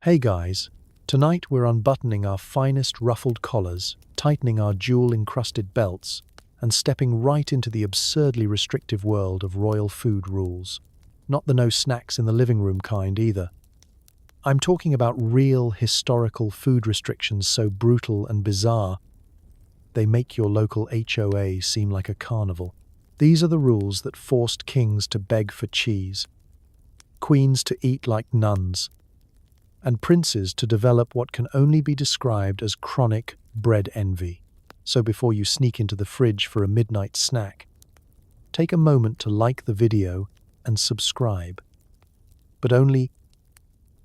Hey guys, tonight we're unbuttoning our finest ruffled collars, tightening our jewel-encrusted belts, and stepping right into the absurdly restrictive world of royal food rules. Not the no snacks in the living room kind either. I'm talking about real historical food restrictions so brutal and bizarre, they make your local HOA seem like a carnival. These are the rules that forced kings to beg for cheese, queens to eat like nuns, and princes to develop what can only be described as chronic bread envy. So before you sneak into the fridge for a midnight snack, take a moment to like the video and subscribe. But only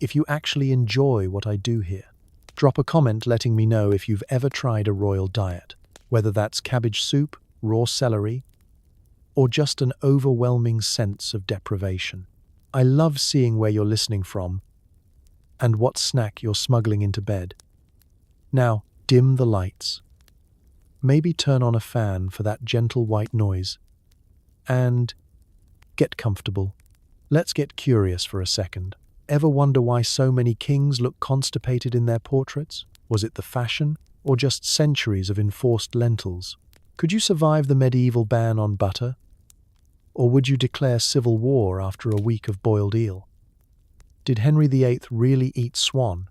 if you actually enjoy what I do here. Drop a comment letting me know if you've ever tried a royal diet, whether that's cabbage soup, raw celery, or just an overwhelming sense of deprivation. I love seeing where you're listening from and what snack you're smuggling into bed. Now, dim the lights. Maybe turn on a fan for that gentle white noise. And get comfortable. Let's get curious for a second. Ever wonder why so many kings look constipated in their portraits? Was it the fashion, or just centuries of enforced lentils? Could you survive the medieval ban on butter? Or would you declare civil war after a week of boiled eel? Did Henry VIII really eat swan?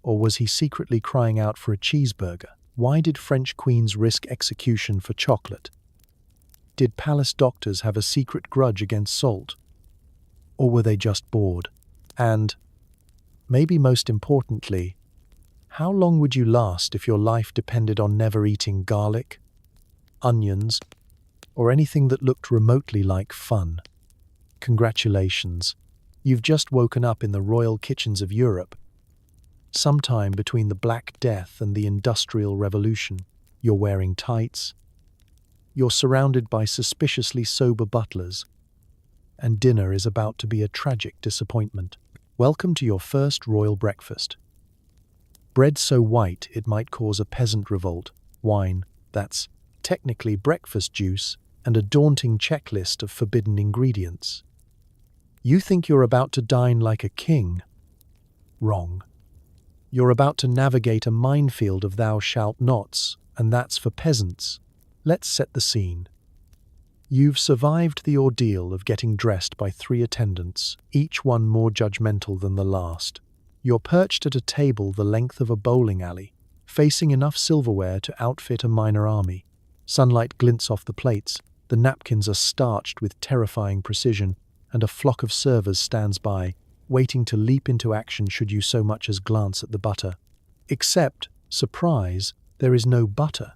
Or was he secretly crying out for a cheeseburger? Why did French queens risk execution for chocolate? Did palace doctors have a secret grudge against salt? Or were they just bored? And, maybe most importantly, how long would you last if your life depended on never eating garlic, onions, or anything that looked remotely like fun? Congratulations, you've just woken up in the royal kitchens of Europe. Sometime between the Black Death and the Industrial Revolution, you're wearing tights, you're surrounded by suspiciously sober butlers, and dinner is about to be a tragic disappointment. Welcome to your first royal breakfast. Bread so white it might cause a peasant revolt, wine, that's technically breakfast juice, and a daunting checklist of forbidden ingredients. You think you're about to dine like a king? Wrong. You're about to navigate a minefield of thou shalt nots, and that's for peasants. Let's set the scene. You've survived the ordeal of getting dressed by 3 attendants, each one more judgmental than the last. You're perched at a table the length of a bowling alley, facing enough silverware to outfit a minor army. Sunlight glints off the plates, the napkins are starched with terrifying precision, and a flock of servers stands by, waiting to leap into action should you so much as glance at the butter. Except, surprise, there is no butter.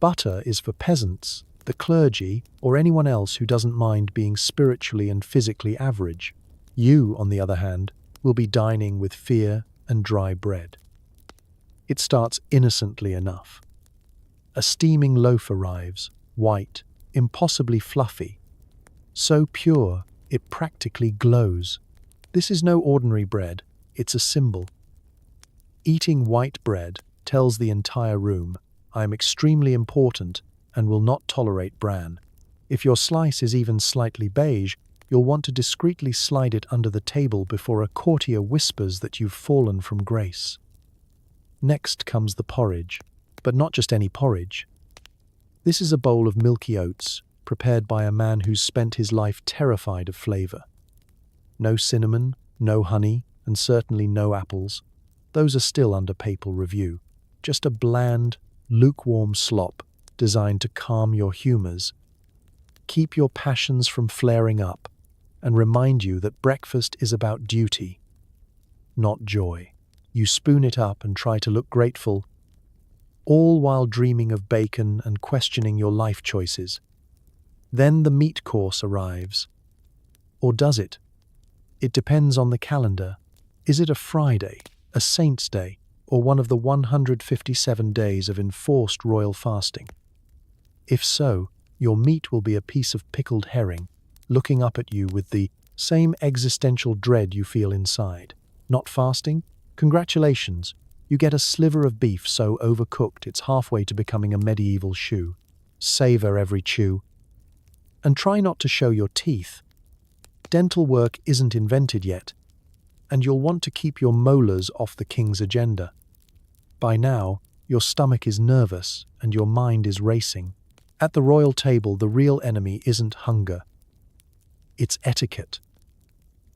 Butter is for peasants, the clergy, or anyone else who doesn't mind being spiritually and physically average. You, on the other hand, will be dining with fear and dry bread. It starts innocently enough. A steaming loaf arrives, white, impossibly fluffy, so pure it practically glows. This is no ordinary bread, it's a symbol. Eating white bread tells the entire room, I am extremely important and will not tolerate bran. If your slice is even slightly beige, you'll want to discreetly slide it under the table before a courtier whispers that you've fallen from grace. Next comes the porridge, but not just any porridge. This is a bowl of milky oats, prepared by a man who's spent his life terrified of flavor. No cinnamon, no honey, and certainly no apples. Those are still under papal review. Just a bland, lukewarm slop designed to calm your humors, keep your passions from flaring up, and remind you that breakfast is about duty, not joy. You spoon it up and try to look grateful, all while dreaming of bacon and questioning your life choices. Then the meat course arrives. Or does it? It depends on the calendar. Is it a Friday, a Saint's Day, or one of the 157 days of enforced royal fasting? If so, your meat will be a piece of pickled herring, looking up at you with the same existential dread you feel inside. Not fasting? Congratulations, you get a sliver of beef so overcooked it's halfway to becoming a medieval shoe. Savor every chew. And try not to show your teeth. Dental work isn't invented yet, and you'll want to keep your molars off the king's agenda. By now, your stomach is nervous and your mind is racing. At the royal table, the real enemy isn't hunger. It's etiquette.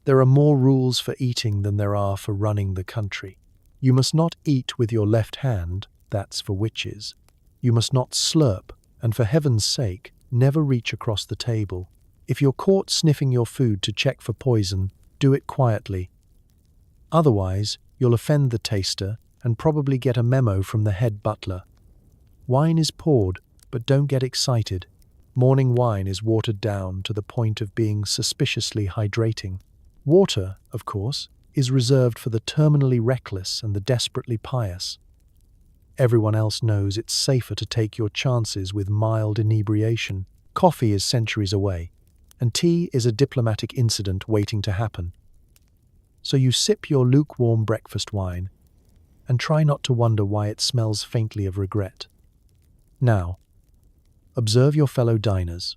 There are more rules for eating than there are for running the country. You must not eat with your left hand, that's for witches. You must not slurp, and for heaven's sake, never reach across the table. If you're caught sniffing your food to check for poison, do it quietly. Otherwise, you'll offend the taster and probably get a memo from the head butler. Wine is poured, but don't get excited. Morning wine is watered down to the point of being suspiciously hydrating. Water, of course, is reserved for the terminally reckless and the desperately pious. Everyone else knows it's safer to take your chances with mild inebriation. Coffee is centuries away, and tea is a diplomatic incident waiting to happen. So you sip your lukewarm breakfast wine and try not to wonder why it smells faintly of regret. Now, observe your fellow diners.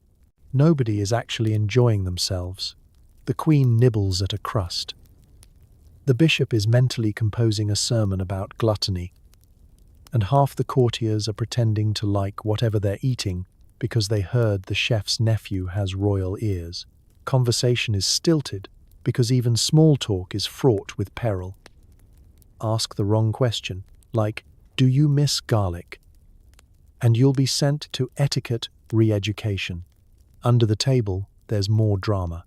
Nobody is actually enjoying themselves. The Queen nibbles at a crust. The bishop is mentally composing a sermon about gluttony, and half the courtiers are pretending to like whatever they're eating because they heard the chef's nephew has royal ears. Conversation is stilted because even small talk is fraught with peril. Ask the wrong question, like, "Do you miss garlic?" and you'll be sent to etiquette re-education. Under the table, there's more drama.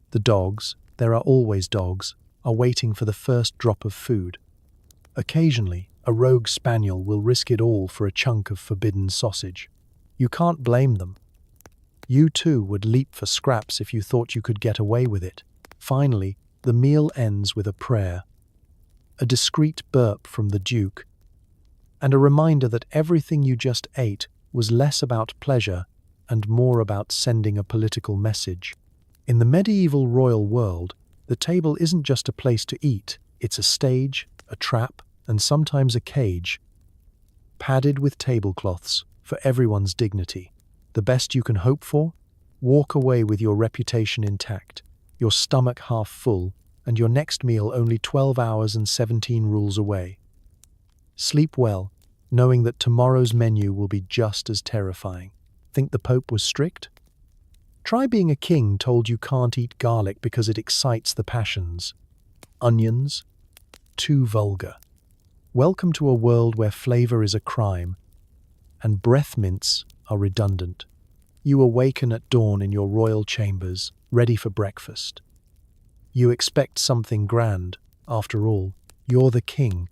The dogs, there are always dogs, are waiting for the first drop of food. Occasionally, a rogue spaniel will risk it all for a chunk of forbidden sausage. You can't blame them. You too would leap for scraps if you thought you could get away with it. Finally, the meal ends with a prayer, a discreet burp from the Duke, and a reminder that everything you just ate was less about pleasure and more about sending a political message. In the medieval royal world, the table isn't just a place to eat, it's a stage, a trap, and sometimes a cage, padded with tablecloths for everyone's dignity. The best you can hope for? Walk away with your reputation intact, your stomach half full, and your next meal only 12 hours and 17 rules away. Sleep well, knowing that tomorrow's menu will be just as terrifying. Think the Pope was strict? Try being a king told you can't eat garlic because it excites the passions. Onions? Too vulgar. Welcome to a world where flavor is a crime, and breath mints are redundant. You awaken at dawn in your royal chambers, ready for breakfast. You expect something grand. After all, you're the king,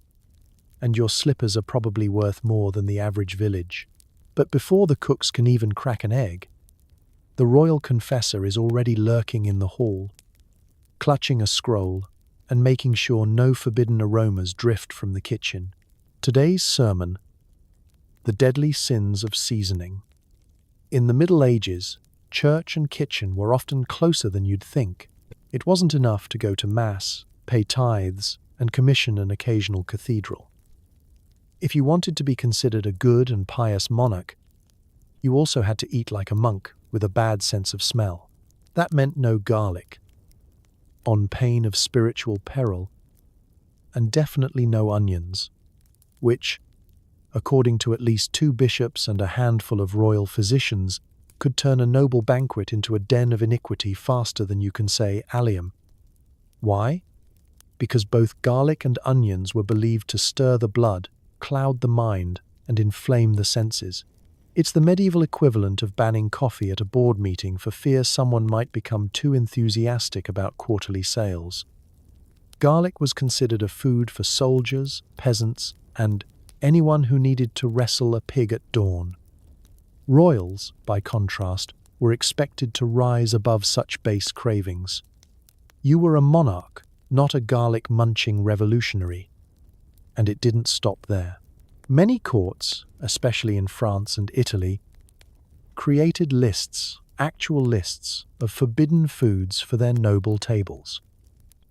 and your slippers are probably worth more than the average village. But before the cooks can even crack an egg, the royal confessor is already lurking in the hall, clutching a scroll and making sure no forbidden aromas drift from the kitchen. Today's sermon: the deadly sins of seasoning. In the Middle Ages, church and kitchen were often closer than you'd think. It wasn't enough to go to mass, pay tithes, and commission an occasional cathedral. If you wanted to be considered a good and pious monarch, you also had to eat like a monk with a bad sense of smell. That meant no garlic, on pain of spiritual peril, and definitely no onions, which, according to at least 2 bishops and a handful of royal physicians, could turn a noble banquet into a den of iniquity faster than you can say allium. Why? Because both garlic and onions were believed to stir the blood, cloud the mind, and inflame the senses. It's the medieval equivalent of banning coffee at a board meeting for fear someone might become too enthusiastic about quarterly sales. Garlic was considered a food for soldiers, peasants, and anyone who needed to wrestle a pig at dawn. Royals, by contrast, were expected to rise above such base cravings. You were a monarch, not a garlic-munching revolutionary. And it didn't stop there. Many courts, especially in France and Italy, created lists, actual lists, of forbidden foods for their noble tables.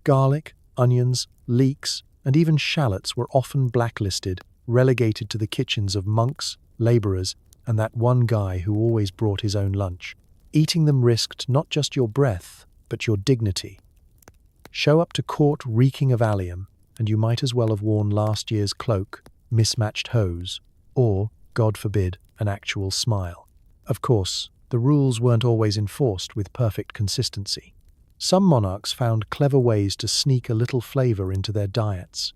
Garlic, onions, leeks, and even shallots were often blacklisted, relegated to the kitchens of monks, laborers, and that one guy who always brought his own lunch. Eating them risked not just your breath, but your dignity. Show up to court reeking of allium, and you might as well have worn last year's cloak, mismatched hose, or, God forbid, an actual smile. Of course, the rules weren't always enforced with perfect consistency. Some monarchs found clever ways to sneak a little flavor into their diets,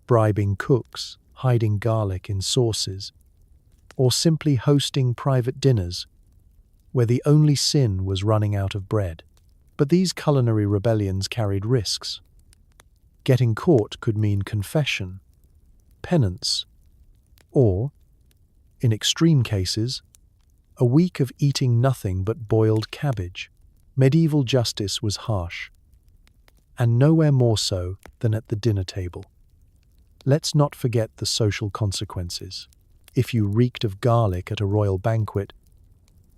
bribing cooks, hiding garlic in sauces, or simply hosting private dinners where the only sin was running out of bread. But these culinary rebellions carried risks. Getting caught could mean confession, penance, or, in extreme cases, a week of eating nothing but boiled cabbage. Medieval justice was harsh, and nowhere more so than at the dinner table. Let's not forget the social consequences. If you reeked of garlic at a royal banquet,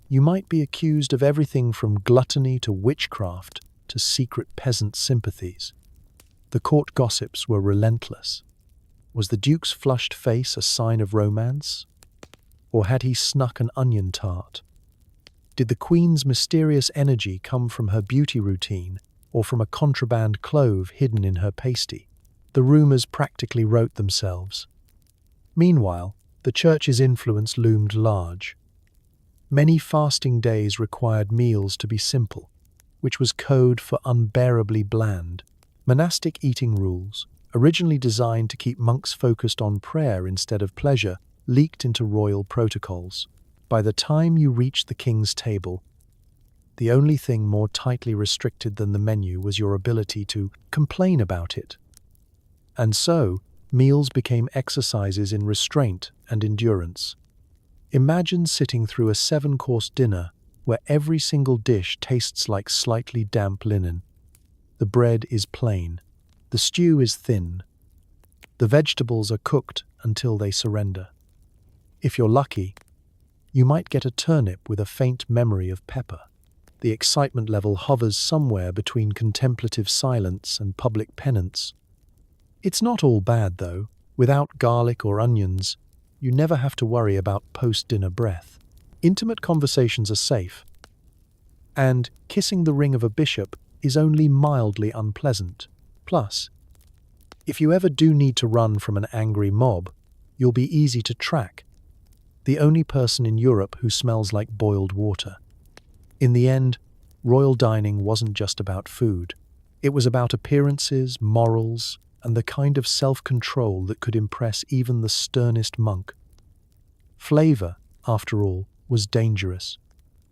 you might be accused of everything from gluttony to witchcraft to secret peasant sympathies. The court gossips were relentless. Was the Duke's flushed face a sign of romance? Or had he snuck an onion tart? Did the Queen's mysterious energy come from her beauty routine or from a contraband clove hidden in her pasty? The rumours practically wrote themselves. Meanwhile, the Church's influence loomed large. Many fasting days required meals to be simple, which was code for unbearably bland. Monastic eating rules, originally designed to keep monks focused on prayer instead of pleasure, leaked into royal protocols. By the time you reached the king's table, the only thing more tightly restricted than the menu was your ability to complain about it. And so, meals became exercises in restraint and endurance. Imagine sitting through a 7-course dinner where every single dish tastes like slightly damp linen. The bread is plain, the stew is thin, the vegetables are cooked until they surrender. If you're lucky, you might get a turnip with a faint memory of pepper. The excitement level hovers somewhere between contemplative silence and public penance. It's not all bad, though. Without garlic or onions, you never have to worry about post-dinner breath. Intimate conversations are safe, and kissing the ring of a bishop is only mildly unpleasant. Plus, if you ever do need to run from an angry mob, you'll be easy to track. The only person in Europe who smells like boiled water. In the end, royal dining wasn't just about food. It was about appearances, morals, and the kind of self-control that could impress even the sternest monk. Flavor, after all, was dangerous.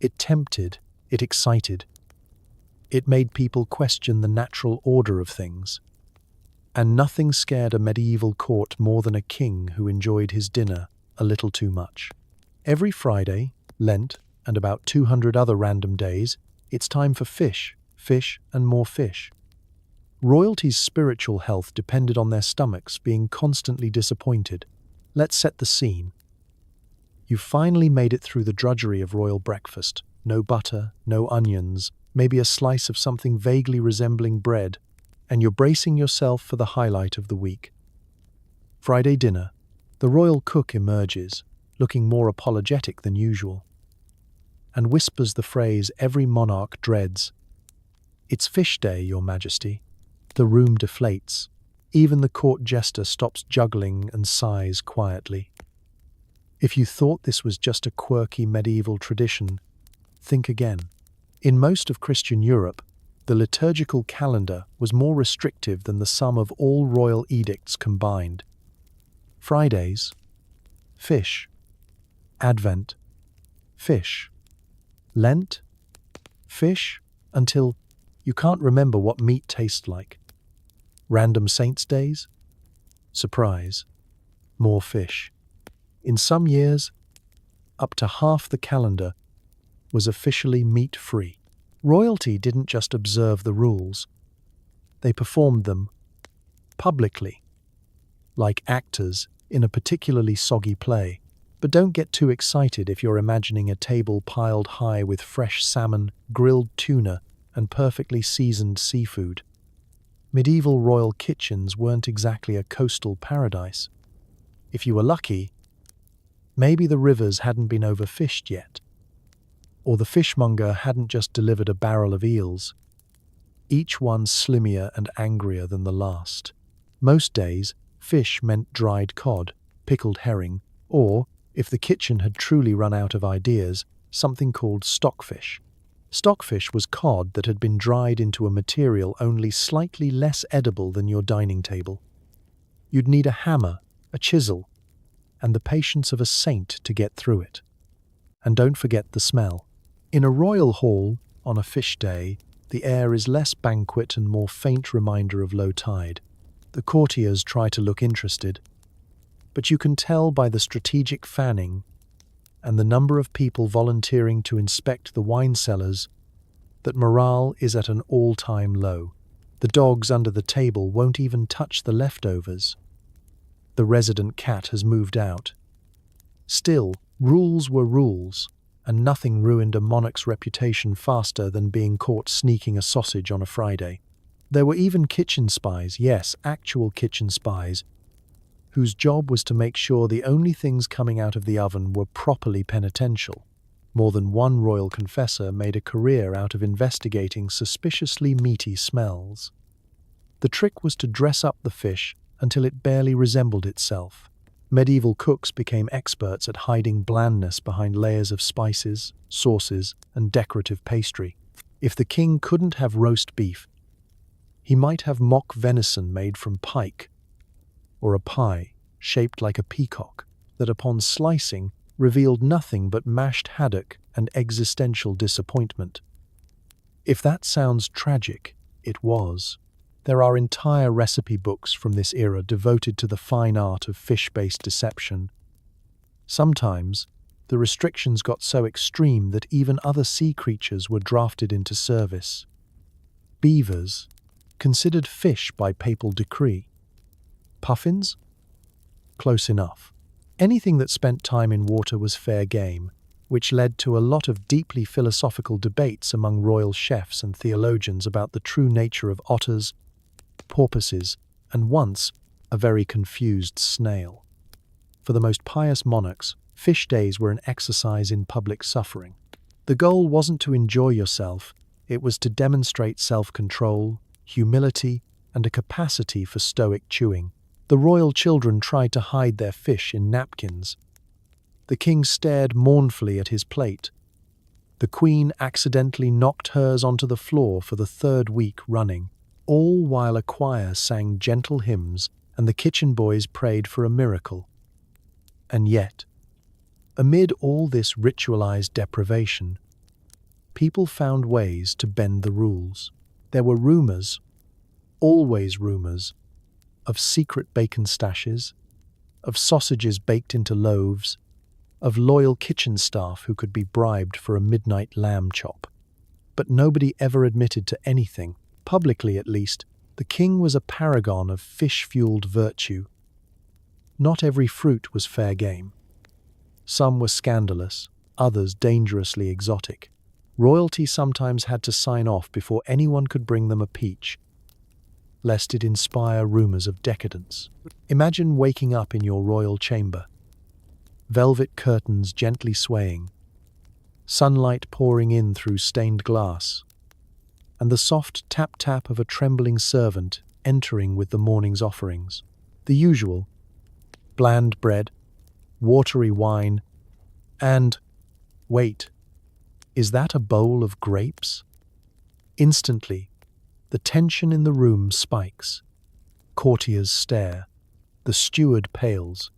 It tempted, it excited. It made people question the natural order of things. And nothing scared a medieval court more than a king who enjoyed his dinner a little too much. Every Friday, Lent, and about 200 other random days, it's time for fish, and more fish. Royalty's spiritual health depended on their stomachs being constantly disappointed. Let's set the scene. You finally made it through the drudgery of royal breakfast. No butter, no onions, maybe a slice of something vaguely resembling bread, and you're bracing yourself for the highlight of the week. Friday dinner. The royal cook emerges, looking more apologetic than usual, and whispers the phrase every monarch dreads. "It's fish day, Your Majesty." The room deflates. Even the court jester stops juggling and sighs quietly. If you thought this was just a quirky medieval tradition, think again. In most of Christian Europe, the liturgical calendar was more restrictive than the sum of all royal edicts combined. Fridays, fish. Advent, fish. Lent, fish, until you can't remember what meat tastes like. Random saints' days? Surprise, more fish. In some years, up to half the calendar was officially meat-free. Royalty didn't just observe the rules, they performed them publicly, like actors in a particularly soggy play. But don't get too excited if you're imagining a table piled high with fresh salmon, grilled tuna, and perfectly seasoned seafood. Medieval royal kitchens weren't exactly a coastal paradise. If you were lucky, maybe the rivers hadn't been overfished yet, or the fishmonger hadn't just delivered a barrel of eels. each one slimmier and angrier than the last. Most days, fish meant dried cod, pickled herring, or, if the kitchen had truly run out of ideas, something called stockfish. Stockfish was cod that had been dried into a material only slightly less edible than your dining table. You'd need a hammer, a chisel, and the patience of a saint to get through it. And don't forget the smell. In a royal hall, on a fish day, the air is less banquet and more faint reminder of low tide. The courtiers try to look interested, but you can tell by the strategic fanning and the number of people volunteering to inspect the wine cellars that morale is at an all-time low. The dogs under the table won't even touch the leftovers. The resident cat has moved out. Still, rules were rules, and nothing ruined a monarch's reputation faster than being caught sneaking a sausage on a Friday. There were even kitchen spies, yes, actual kitchen spies, whose job was to make sure the only things coming out of the oven were properly penitential. More than one royal confessor made a career out of investigating suspiciously meaty smells. The trick was to dress up the fish until it barely resembled itself. Medieval cooks became experts at hiding blandness behind layers of spices, sauces, and decorative pastry. If the king couldn't have roast beef, he might have mock venison made from pike, or a pie shaped like a peacock that upon slicing revealed nothing but mashed haddock and existential disappointment. If that sounds tragic, it was. There are entire recipe books from this era devoted to the fine art of fish-based deception. Sometimes, the restrictions got so extreme that even other sea creatures were drafted into service. Beavers, considered fish by papal decree. Puffins? Close enough. Anything that spent time in water was fair game, which led to a lot of deeply philosophical debates among royal chefs and theologians about the true nature of otters, porpoises, and once, a very confused snail. For the most pious monarchs, fish days were an exercise in public suffering. The goal wasn't to enjoy yourself, it was to demonstrate self-control, humility, and a capacity for stoic chewing. The royal children tried to hide their fish in napkins. The king stared mournfully at his plate. The queen accidentally knocked hers onto the floor for the third week running, all while a choir sang gentle hymns and the kitchen boys prayed for a miracle. And yet, amid all this ritualized deprivation, people found ways to bend the rules. There were rumors, always rumors, of secret bacon stashes, of sausages baked into loaves, of loyal kitchen staff who could be bribed for a midnight lamb chop. But nobody ever admitted to anything. Publicly at least, the king was a paragon of fish-fueled virtue. Not every fruit was fair game. Some were scandalous, others dangerously exotic. Royalty sometimes had to sign off before anyone could bring them a peach, lest it inspire rumors of decadence. Imagine waking up in your royal chamber, velvet curtains gently swaying, sunlight pouring in through stained glass, and the soft tap-tap of a trembling servant entering with the morning's offerings. The usual: bland bread, watery wine, and, wait, is that a bowl of grapes? Instantly, the tension in the room spikes. Courtiers stare. The steward pales.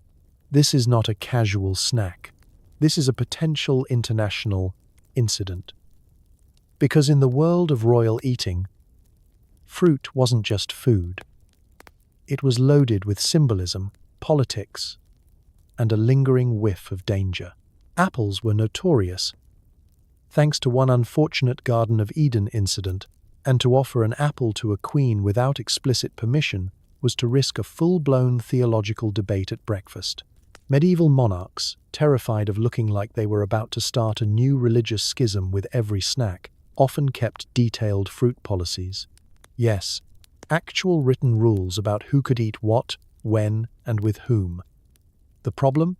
This is not a casual snack. This is a potential international incident. Because in the world of royal eating, fruit wasn't just food. It was loaded with symbolism, politics, and a lingering whiff of danger. Apples were notorious, thanks to one unfortunate Garden of Eden incident, and to offer an apple to a queen without explicit permission was to risk a full-blown theological debate at breakfast. Medieval monarchs, terrified of looking like they were about to start a new religious schism with every snack, often kept detailed fruit policies. Yes, actual written rules about who could eat what, when, and with whom. The problem?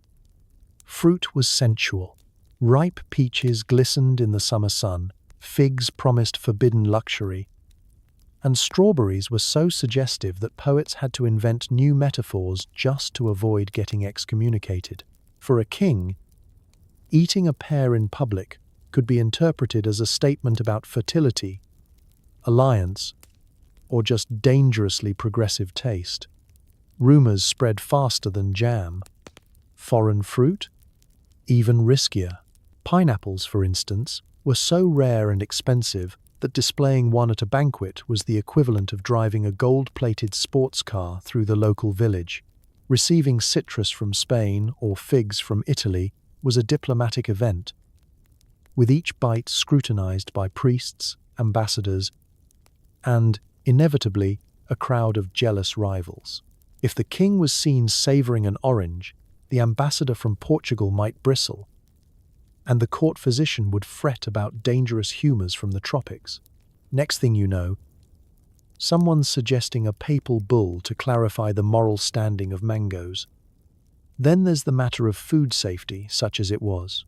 Fruit was sensual. Ripe peaches glistened in the summer sun, figs promised forbidden luxury, And strawberries were so suggestive that poets had to invent new metaphors just to avoid getting excommunicated. For a king, eating a pear in public could be interpreted as a statement about fertility, alliance, or just dangerously progressive taste. Rumors spread faster than jam. Foreign fruit? Even riskier. Pineapples, for instance, were so rare and expensive that displaying one at a banquet was the equivalent of driving a gold-plated sports car through the local village. Receiving citrus from Spain or figs from Italy was a diplomatic event, with each bite scrutinized by priests, ambassadors, and, inevitably, a crowd of jealous rivals. If the king was seen savoring an orange, the ambassador from Portugal might bristle, and the court physician would fret about dangerous humors from the tropics. Next thing you know, someone's suggesting a papal bull to clarify the moral standing of mangoes. Then there's the matter of food safety, such as it was.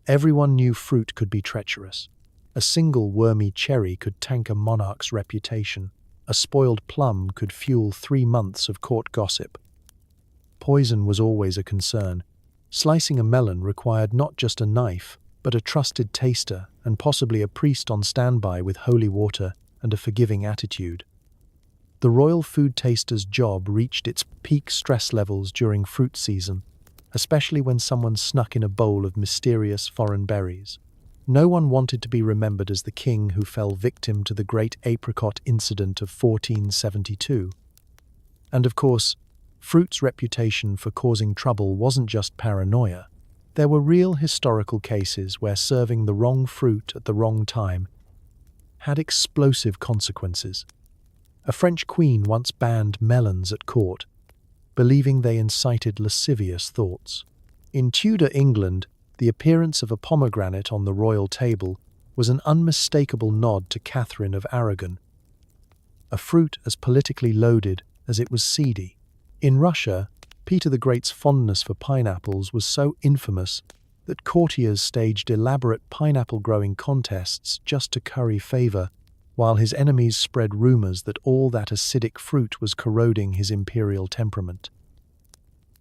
Everyone knew fruit could be treacherous. A single wormy cherry could tank a monarch's reputation. A spoiled plum could fuel 3 months of court gossip. Poison was always a concern. Slicing a melon required not just a knife, but a trusted taster and possibly a priest on standby with holy water and a forgiving attitude. The royal food taster's job reached its peak stress levels during fruit season, especially when someone snuck in a bowl of mysterious foreign berries. No one wanted to be remembered as the king who fell victim to the Great Apricot Incident of 1472. And of course, fruit's reputation for causing trouble wasn't just paranoia. There were real historical cases where serving the wrong fruit at the wrong time had explosive consequences. A French queen once banned melons at court, believing they incited lascivious thoughts. In Tudor England, the appearance of a pomegranate on the royal table was an unmistakable nod to Catherine of Aragon, a fruit as politically loaded as it was seedy. In Russia, Peter the Great's fondness for pineapples was so infamous that courtiers staged elaborate pineapple-growing contests just to curry favor, while his enemies spread rumors that all that acidic fruit was corroding his imperial temperament.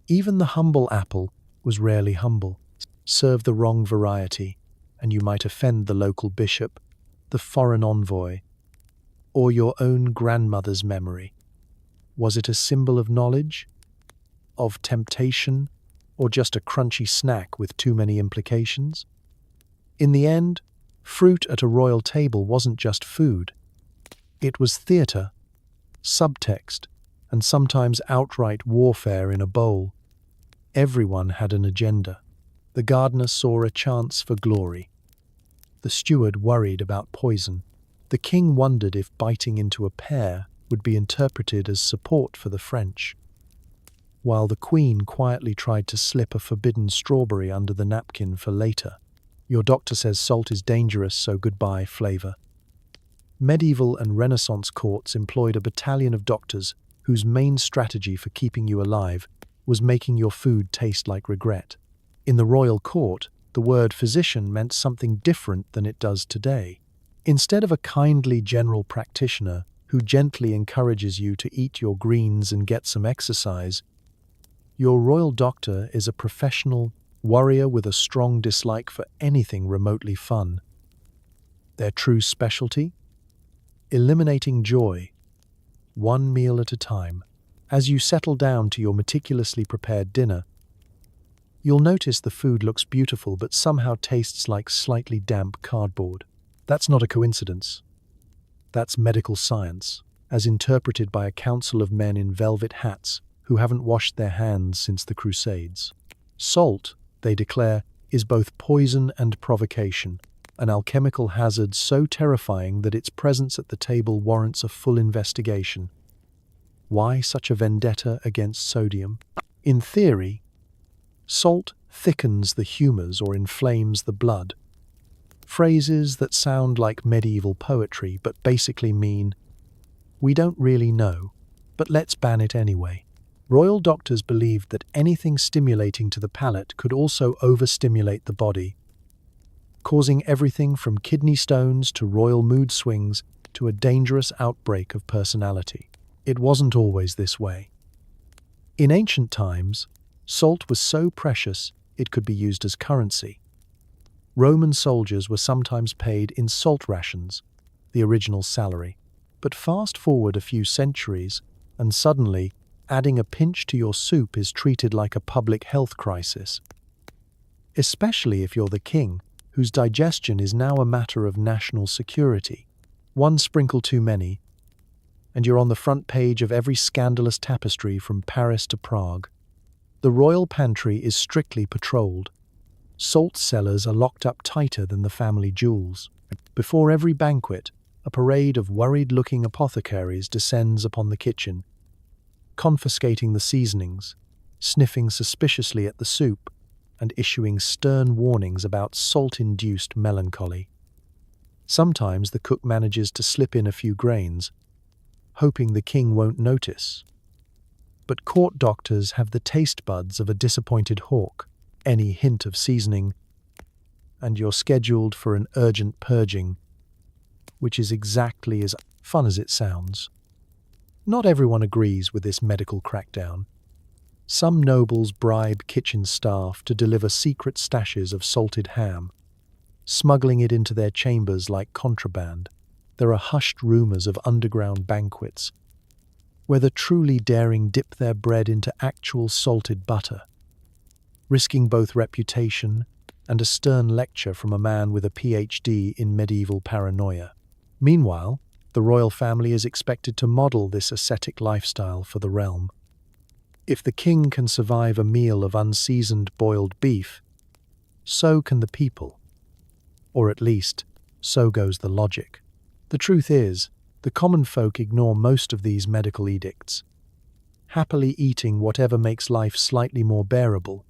Even the humble apple was rarely humble. Serve the wrong variety, and you might offend the local bishop, the foreign envoy, or your own grandmother's memory. Was it a symbol of knowledge, of temptation, or just a crunchy snack with too many implications? In the end, fruit at a royal table wasn't just food. It was theater, subtext, and sometimes outright warfare in a bowl. Everyone had an agenda. The gardener saw a chance for glory. The steward worried about poison. The king wondered if biting into a pear would be interpreted as support for the French, while the queen quietly tried to slip a forbidden strawberry under the napkin for later. Your doctor says salt is dangerous, so goodbye flavor. Medieval and Renaissance courts employed a battalion of doctors whose main strategy for keeping you alive was making your food taste like regret. In the royal court, the word physician meant something different than it does today. Instead of a kindly general practitioner who gently encourages you to eat your greens and get some exercise, your royal doctor is a professional warrior with a strong dislike for anything remotely fun. Their true specialty? Eliminating joy, one meal at a time. As you settle down to your meticulously prepared dinner, you'll notice the food looks beautiful but somehow tastes like slightly damp cardboard. That's not a coincidence. That's medical science, as interpreted by a council of men in velvet hats who haven't washed their hands since the Crusades. Salt, they declare, is both poison and provocation, an alchemical hazard so terrifying that its presence at the table warrants a full investigation. Why such a vendetta against sodium? In theory, salt thickens the humors or inflames the blood. Phrases that sound like medieval poetry but basically mean, we don't really know, but let's ban it anyway. Royal doctors believed that anything stimulating to the palate could also overstimulate the body, causing everything from kidney stones to royal mood swings to a dangerous outbreak of personality. It wasn't always this way. In ancient times, salt was so precious it could be used as currency. Roman soldiers were sometimes paid in salt rations, the original salary. But fast forward a few centuries, and suddenly, adding a pinch to your soup is treated like a public health crisis. Especially if you're the king, whose digestion is now a matter of national security. One sprinkle too many, and you're on the front page of every scandalous tapestry from Paris to Prague. The royal pantry is strictly patrolled. Salt cellars are locked up tighter than the family jewels. Before every banquet, a parade of worried-looking apothecaries descends upon the kitchen, confiscating the seasonings, sniffing suspiciously at the soup, and issuing stern warnings about salt-induced melancholy. Sometimes the cook manages to slip in a few grains, hoping the king won't notice. But court doctors have the taste buds of a disappointed hawk. Any hint of seasoning, and you're scheduled for an urgent purging, which is exactly as fun as it sounds. Not everyone agrees with this medical crackdown. Some nobles bribe kitchen staff to deliver secret stashes of salted ham, smuggling it into their chambers like contraband. There are hushed rumors of underground banquets, where the truly daring dip their bread into actual salted butter, risking both reputation and a stern lecture from a man with a PhD in medieval paranoia. Meanwhile, the royal family is expected to model this ascetic lifestyle for the realm. If the king can survive a meal of unseasoned boiled beef, so can the people. Or at least, so goes the logic. The truth is, the common folk ignore most of these medical edicts, happily eating whatever makes life slightly more bearable,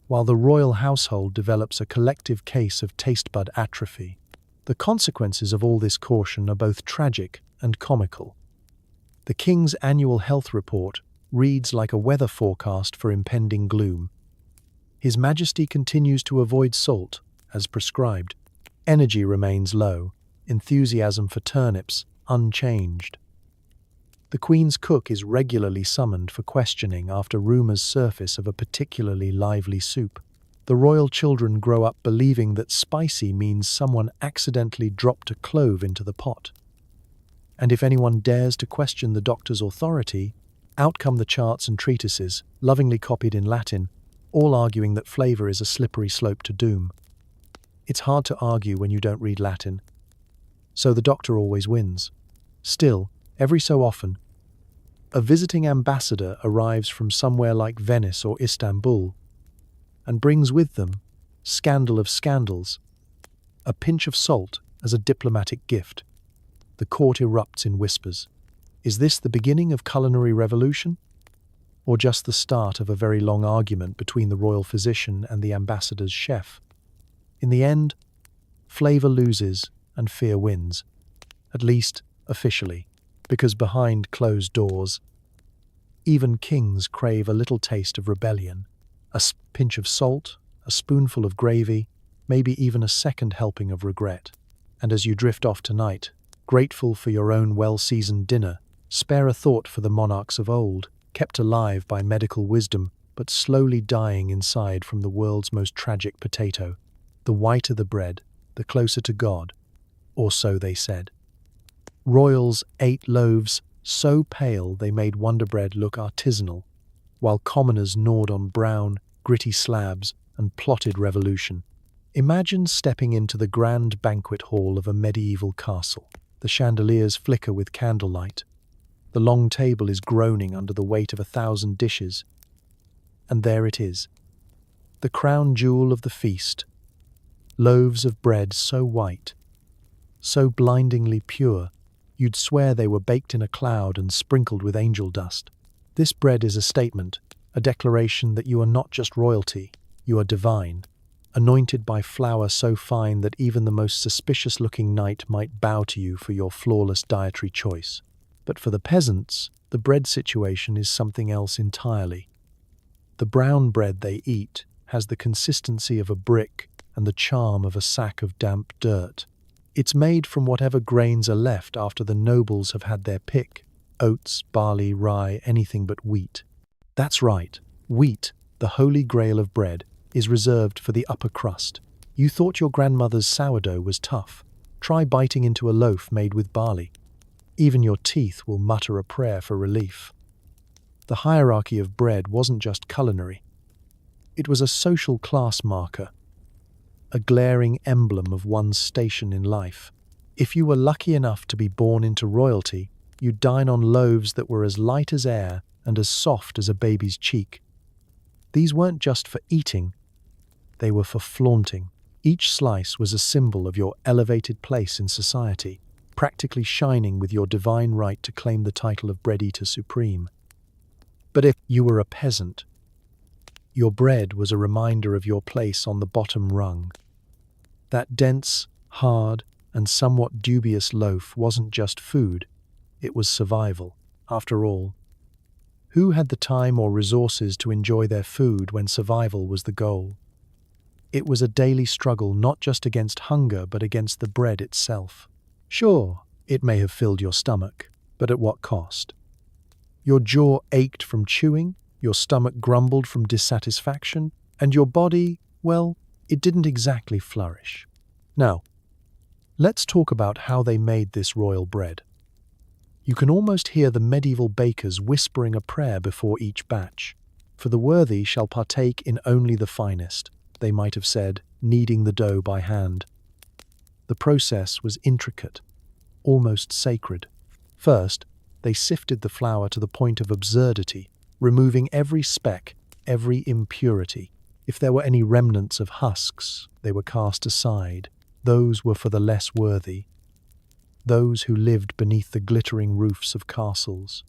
while the royal household develops a collective case of taste bud atrophy. The consequences of all this caution are both tragic and comical. The king's annual health report reads like a weather forecast for impending gloom. His Majesty continues to avoid salt, as prescribed. Energy remains low, enthusiasm for turnips unchanged. The Queen's cook is regularly summoned for questioning after rumours surface of a particularly lively soup. The royal children grow up believing that spicy means someone accidentally dropped a clove into the pot. And if anyone dares to question the doctor's authority, out come the charts and treatises, lovingly copied in Latin, all arguing that flavour is a slippery slope to doom. It's hard to argue when you don't read Latin, so the doctor always wins. Still, every so often, a visiting ambassador arrives from somewhere like Venice or Istanbul and brings with them, scandal of scandals, a pinch of salt as a diplomatic gift. The court erupts in whispers. Is this the beginning of culinary revolution? Or just the start of a very long argument between the royal physician and the ambassador's chef? In the end, flavor loses and fear wins, at least officially, because behind closed doors, even kings crave a little taste of rebellion. A pinch of salt, a spoonful of gravy, maybe even a second helping of regret. And as you drift off tonight, grateful for your own well-seasoned dinner, spare a thought for the monarchs of old, kept alive by medical wisdom, but slowly dying inside from the world's most tragic potato. The whiter the bread, the closer to God, or so they said. Royals ate loaves so pale they made Wonder Bread look artisanal, while commoners gnawed on brown, gritty slabs and plotted revolution. Imagine stepping into the grand banquet hall of a medieval castle. The chandeliers flicker with candlelight. The long table is groaning under the weight of 1,000 dishes. And there it is, the crown jewel of the feast. Loaves of bread so white, so blindingly pure, you'd swear they were baked in a cloud and sprinkled with angel dust. This bread is a statement, a declaration that you are not just royalty, you are divine, anointed by flour so fine that even the most suspicious-looking knight might bow to you for your flawless dietary choice. But for the peasants, the bread situation is something else entirely. The brown bread they eat has the consistency of a brick and the charm of a sack of damp dirt. It's made from whatever grains are left after the nobles have had their pick. Oats, barley, rye, anything but wheat. That's right. Wheat, the holy grail of bread, is reserved for the upper crust. You thought your grandmother's sourdough was tough. Try biting into a loaf made with barley. Even your teeth will mutter a prayer for relief. The hierarchy of bread wasn't just culinary. It was a social class marker, a glaring emblem of one's station in life. If you were lucky enough to be born into royalty, you'd dine on loaves that were as light as air and as soft as a baby's cheek. These weren't just for eating, they were for flaunting. Each slice was a symbol of your elevated place in society, practically shining with your divine right to claim the title of bread eater supreme. But if you were a peasant, your bread was a reminder of your place on the bottom rung. That dense, hard, and somewhat dubious loaf wasn't just food, it was survival. After all, who had the time or resources to enjoy their food when survival was the goal? It was a daily struggle not just against hunger but against the bread itself. Sure, it may have filled your stomach, but at what cost? Your jaw ached from chewing, your stomach grumbled from dissatisfaction, and your body, well, it didn't exactly flourish. Now, let's talk about how they made this royal bread. You can almost hear the medieval bakers whispering a prayer before each batch. For the worthy shall partake in only the finest, they might have said, kneading the dough by hand. The process was intricate, almost sacred. First, they sifted the flour to the point of absurdity, removing every speck, every impurity. If there were any remnants of husks, they were cast aside. Those were for the less worthy, those who lived beneath the glittering roofs of castles.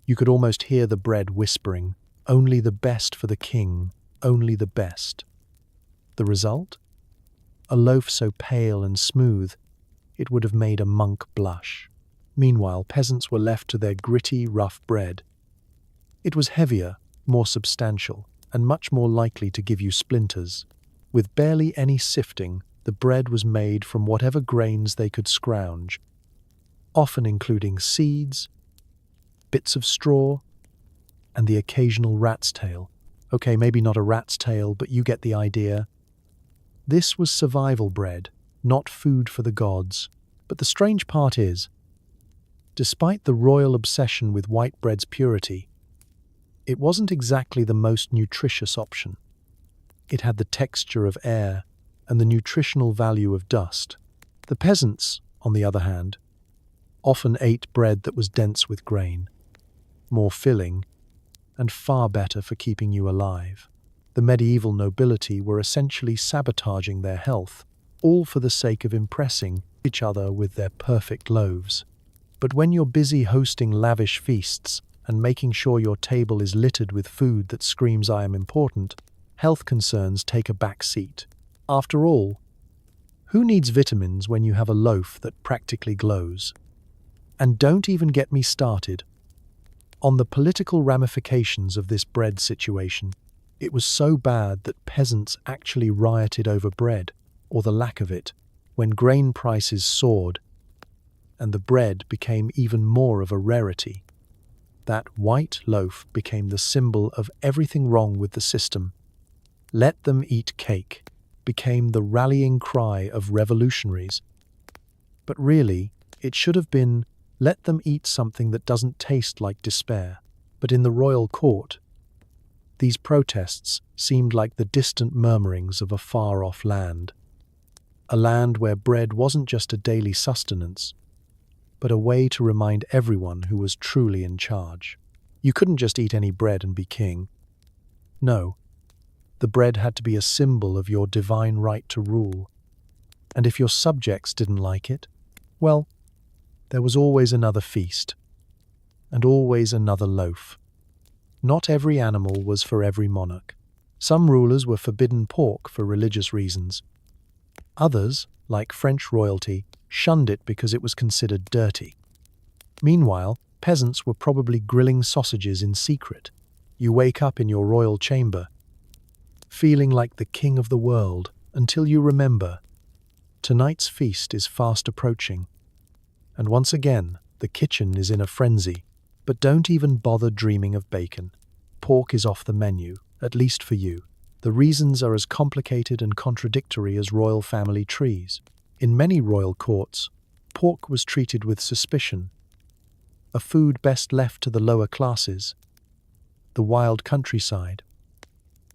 You could almost hear the bread whispering, "Only the best for the king, only the best." The result? A loaf so pale and smooth, it would have made a monk blush. Meanwhile, peasants were left to their gritty, rough bread. It was heavier, more substantial, and much more likely to give you splinters. With barely any sifting, the bread was made from whatever grains they could scrounge, often including seeds, bits of straw, and the occasional rat's tail. Okay, maybe not a rat's tail, but you get the idea. This was survival bread, not food for the gods. But the strange part is, despite the royal obsession with white bread's purity, it wasn't exactly the most nutritious option. It had the texture of air and the nutritional value of dust. The peasants, on the other hand, often ate bread that was dense with grain, more filling, and far better for keeping you alive. The medieval nobility were essentially sabotaging their health, all for the sake of impressing each other with their perfect loaves. But when you're busy hosting lavish feasts and making sure your table is littered with food that screams "I am important," health concerns take a back seat. After all, who needs vitamins when you have a loaf that practically glows? And don't even get me started on the political ramifications of this bread situation. It was so bad that peasants actually rioted over bread, or the lack of it, when grain prices soared, and the bread became even more of a rarity. That white loaf became the symbol of everything wrong with the system. "Let them eat cake" became the rallying cry of revolutionaries. But really, it should have been, "Let them eat something that doesn't taste like despair." But in the royal court, these protests seemed like the distant murmurings of a far-off land. A land where bread wasn't just a daily sustenance, but a way to remind everyone who was truly in charge. You couldn't just eat any bread and be king. No, the bread had to be a symbol of your divine right to rule. And if your subjects didn't like it, well, there was always another feast, and always another loaf. Not every animal was for every monarch. Some rulers were forbidden pork for religious reasons. Others, like French royalty, shunned it because it was considered dirty. Meanwhile, peasants were probably grilling sausages in secret. You wake up in your royal chamber, feeling like the king of the world, until you remember, Tonight's feast is fast approaching, and once again, the kitchen is in a frenzy. But don't even bother dreaming of bacon. Pork is off the menu, at least for you. The reasons are as complicated and contradictory as royal family trees. In many royal courts, pork was treated with suspicion, a food best left to the lower classes, the wild countryside,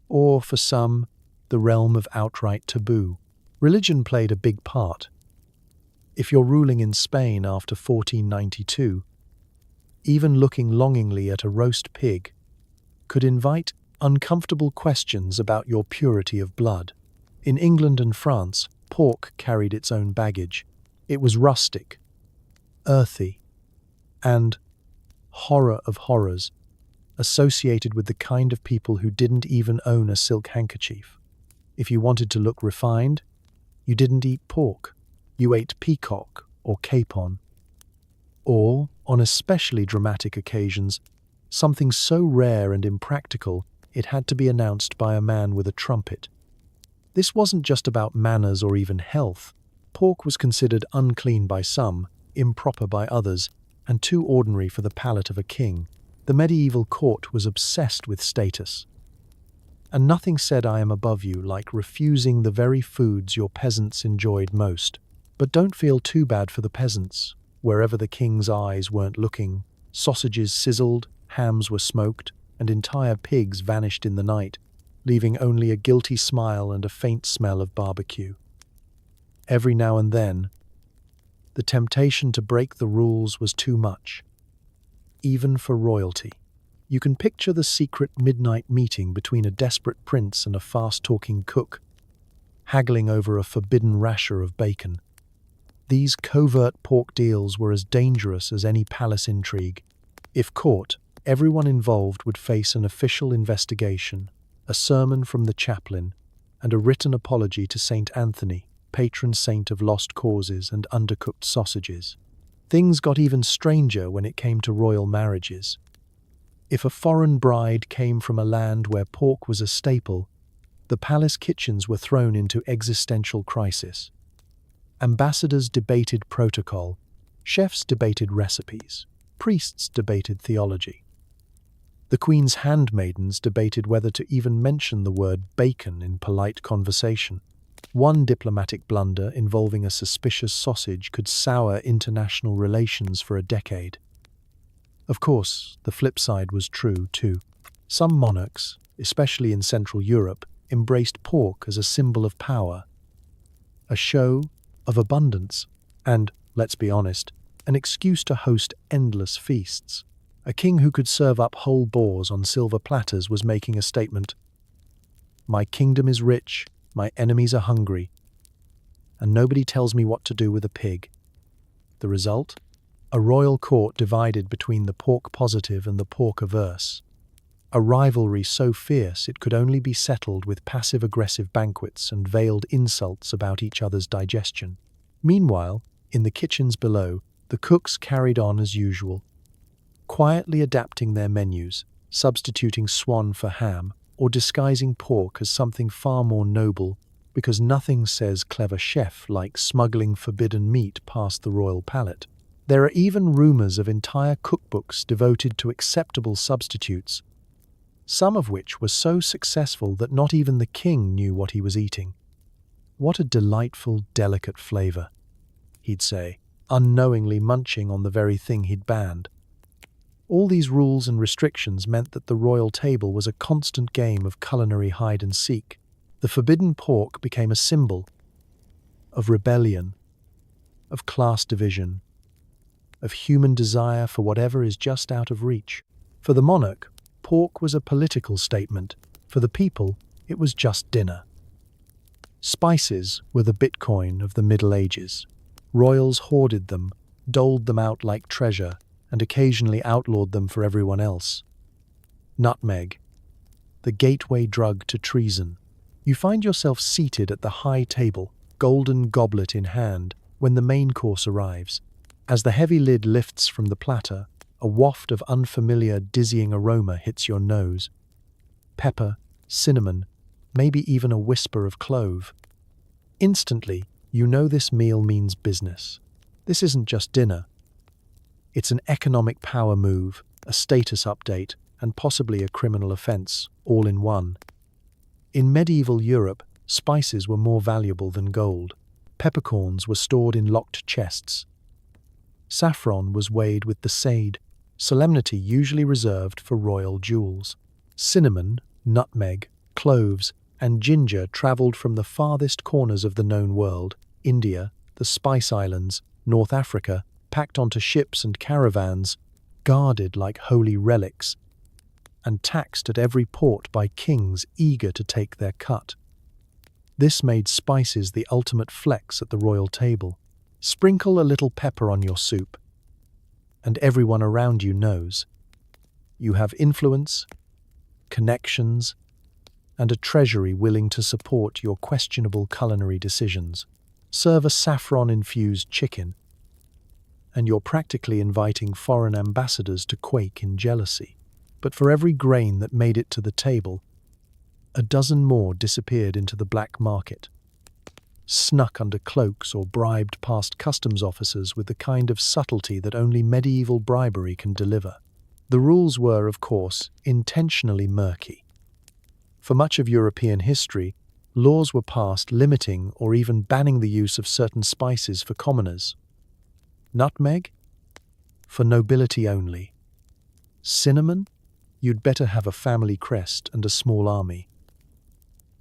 or, for some, the realm of outright taboo. Religion played a big part. If you're ruling in Spain after 1492, even looking longingly at a roast pig could invite uncomfortable questions about your purity of blood. In England and France, pork carried its own baggage. It was rustic, earthy, and, horror of horrors, associated with the kind of people who didn't even own a silk handkerchief. If you wanted to look refined, you didn't eat pork. You ate peacock or capon. Or, on especially dramatic occasions, something so rare and impractical it had to be announced by a man with a trumpet. This wasn't just about manners or even health. Pork was considered unclean by some, improper by others, and too ordinary for the palate of a king. The medieval court was obsessed with status. And nothing said "I am above you" like refusing the very foods your peasants enjoyed most. But don't feel too bad for the peasants. Wherever the king's eyes weren't looking, sausages sizzled, hams were smoked, and entire pigs vanished in the night, leaving only a guilty smile and a faint smell of barbecue. Every now and then, the temptation to break the rules was too much, even for royalty. You can picture the secret midnight meeting between a desperate prince and a fast-talking cook, haggling over a forbidden rasher of bacon. These covert pork deals were as dangerous as any palace intrigue. If caught, everyone involved would face an official investigation, a sermon from the chaplain, and a written apology to Saint Anthony, patron saint of lost causes and undercooked sausages. Things got even stranger when it came to royal marriages. If a foreign bride came from a land where pork was a staple, the palace kitchens were thrown into existential crisis. Ambassadors debated protocol, chefs debated recipes, priests debated theology. The Queen's handmaidens debated whether to even mention the word bacon in polite conversation. One diplomatic blunder involving a suspicious sausage could sour international relations for a decade. Of course, the flip side was true too. Some monarchs, especially in Central Europe, embraced pork as a symbol of power, a show of abundance, and, let's be honest, an excuse to host endless feasts. A king who could serve up whole boars on silver platters was making a statement. My kingdom is rich, my enemies are hungry, and nobody tells me what to do with a pig. The result? A royal court divided between the pork positive and the pork averse. A rivalry so fierce it could only be settled with passive-aggressive banquets and veiled insults about each other's digestion. Meanwhile, in the kitchens below, the cooks carried on as usual, quietly adapting their menus, substituting swan for ham, or disguising pork as something far more noble, because nothing says clever chef like smuggling forbidden meat past the royal palate. There are even rumors of entire cookbooks devoted to acceptable substitutes, some of which were so successful that not even the king knew what he was eating. What a delightful, delicate flavor, he'd say, unknowingly munching on the very thing he'd banned. All these rules and restrictions meant that the royal table was a constant game of culinary hide-and-seek. The forbidden pork became a symbol of rebellion, of class division, of human desire for whatever is just out of reach. For the monarch, pork was a political statement. For the people, it was just dinner. Spices were the Bitcoin of the Middle Ages. Royals hoarded them, doled them out like treasure, and occasionally outlawed them for everyone else. Nutmeg, the gateway drug to treason. You find yourself seated at the high table, golden goblet in hand, when the main course arrives. As the heavy lid lifts from the platter, a waft of unfamiliar, dizzying aroma hits your nose. Pepper, cinnamon, maybe even a whisper of clove. Instantly, you know this meal means business. This isn't just dinner. It's an economic power move, a status update, and possibly a criminal offense, all in one. In medieval Europe, spices were more valuable than gold. Peppercorns were stored in locked chests. Saffron was weighed with the sade, solemnity usually reserved for royal jewels. Cinnamon, nutmeg, cloves, and ginger travelled from the farthest corners of the known world, India, the Spice Islands, North Africa, packed onto ships and caravans, guarded like holy relics, and taxed at every port by kings eager to take their cut. This made spices the ultimate flex at the royal table. Sprinkle a little pepper on your soup, and everyone around you knows. You have influence, connections, and a treasury willing to support your questionable culinary decisions. Serve a saffron-infused chicken, and you're practically inviting foreign ambassadors to quake in jealousy. But for every grain that made it to the table, a dozen more disappeared into the black market, snuck under cloaks or bribed past customs officers with the kind of subtlety that only medieval bribery can deliver. The rules were, of course, intentionally murky. For much of European history, laws were passed limiting or even banning the use of certain spices for commoners. Nutmeg? For nobility only. Cinnamon? You'd better have a family crest and a small army.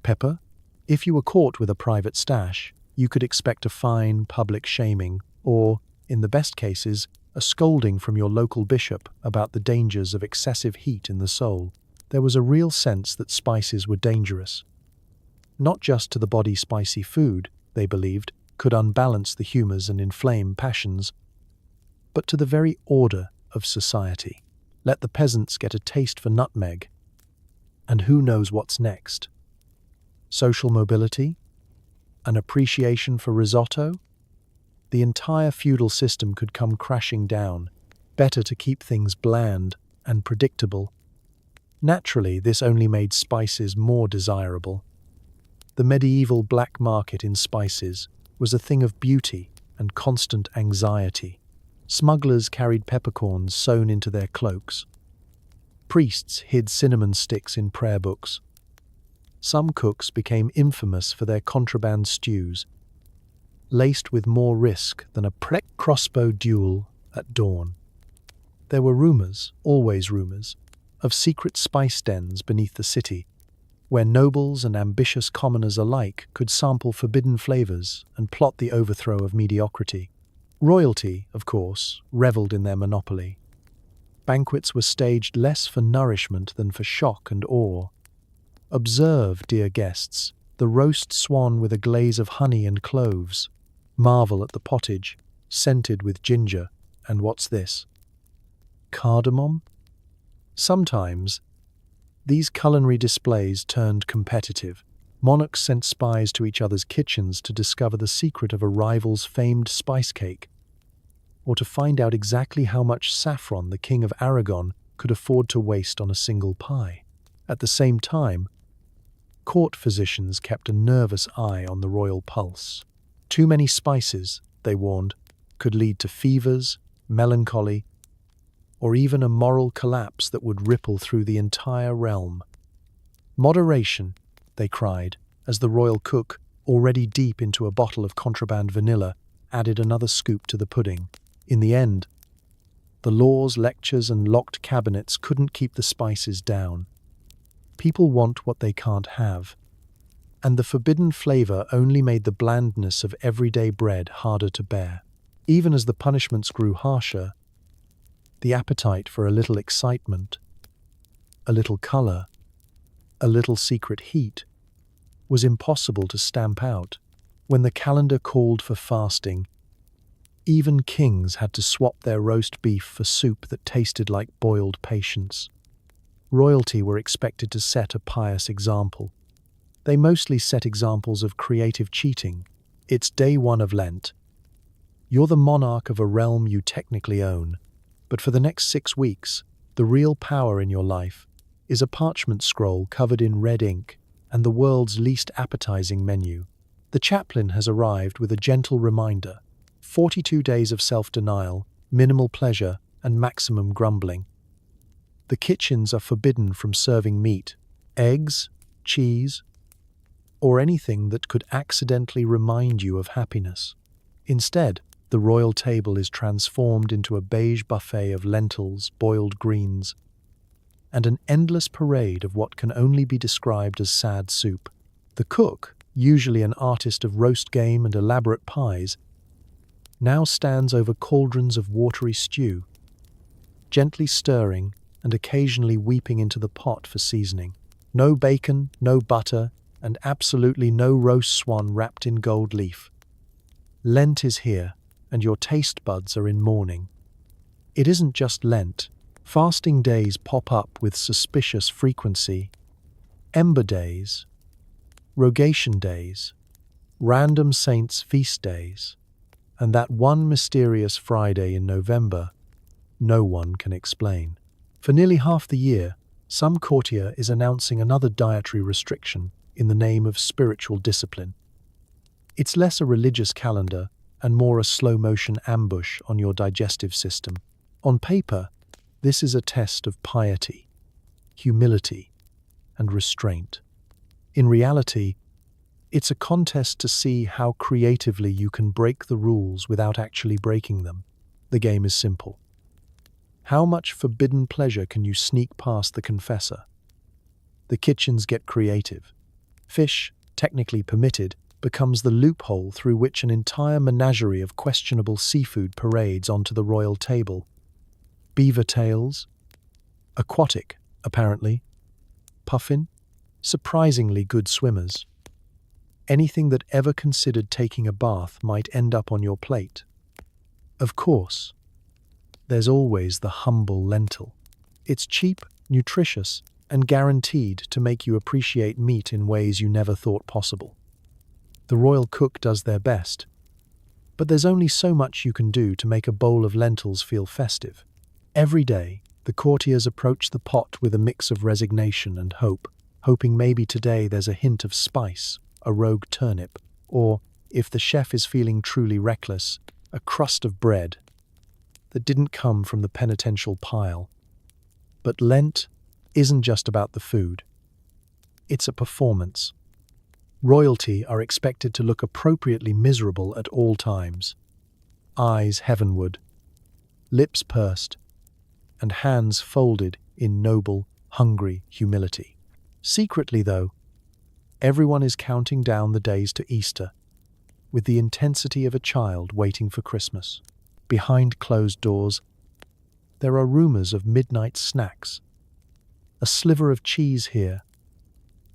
Pepper? If you were caught with a private stash, you could expect a fine, public shaming, or, in the best cases, a scolding from your local bishop about the dangers of excessive heat in the soul. There was a real sense that spices were dangerous. Not just to the body. Spicy food, they believed, could unbalance the humours and inflame passions, but to the very order of society. Let the peasants get a taste for nutmeg, and who knows what's next? Social mobility? An appreciation for risotto? The entire feudal system could come crashing down. Better to keep things bland and predictable. Naturally, this only made spices more desirable. The medieval black market in spices was a thing of beauty and constant anxiety. Smugglers carried peppercorns sewn into their cloaks. Priests hid cinnamon sticks in prayer books. Some cooks became infamous for their contraband stews, laced with more risk than a crossbow duel at dawn. There were rumours, always rumours, of secret spice dens beneath the city, where nobles and ambitious commoners alike could sample forbidden flavours and plot the overthrow of mediocrity. Royalty, of course, revelled in their monopoly. Banquets were staged less for nourishment than for shock and awe. Observe, dear guests, the roast swan with a glaze of honey and cloves. Marvel at the pottage, scented with ginger, and what's this? Cardamom? Sometimes, these culinary displays turned competitive. Monarchs sent spies to each other's kitchens to discover the secret of a rival's famed spice cake, or to find out exactly how much saffron the King of Aragon could afford to waste on a single pie. At the same time, court physicians kept a nervous eye on the royal pulse. Too many spices, they warned, could lead to fevers, melancholy, or even a moral collapse that would ripple through the entire realm. Moderation, they cried, as the royal cook, already deep into a bottle of contraband vanilla, added another scoop to the pudding. In the end, the laws, lectures, and locked cabinets couldn't keep the spices down. People want what they can't have, and the forbidden flavour only made the blandness of everyday bread harder to bear. Even as the punishments grew harsher, the appetite for a little excitement, a little colour, a little secret heat, was impossible to stamp out. When the calendar called for fasting, even kings had to swap their roast beef for soup that tasted like boiled patience. Royalty were expected to set a pious example. They mostly set examples of creative cheating. It's day one of Lent. You're the monarch of a realm you technically own, but for the next 6 weeks, the real power in your life is a parchment scroll covered in red ink and the world's least appetizing menu. The chaplain has arrived with a gentle reminder: 42 days of self-denial, minimal pleasure, and maximum grumbling. The kitchens are forbidden from serving meat, eggs, cheese, or anything that could accidentally remind you of happiness. Instead, the royal table is transformed into a beige buffet of lentils, boiled greens, and an endless parade of what can only be described as sad soup. The cook, usually an artist of roast game and elaborate pies, now stands over cauldrons of watery stew, gently stirring and occasionally weeping into the pot for seasoning. No bacon, no butter, and absolutely no roast swan wrapped in gold leaf. Lent is here, and your taste buds are in mourning. It isn't just Lent. Fasting days pop up with suspicious frequency. Ember days, rogation days, random saints' feast days, and that one mysterious Friday in November no one can explain. For nearly half the year, some courtier is announcing another dietary restriction in the name of spiritual discipline. It's less a religious calendar and more a slow-motion ambush on your digestive system. On paper, this is a test of piety, humility, and restraint. In reality, it's a contest to see how creatively you can break the rules without actually breaking them. The game is simple. How much forbidden pleasure can you sneak past the confessor? The kitchens get creative. Fish, technically permitted, becomes the loophole through which an entire menagerie of questionable seafood parades onto the royal table. Beaver tails, aquatic, apparently, puffin, surprisingly good swimmers. Anything that ever considered taking a bath might end up on your plate. Of course, there's always the humble lentil. It's cheap, nutritious, and guaranteed to make you appreciate meat in ways you never thought possible. The royal cook does their best, but there's only so much you can do to make a bowl of lentils feel festive. Every day, the courtiers approach the pot with a mix of resignation and hope, hoping maybe today there's a hint of spice, a rogue turnip, or, if the chef is feeling truly reckless, a crust of bread that didn't come from the penitential pile. But Lent isn't just about the food. It's a performance. Royalty are expected to look appropriately miserable at all times. Eyes heavenward, lips pursed, and hands folded in noble, hungry humility. Secretly, though, everyone is counting down the days to Easter, with the intensity of a child waiting for Christmas. Behind closed doors, there are rumors of midnight snacks. A sliver of cheese here,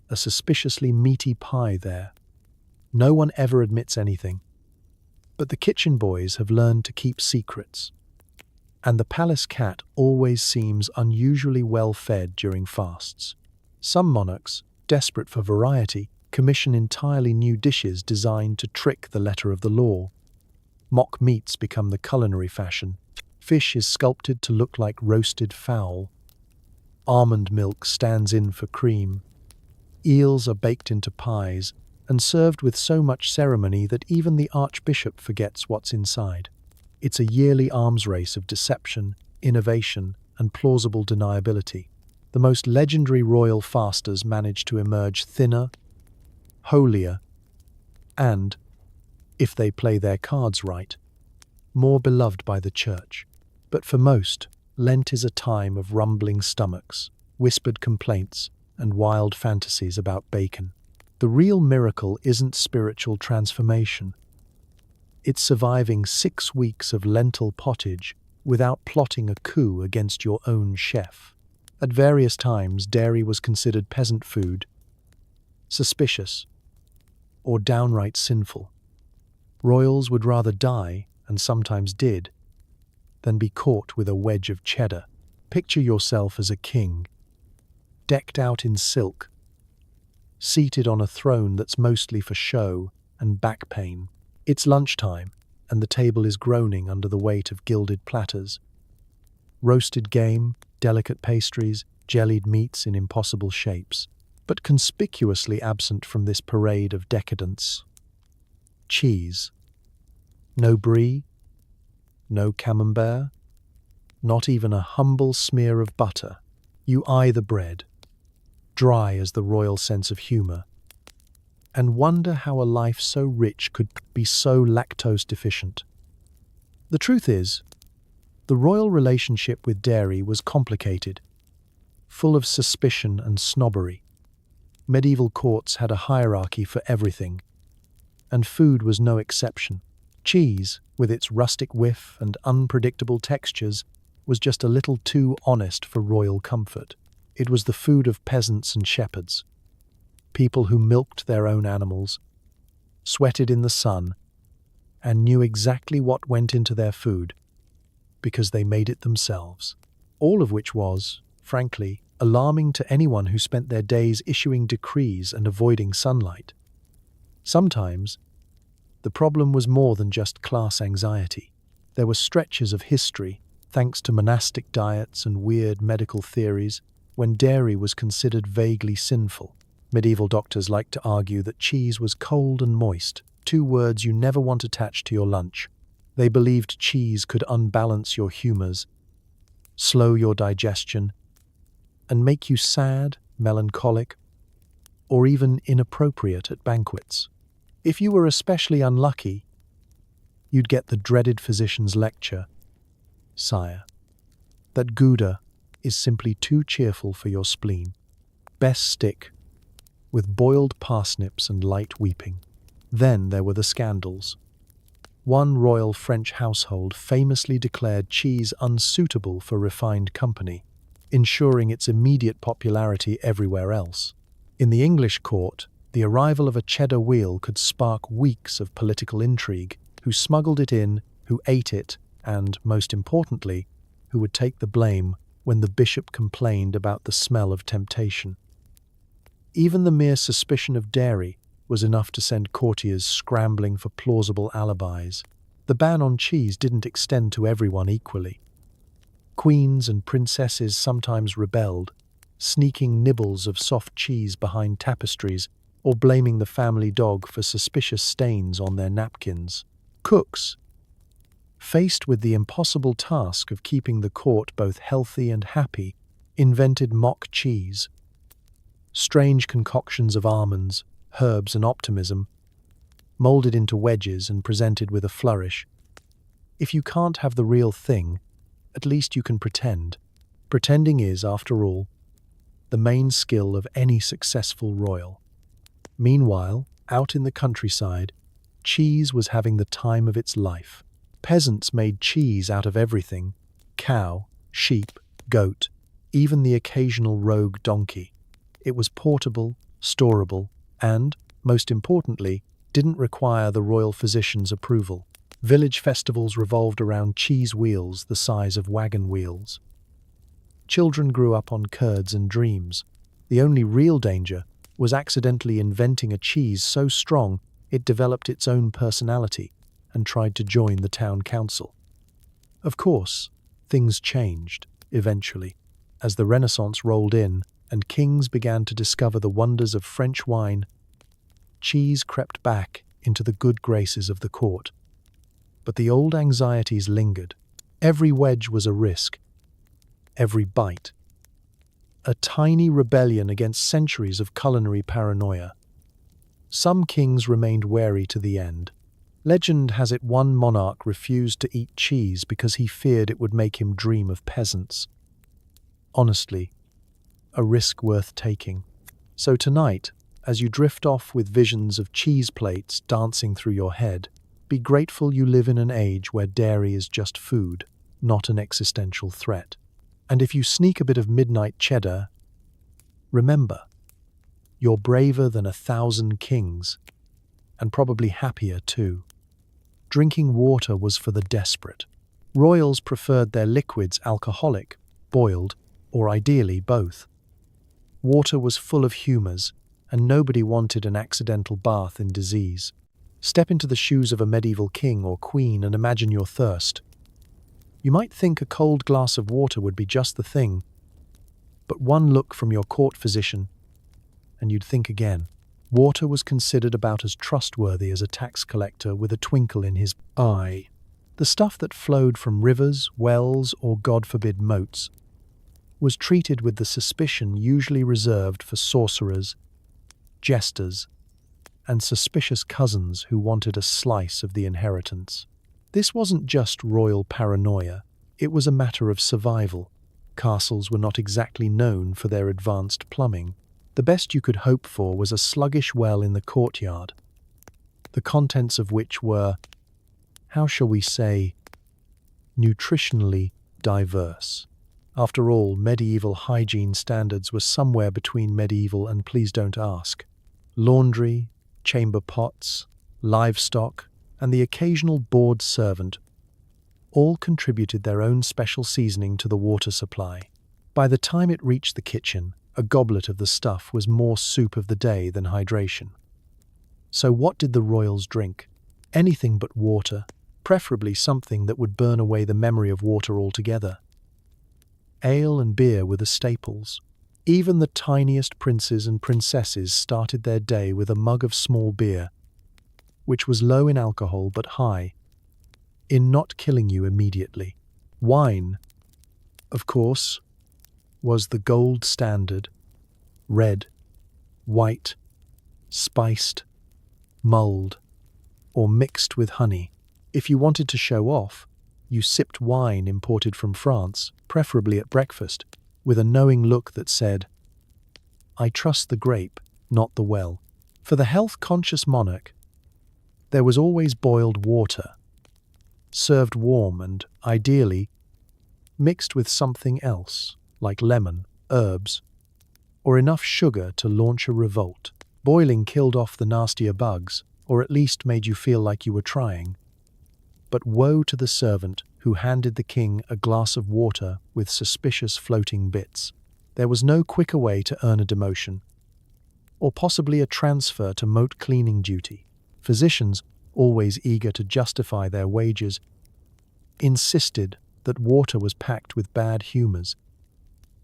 a suspiciously meaty pie there. No one ever admits anything, but the kitchen boys have learned to keep secrets. And the palace cat always seems unusually well fed during fasts. Some monarchs, desperate for variety, commission entirely new dishes designed to trick the letter of the law. Mock meats become the culinary fashion. Fish is sculpted to look like roasted fowl. Almond milk stands in for cream. Eels are baked into pies and served with so much ceremony that even the archbishop forgets what's inside. It's a yearly arms race of deception, innovation, and plausible deniability. The most legendary royal fasters manage to emerge thinner, holier, and, if they play their cards right, more beloved by the church. But for most, Lent is a time of rumbling stomachs, whispered complaints, and wild fantasies about bacon. The real miracle isn't spiritual transformation. It's surviving 6 weeks of lentil pottage without plotting a coup against your own chef. At various times, dairy was considered peasant food, suspicious, or downright sinful. Royals would rather die, and sometimes did, than be caught with a wedge of cheddar. Picture yourself as a king, decked out in silk, seated on a throne that's mostly for show and back pain. It's lunchtime, and the table is groaning under the weight of gilded platters. Roasted game, delicate pastries, jellied meats in impossible shapes. But conspicuously absent from this parade of decadence, cheese. No brie, no camembert, not even a humble smear of butter. You eye the bread, dry as the royal sense of humour, and wonder how a life so rich could be so lactose deficient. The truth is, the royal relationship with dairy was complicated, full of suspicion and snobbery. Medieval courts had a hierarchy for everything, and food was no exception. Cheese, with its rustic whiff and unpredictable textures, was just a little too honest for royal comfort. It was the food of peasants and shepherds, people who milked their own animals, sweated in the sun, and knew exactly what went into their food, because they made it themselves. All of which was, frankly, alarming to anyone who spent their days issuing decrees and avoiding sunlight. Sometimes, the problem was more than just class anxiety. There were stretches of history, thanks to monastic diets and weird medical theories, when dairy was considered vaguely sinful. Medieval doctors liked to argue that cheese was cold and moist, two words you never want attached to your lunch. They believed cheese could unbalance your humors, slow your digestion, and make you sad, melancholic, or even inappropriate at banquets. If you were especially unlucky, you'd get the dreaded physician's lecture, "Sire, that Gouda is simply too cheerful for your spleen. Best stick with boiled parsnips and light weeping." Then there were the scandals. One royal French household famously declared cheese unsuitable for refined company, ensuring its immediate popularity everywhere else. In the English court, the arrival of a cheddar wheel could spark weeks of political intrigue. Who smuggled it in, who ate it, and, most importantly, who would take the blame when the bishop complained about the smell of temptation. Even the mere suspicion of dairy was enough to send courtiers scrambling for plausible alibis. The ban on cheese didn't extend to everyone equally. Queens and princesses sometimes rebelled, sneaking nibbles of soft cheese behind tapestries or blaming the family dog for suspicious stains on their napkins. Cooks, faced with the impossible task of keeping the court both healthy and happy, invented mock cheese. Strange concoctions of almonds, herbs, and optimism, molded into wedges and presented with a flourish. If you can't have the real thing, at least you can pretend. Pretending is, after all, the main skill of any successful royal. Meanwhile, out in the countryside, cheese was having the time of its life. Peasants made cheese out of everything: cow, sheep, goat, even the occasional rogue donkey. It was portable, storable, and, most importantly, didn't require the royal physician's approval. Village festivals revolved around cheese wheels the size of wagon wheels. Children grew up on curds and dreams. The only real danger was accidentally inventing a cheese so strong it developed its own personality and tried to join the town council. Of course, things changed, eventually, as the Renaissance rolled in and kings began to discover the wonders of French wine. Cheese crept back into the good graces of the court. But the old anxieties lingered. Every wedge was a risk, every bite a tiny rebellion against centuries of culinary paranoia. Some kings remained wary to the end. Legend has it one monarch refused to eat cheese because he feared it would make him dream of peasants. Honestly, a risk worth taking. So tonight, as you drift off with visions of cheese plates dancing through your head, be grateful you live in an age where dairy is just food, not an existential threat. And if you sneak a bit of midnight cheddar, remember, you're braver than 1,000 kings, and probably happier too. Drinking water was for the desperate. Royals preferred their liquids alcoholic, boiled, or ideally both. Water was full of humours, and nobody wanted an accidental bath in disease. Step into the shoes of a medieval king or queen and imagine your thirst. You might think a cold glass of water would be just the thing, but one look from your court physician, and you'd think again. Water was considered about as trustworthy as a tax collector with a twinkle in his eye. The stuff that flowed from rivers, wells, or, God forbid, moats was treated with the suspicion usually reserved for sorcerers, jesters, and suspicious cousins who wanted a slice of the inheritance. This wasn't just royal paranoia, it was a matter of survival. Castles were not exactly known for their advanced plumbing. The best you could hope for was a sluggish well in the courtyard, the contents of which were, how shall we say, nutritionally diverse. After all, medieval hygiene standards were somewhere between medieval and please don't ask. Laundry, chamber pots, livestock, and the occasional bored servant all contributed their own special seasoning to the water supply. By the time it reached the kitchen, a goblet of the stuff was more soup of the day than hydration. So what did the royals drink? Anything but water, preferably something that would burn away the memory of water altogether. Ale and beer were the staples. Even the tiniest princes and princesses started their day with a mug of small beer, which was low in alcohol but high in not killing you immediately. Wine, of course, was the gold standard: red, white, spiced, mulled, or mixed with honey. If you wanted to show off, you sipped wine imported from France, preferably at breakfast, with a knowing look that said, "I trust the grape, not the well." For the health-conscious monarch, there was always boiled water, served warm and, ideally, mixed with something else, like lemon, herbs, or enough sugar to launch a revolt. Boiling killed off the nastier bugs, or at least made you feel like you were trying. But woe to the servant who handed the king a glass of water with suspicious floating bits. There was no quicker way to earn a demotion, or possibly a transfer to moat cleaning duty. Physicians, always eager to justify their wages, insisted that water was packed with bad humors,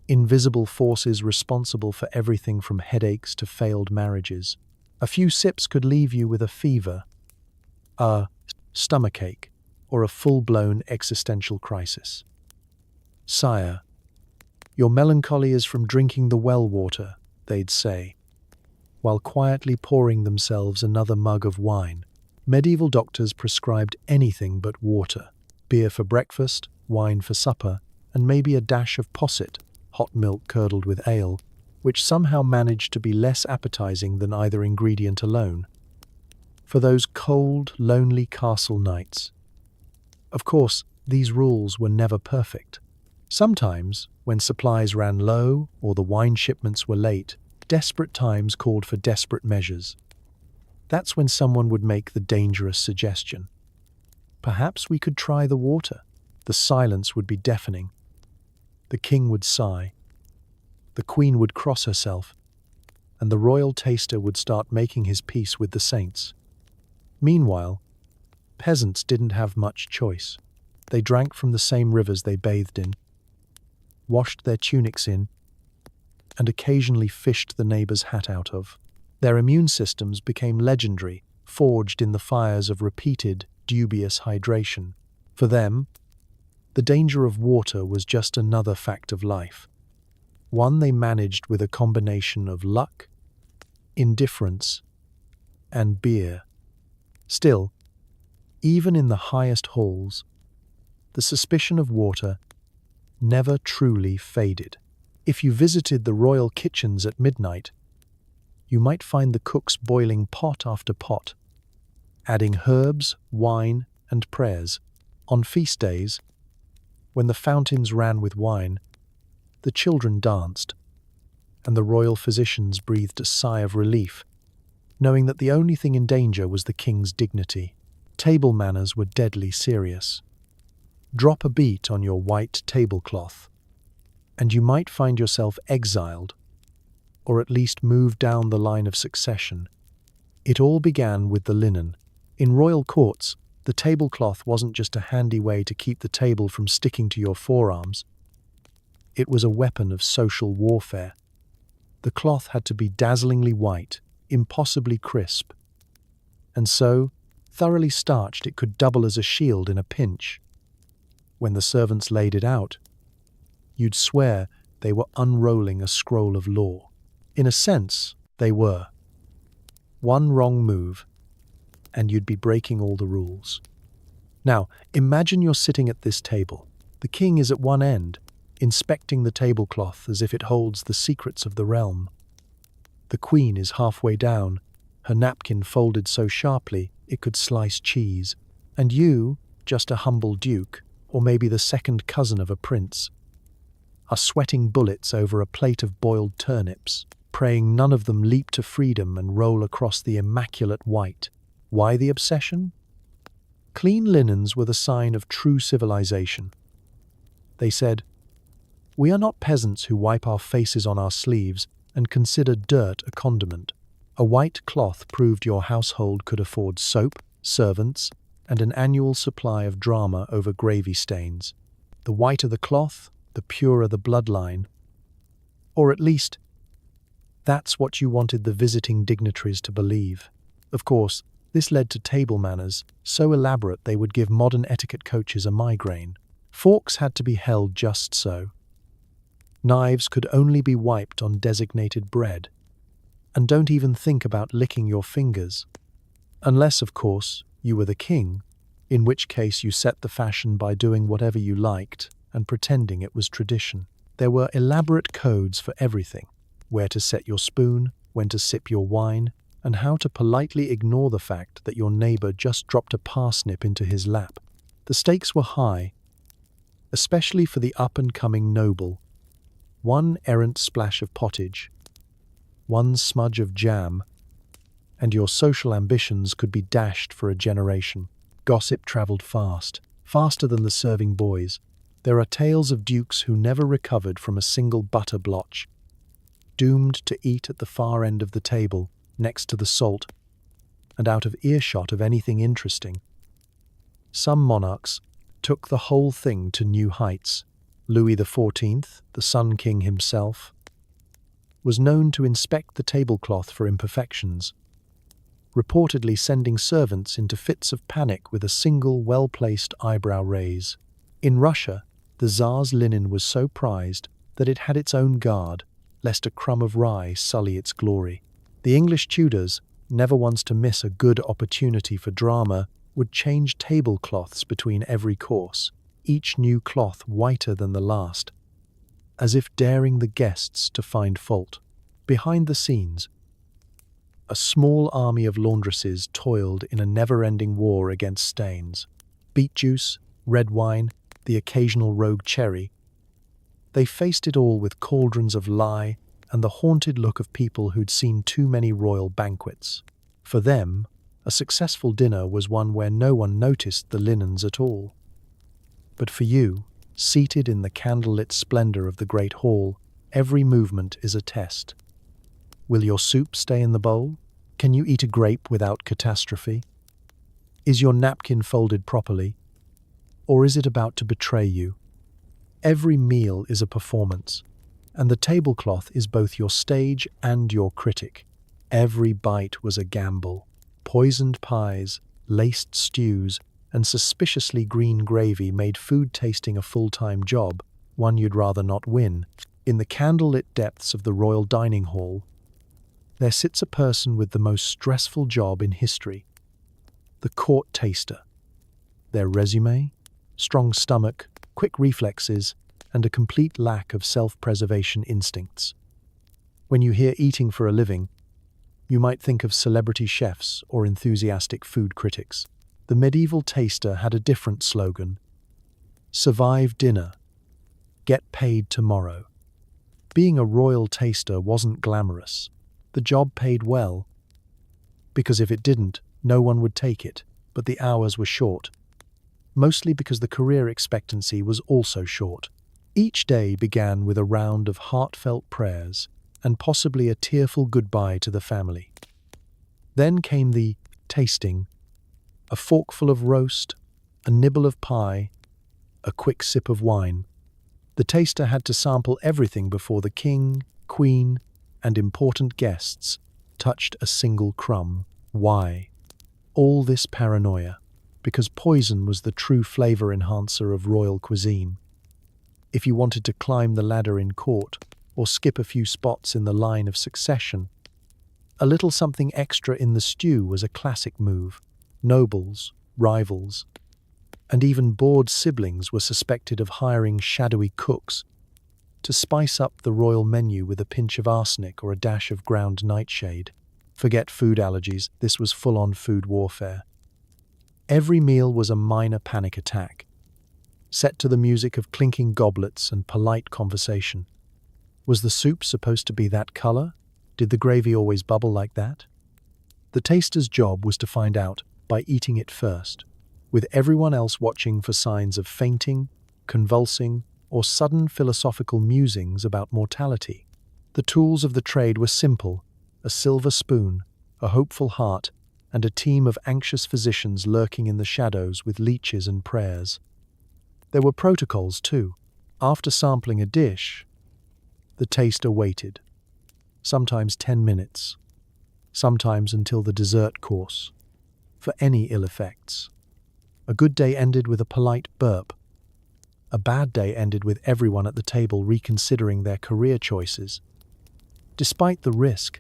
invisible forces responsible for everything from headaches to failed marriages. A few sips could leave you with a fever, a stomachache, or a full-blown existential crisis. "Sire, your melancholy is from drinking the well water," they'd say, while quietly pouring themselves another mug of wine. Medieval doctors prescribed anything but water: beer for breakfast, wine for supper, and maybe a dash of posset, hot milk curdled with ale, which somehow managed to be less appetizing than either ingredient alone. For those cold, lonely castle nights. Of course, these rules were never perfect. Sometimes, when supplies ran low or the wine shipments were late, desperate times called for desperate measures. That's when someone would make the dangerous suggestion: "Perhaps we could try the water." The silence would be deafening. The king would sigh. The queen would cross herself, and the royal taster would start making his peace with the saints. Meanwhile, peasants didn't have much choice. They drank from the same rivers they bathed in, washed their tunics in, and occasionally fished the neighbor's hat out of. Their immune systems became legendary, forged in the fires of repeated, dubious hydration. For them, the danger of water was just another fact of life, one they managed with a combination of luck, indifference, and beer. Still, even in the highest halls, the suspicion of water never truly faded. If you visited the royal kitchens at midnight, you might find the cooks boiling pot after pot, adding herbs, wine, and prayers. On feast days, when the fountains ran with wine, the children danced, and the royal physicians breathed a sigh of relief, knowing that the only thing in danger was the king's dignity. Table manners were deadly serious. Drop a beat on your white tablecloth, and you might find yourself exiled, or at least moved down the line of succession. It all began with the linen. In royal courts, the tablecloth wasn't just a handy way to keep the table from sticking to your forearms. It was a weapon of social warfare. The cloth had to be dazzlingly white, impossibly crisp, and so thoroughly starched it could double as a shield in a pinch. When the servants laid it out, you'd swear they were unrolling a scroll of law. In a sense, they were. One wrong move, and you'd be breaking all the rules. Now, imagine you're sitting at this table. The king is at one end, inspecting the tablecloth as if it holds the secrets of the realm. The queen is halfway down, her napkin folded so sharply it could slice cheese, and you, just a humble duke, or maybe the second cousin of a prince, are sweating bullets over a plate of boiled turnips, praying none of them leap to freedom and roll across the immaculate white. Why the obsession? Clean linens were the sign of true civilization. They said, "We are not peasants who wipe our faces on our sleeves and consider dirt a condiment." A white cloth proved your household could afford soap, servants, and an annual supply of drama over gravy stains. The whiter the cloth, the purer the bloodline. Or at least, that's what you wanted the visiting dignitaries to believe. Of course, this led to table manners, so elaborate they would give modern etiquette coaches a migraine. Forks had to be held just so. Knives could only be wiped on designated bread. And don't even think about licking your fingers. Unless, of course, you were the king, in which case you set the fashion by doing whatever you liked and pretending it was tradition. There were elaborate codes for everything: where to set your spoon, when to sip your wine, and how to politely ignore the fact that your neighbor just dropped a parsnip into his lap. The stakes were high, especially for the up-and-coming noble. One errant splash of pottage, one smudge of jam, and your social ambitions could be dashed for a generation. Gossip traveled fast, faster than the serving boys. There are tales of dukes who never recovered from a single butter blotch, doomed to eat at the far end of the table, next to the salt, and out of earshot of anything interesting. Some monarchs took the whole thing to new heights. Louis XIV, the Sun King himself, was known to inspect the tablecloth for imperfections, reportedly sending servants into fits of panic with a single well-placed eyebrow raise. In Russia, the Tsar's linen was so prized that it had its own guard, lest a crumb of rye sully its glory. The English Tudors, never once to miss a good opportunity for drama, would change tablecloths between every course, each new cloth whiter than the last, as if daring the guests to find fault. Behind the scenes, a small army of laundresses toiled in a never-ending war against stains. Beet juice, red wine, the occasional rogue cherry. They faced it all with cauldrons of lye and the haunted look of people who'd seen too many royal banquets. For them, a successful dinner was one where no one noticed the linens at all. But for you, seated in the candlelit splendor of the great hall, every movement is a test. Will your soup stay in the bowl? Can you eat a grape without catastrophe? Is your napkin folded properly? Or is it about to betray you? Every meal is a performance, and the tablecloth is both your stage and your critic. Every bite was a gamble. Poisoned pies, laced stews, and suspiciously green gravy made food tasting a full-time job, one you'd rather not win. In the candlelit depths of the royal dining hall, there sits a person with the most stressful job in history: the court taster. Their resume? Strong stomach, quick reflexes, and a complete lack of self-preservation instincts. When you hear eating for a living, you might think of celebrity chefs or enthusiastic food critics. The medieval taster had a different slogan: survive dinner, get paid tomorrow. Being a royal taster wasn't glamorous. The job paid well, because if it didn't, no one would take it, but the hours were short, mostly because the career expectancy was also short. Each day began with a round of heartfelt prayers and possibly a tearful goodbye to the family. Then came the tasting: a forkful of roast, a nibble of pie, a quick sip of wine. The taster had to sample everything before the king, queen, and important guests touched a single crumb. Why? All this paranoia, because poison was the true flavor enhancer of royal cuisine. If you wanted to climb the ladder in court, or skip a few spots in the line of succession, a little something extra in the stew was a classic move. Nobles, rivals, and even bored siblings were suspected of hiring shadowy cooks to spice up the royal menu with a pinch of arsenic or a dash of ground nightshade. Forget food allergies, this was full-on food warfare. Every meal was a minor panic attack, set to the music of clinking goblets and polite conversation. Was the soup supposed to be that color? Did the gravy always bubble like that? The taster's job was to find out by eating it first, with everyone else watching for signs of fainting, convulsing, or sudden philosophical musings about mortality. The tools of the trade were simple: a silver spoon, a hopeful heart, and a team of anxious physicians lurking in the shadows with leeches and prayers. There were protocols, too. After sampling a dish, the taster waited, sometimes 10 minutes, sometimes until the dessert course, for any ill effects. A good day ended with a polite burp. A bad day ended with everyone at the table reconsidering their career choices. Despite the risk,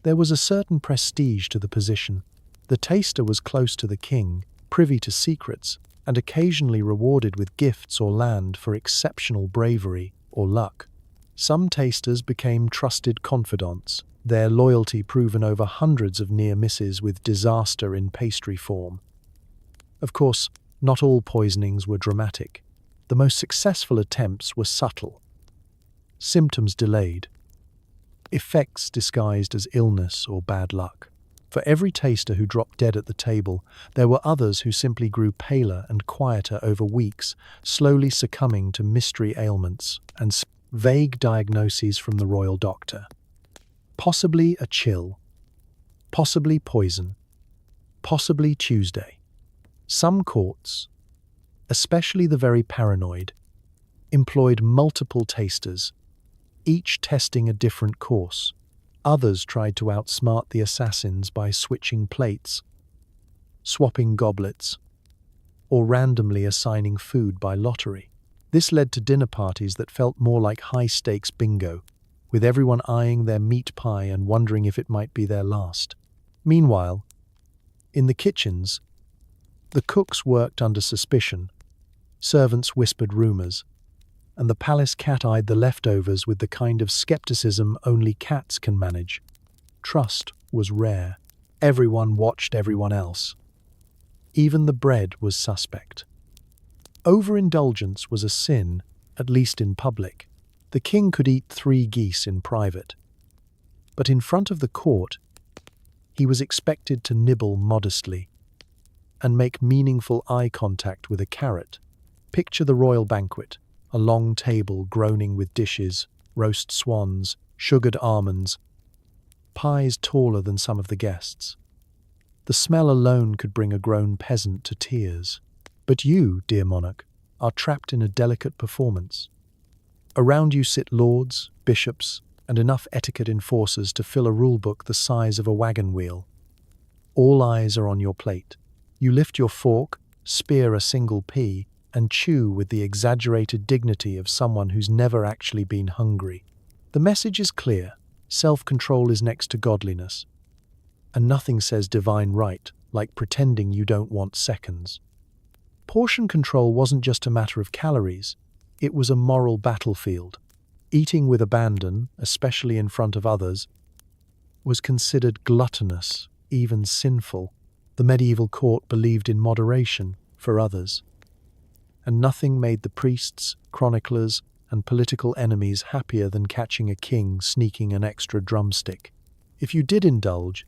there was a certain prestige to the position. The taster was close to the king, privy to secrets, and occasionally rewarded with gifts or land for exceptional bravery or luck. Some tasters became trusted confidants, their loyalty proven over hundreds of near misses with disaster in pastry form. Of course, not all poisonings were dramatic. The most successful attempts were subtle. Symptoms delayed. Effects disguised as illness or bad luck. For every taster who dropped dead at the table, there were others who simply grew paler and quieter over weeks, slowly succumbing to mystery ailments and vague diagnoses from the royal doctor. Possibly a chill, possibly poison, possibly Tuesday. Some courts, especially the very paranoid, employed multiple tasters, each testing a different course. Others tried to outsmart the assassins by switching plates, swapping goblets, or randomly assigning food by lottery. This led to dinner parties that felt more like high-stakes bingo, with everyone eyeing their meat pie and wondering if it might be their last. Meanwhile, in the kitchens, the cooks worked under suspicion, servants whispered rumors, and the palace cat-eyed the leftovers with the kind of skepticism only cats can manage. Trust was rare. Everyone watched everyone else. Even the bread was suspect. Overindulgence was a sin, at least in public. The king could eat 3 geese in private. But in front of the court, he was expected to nibble modestly and make meaningful eye contact with a carrot. Picture the royal banquet, a long table groaning with dishes, roast swans, sugared almonds, pies taller than some of the guests. The smell alone could bring a grown peasant to tears. But you, dear monarch, are trapped in a delicate performance. Around you sit lords, bishops, and enough etiquette enforcers to fill a rulebook the size of a wagon wheel. All eyes are on your plate. You lift your fork, spear a single pea, and chew with the exaggerated dignity of someone who's never actually been hungry. The message is clear: self-control is next to godliness. And nothing says divine right like pretending you don't want seconds. Portion control wasn't just a matter of calories, it was a moral battlefield. Eating with abandon, especially in front of others, was considered gluttonous, even sinful. The medieval court believed in moderation for others. And nothing made the priests, chroniclers, and political enemies happier than catching a king sneaking an extra drumstick. If you did indulge,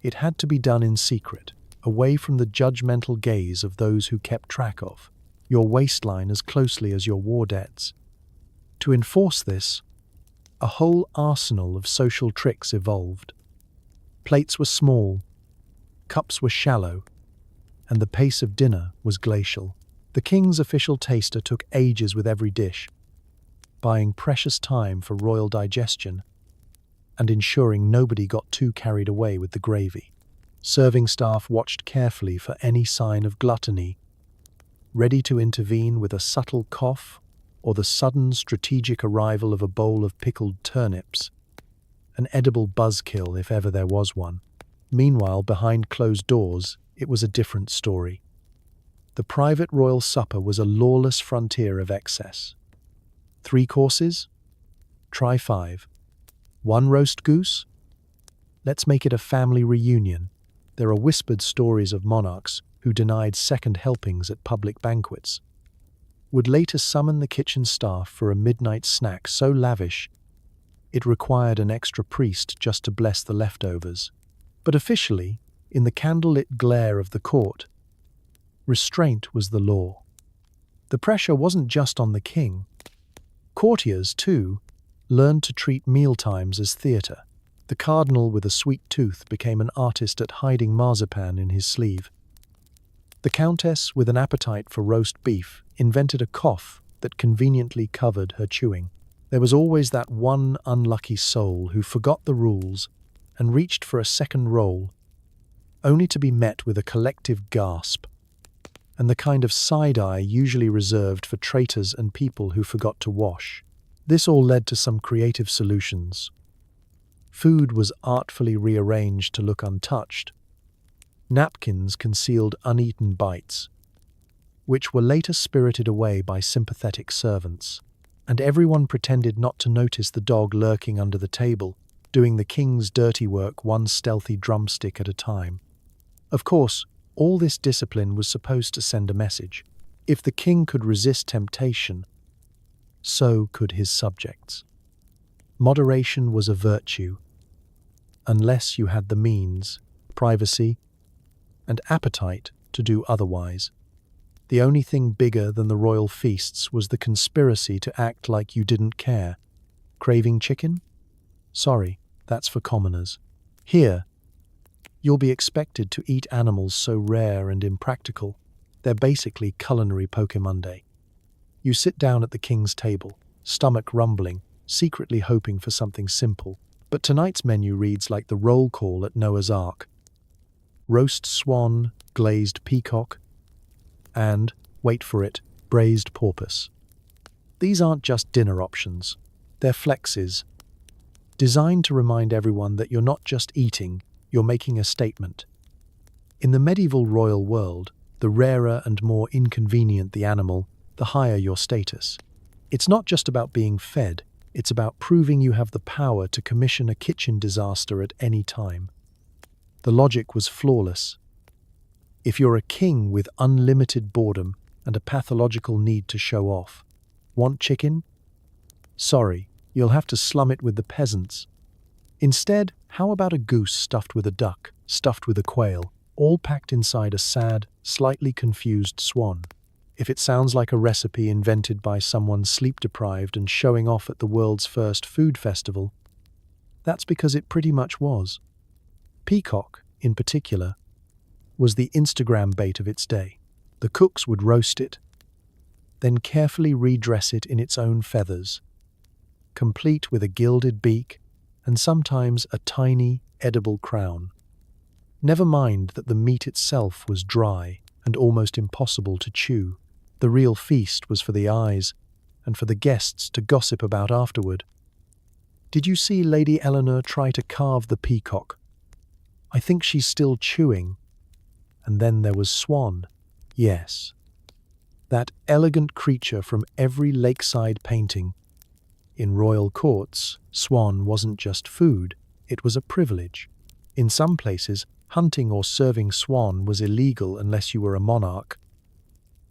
it had to be done in secret, away from the judgmental gaze of those who kept track of your waistline as closely as your war debts. To enforce this, a whole arsenal of social tricks evolved. Plates were small, cups were shallow, and the pace of dinner was glacial. The king's official taster took ages with every dish, buying precious time for royal digestion. and ensuring nobody got too carried away with the gravy. Serving staff watched carefully for any sign of gluttony, ready to intervene with a subtle cough or the sudden strategic arrival of a bowl of pickled turnips, an edible buzzkill if ever there was one. Meanwhile, behind closed doors, it was a different story. The private royal supper was a lawless frontier of excess. 3 courses? Try 5. 1 roast goose? Let's make it a family reunion. There are whispered stories of monarchs who denied second helpings at public banquets, would later summon the kitchen staff for a midnight snack so lavish it required an extra priest just to bless the leftovers. But officially, in the candlelit glare of the court, restraint was the law. The pressure wasn't just on the king. Courtiers, too, learned to treat mealtimes as theatre. The cardinal with a sweet tooth became an artist at hiding marzipan in his sleeve. The countess, with an appetite for roast beef, invented a cough that conveniently covered her chewing. There was always that one unlucky soul who forgot the rules and reached for a second roll, only to be met with a collective gasp, and the kind of side-eye usually reserved for traitors and people who forgot to wash. This all led to some creative solutions. Food was artfully rearranged to look untouched. Napkins concealed uneaten bites, which were later spirited away by sympathetic servants, and everyone pretended not to notice the dog lurking under the table, doing the king's dirty work one stealthy drumstick at a time. Of course, all this discipline was supposed to send a message. If the king could resist temptation, so could his subjects. Moderation was a virtue, unless you had the means, privacy, and appetite to do otherwise. The only thing bigger than the royal feasts was the conspiracy to act like you didn't care. Craving chicken? Sorry, that's for commoners. Here, you'll be expected to eat animals so rare and impractical. They're basically culinary Pokemonday. You sit down at the king's table, stomach rumbling, secretly hoping for something simple. But tonight's menu reads like the roll call at Noah's Ark. Roast swan, glazed peacock, and, wait for it, braised porpoise. These aren't just dinner options. They're flexes, designed to remind everyone that you're not just eating, you're making a statement. In the medieval royal world, the rarer and more inconvenient the animal, the higher your status. It's not just about being fed, it's about proving you have the power to commission a kitchen disaster at any time. The logic was flawless. If you're a king with unlimited boredom and a pathological need to show off, want chicken? Sorry, you'll have to slum it with the peasants. Instead, how about a goose stuffed with a duck, stuffed with a quail, all packed inside a sad, slightly confused swan? If it sounds like a recipe invented by someone sleep-deprived and showing off at the world's first food festival, that's because it pretty much was. Peacock, in particular, was the Instagram bait of its day. The cooks would roast it, then carefully redress it in its own feathers, complete with a gilded beak and sometimes a tiny, edible crown. Never mind that the meat itself was dry and almost impossible to chew. The real feast was for the eyes and for the guests to gossip about afterward. Did you see Lady Eleanor try to carve the peacock? I think she's still chewing. And then there was Swan. Yes, that elegant creature from every lakeside painting. In royal courts, swan wasn't just food, it was a privilege. In some places, hunting or serving swan was illegal unless you were a monarch,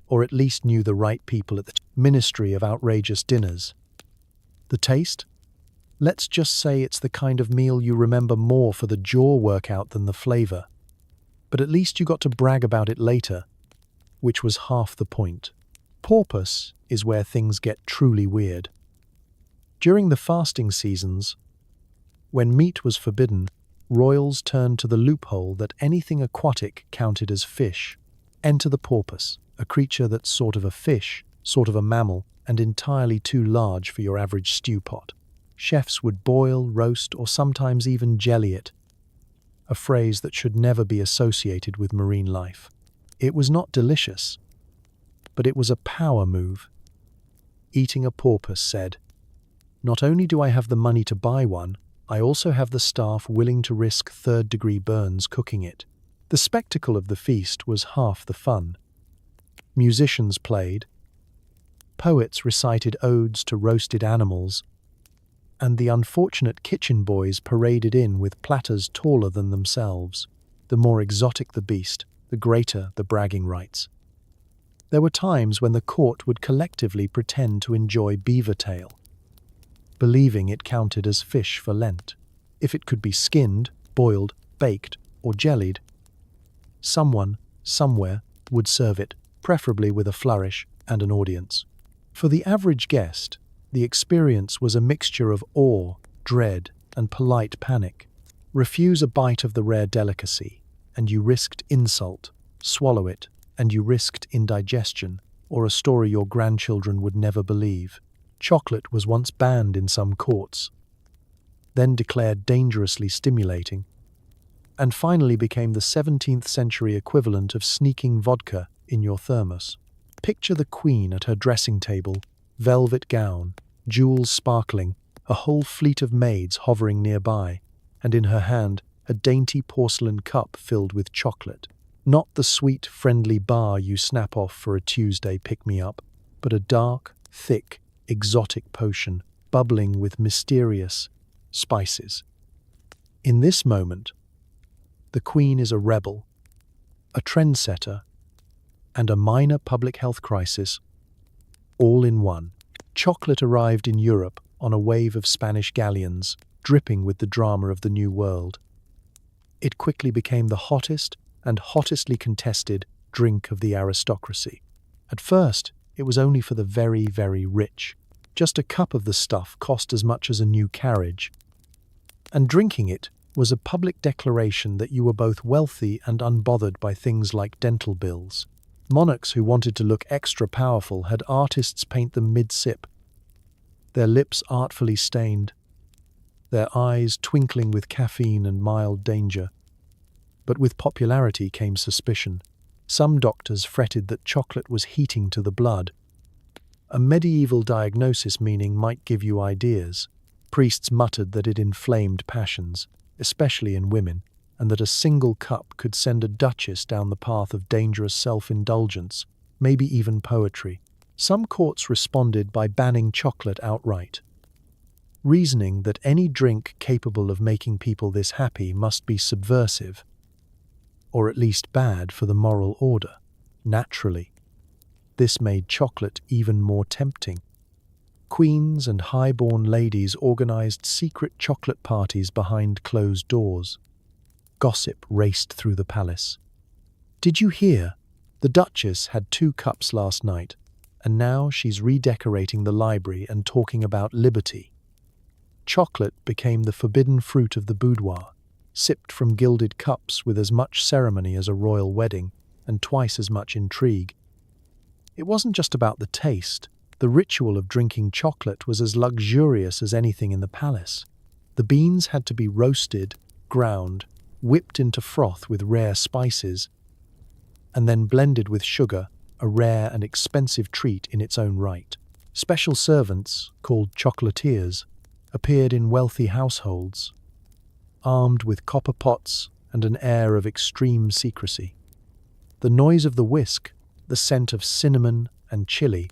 or at least knew the right people at the Ministry of Outrageous Dinners. The taste? Let's just say it's the kind of meal you remember more for the jaw workout than the flavor. But at least you got to brag about it later, which was half the point. Porpoise is where things get truly weird. During the fasting seasons, when meat was forbidden, royals turned to the loophole that anything aquatic counted as fish. Enter the porpoise, a creature that's sort of a fish, sort of a mammal, and entirely too large for your average stew pot. Chefs would boil, roast, or sometimes even jelly it, a phrase that should never be associated with marine life. It was not delicious, but it was a power move. Eating a porpoise said, "Not only do I have the money to buy one, I also have the staff willing to risk third-degree burns cooking it." The spectacle of the feast was half the fun. Musicians played, poets recited odes to roasted animals, and the unfortunate kitchen boys paraded in with platters taller than themselves. The more exotic the beast, the greater the bragging rights. There were times when the court would collectively pretend to enjoy beaver tail, believing it counted as fish for Lent. If it could be skinned, boiled, baked, or jellied, someone, somewhere, would serve it, preferably with a flourish and an audience. For the average guest, the experience was a mixture of awe, dread, and polite panic. Refuse a bite of the rare delicacy, and you risked insult. Swallow it, and you risked indigestion, or a story your grandchildren would never believe. Chocolate was once banned in some courts, then declared dangerously stimulating, and finally became the 17th century equivalent of sneaking vodka in your thermos. Picture the queen at her dressing table, velvet gown, jewels sparkling, a whole fleet of maids hovering nearby, and in her hand a dainty porcelain cup filled with chocolate. Not the sweet, friendly bar you snap off for a Tuesday pick-me-up, but a dark, thick, exotic potion, bubbling with mysterious spices. In this moment, the Queen is a rebel, a trendsetter, and a minor public health crisis, all in one. Chocolate arrived in Europe on a wave of Spanish galleons, dripping with the drama of the New World. It quickly became the hottest and hottestly contested drink of the aristocracy. At first, it was only for the very, very rich. Just a cup of the stuff cost as much as a new carriage. And drinking it was a public declaration that you were both wealthy and unbothered by things like dental bills. Monarchs who wanted to look extra powerful had artists paint them mid-sip, their lips artfully stained, their eyes twinkling with caffeine and mild danger. But with popularity came suspicion. Some doctors fretted that chocolate was heating to the blood, a medieval diagnosis meaning might give you ideas. Priests muttered that it inflamed passions, especially in women, and that a single cup could send a duchess down the path of dangerous self-indulgence, maybe even poetry. Some courts responded by banning chocolate outright, reasoning that any drink capable of making people this happy must be subversive, or at least bad for the moral order. Naturally, this made chocolate even more tempting. Queens and high-born ladies organized secret chocolate parties behind closed doors. Gossip raced through the palace. "Did you hear? The Duchess had 2 cups last night, and now she's redecorating the library and talking about liberty." Chocolate became the forbidden fruit of the boudoir, sipped from gilded cups with as much ceremony as a royal wedding, and twice as much intrigue. It wasn't just about the taste. The ritual of drinking chocolate was as luxurious as anything in the palace. The beans had to be roasted, ground, whipped into froth with rare spices, and then blended with sugar, a rare and expensive treat in its own right. Special servants, called chocolatiers, appeared in wealthy households, armed with copper pots and an air of extreme secrecy. The noise of the whisk, the scent of cinnamon and chili,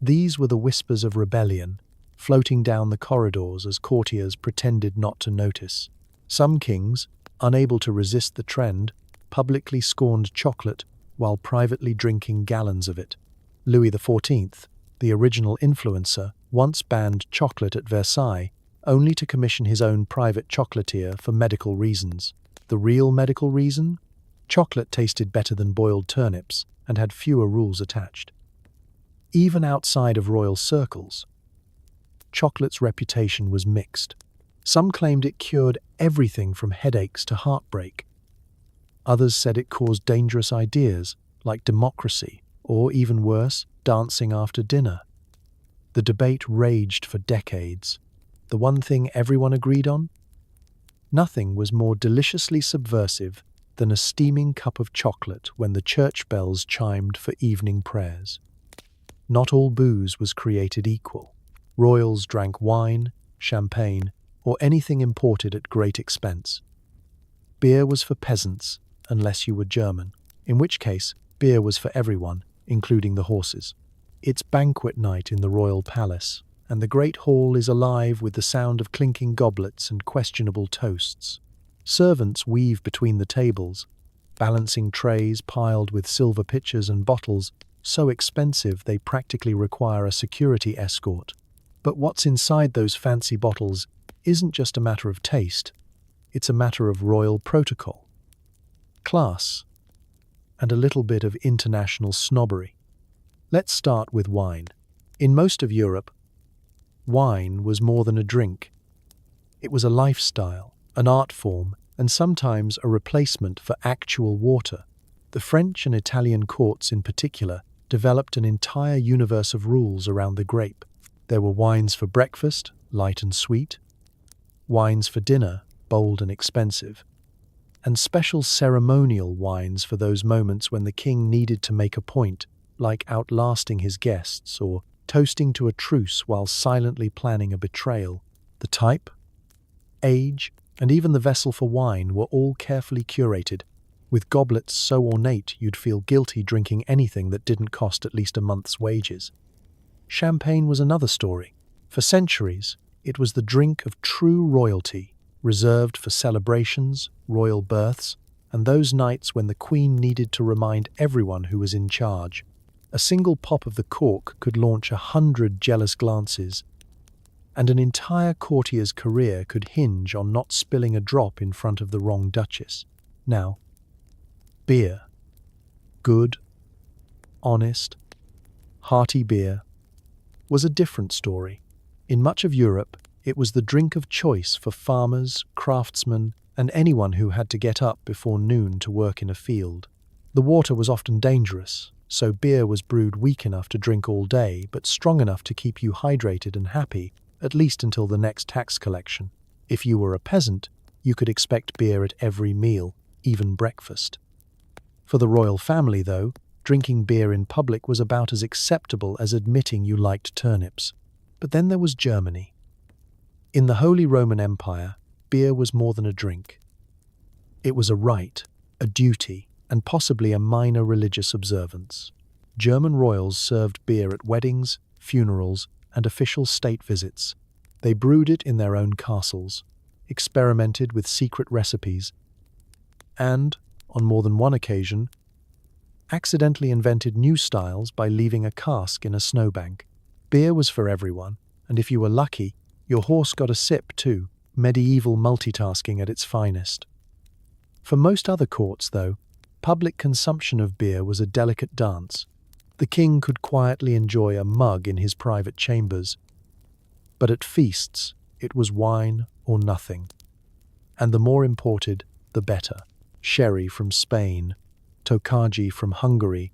these were the whispers of rebellion, floating down the corridors as courtiers pretended not to notice. Some kings, unable to resist the trend, publicly scorned chocolate while privately drinking gallons of it. Louis XIV, the original influencer, once banned chocolate at Versailles, only to commission his own private chocolatier for medical reasons. The real medical reason? Chocolate tasted better than boiled turnips and had fewer rules attached. Even outside of royal circles, chocolate's reputation was mixed. Some claimed it cured everything from headaches to heartbreak. Others said it caused dangerous ideas, like democracy, or even worse, dancing after dinner. The debate raged for decades. The one thing everyone agreed on? Nothing was more deliciously subversive than a steaming cup of chocolate when the church bells chimed for evening prayers. Not all booze was created equal. Royals drank wine, champagne, or anything imported at great expense. Beer was for peasants, unless you were German, in which case beer was for everyone, including the horses. It's banquet night in the royal palace, and the great hall is alive with the sound of clinking goblets and questionable toasts. Servants weave between the tables, balancing trays piled with silver pitchers and bottles, so expensive they practically require a security escort. But what's inside those fancy bottles isn't just a matter of taste, it's a matter of royal protocol, class, and a little bit of international snobbery. Let's start with wine. In most of Europe, wine was more than a drink. It was a lifestyle, an art form, and sometimes a replacement for actual water. The French and Italian courts in particular developed an entire universe of rules around the grape. There were wines for breakfast, light and sweet, wines for dinner, bold and expensive, and special ceremonial wines for those moments when the king needed to make a point, like outlasting his guests or toasting to a truce while silently planning a betrayal. The type, age, and even the vessel for wine were all carefully curated, with goblets so ornate you'd feel guilty drinking anything that didn't cost at least a month's wages. Champagne was another story. For centuries, it was the drink of true royalty, reserved for celebrations, royal births, and those nights when the queen needed to remind everyone who was in charge. A single pop of the cork could launch 100 jealous glances, and an entire courtier's career could hinge on not spilling a drop in front of the wrong duchess. Now, beer. Good, honest, hearty beer was a different story. In much of Europe, it was the drink of choice for farmers, craftsmen, and anyone who had to get up before noon to work in a field. The water was often dangerous, so beer was brewed weak enough to drink all day, but strong enough to keep you hydrated and happy, at least until the next tax collection. If you were a peasant, you could expect beer at every meal, even breakfast. For the royal family, though, drinking beer in public was about as acceptable as admitting you liked turnips. But then there was Germany. In the Holy Roman Empire, beer was more than a drink. It was a rite, a duty, and possibly a minor religious observance. German royals served beer at weddings, funerals, and official state visits. They brewed it in their own castles, experimented with secret recipes, and, on more than one occasion, accidentally invented new styles by leaving a cask in a snowbank. Beer was for everyone, and if you were lucky, your horse got a sip too, medieval multitasking at its finest. For most other courts, though, public consumption of beer was a delicate dance. The king could quietly enjoy a mug in his private chambers, but at feasts it was wine or nothing. And the more imported, the better. Sherry from Spain, Tokaji from Hungary,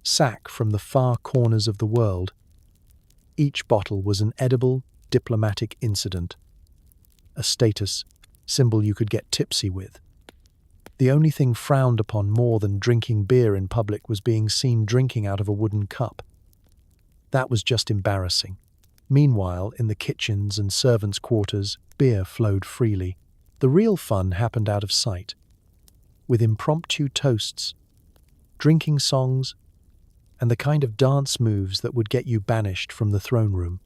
Sack from the far corners of the world. Each bottle was an edible, diplomatic incident, a status symbol you could get tipsy with. The only thing frowned upon more than drinking beer in public was being seen drinking out of a wooden cup. That was just embarrassing. Meanwhile, in the kitchens and servants' quarters, beer flowed freely. The real fun happened out of sight, with impromptu toasts, drinking songs, and the kind of dance moves that would get you banished from the throne room.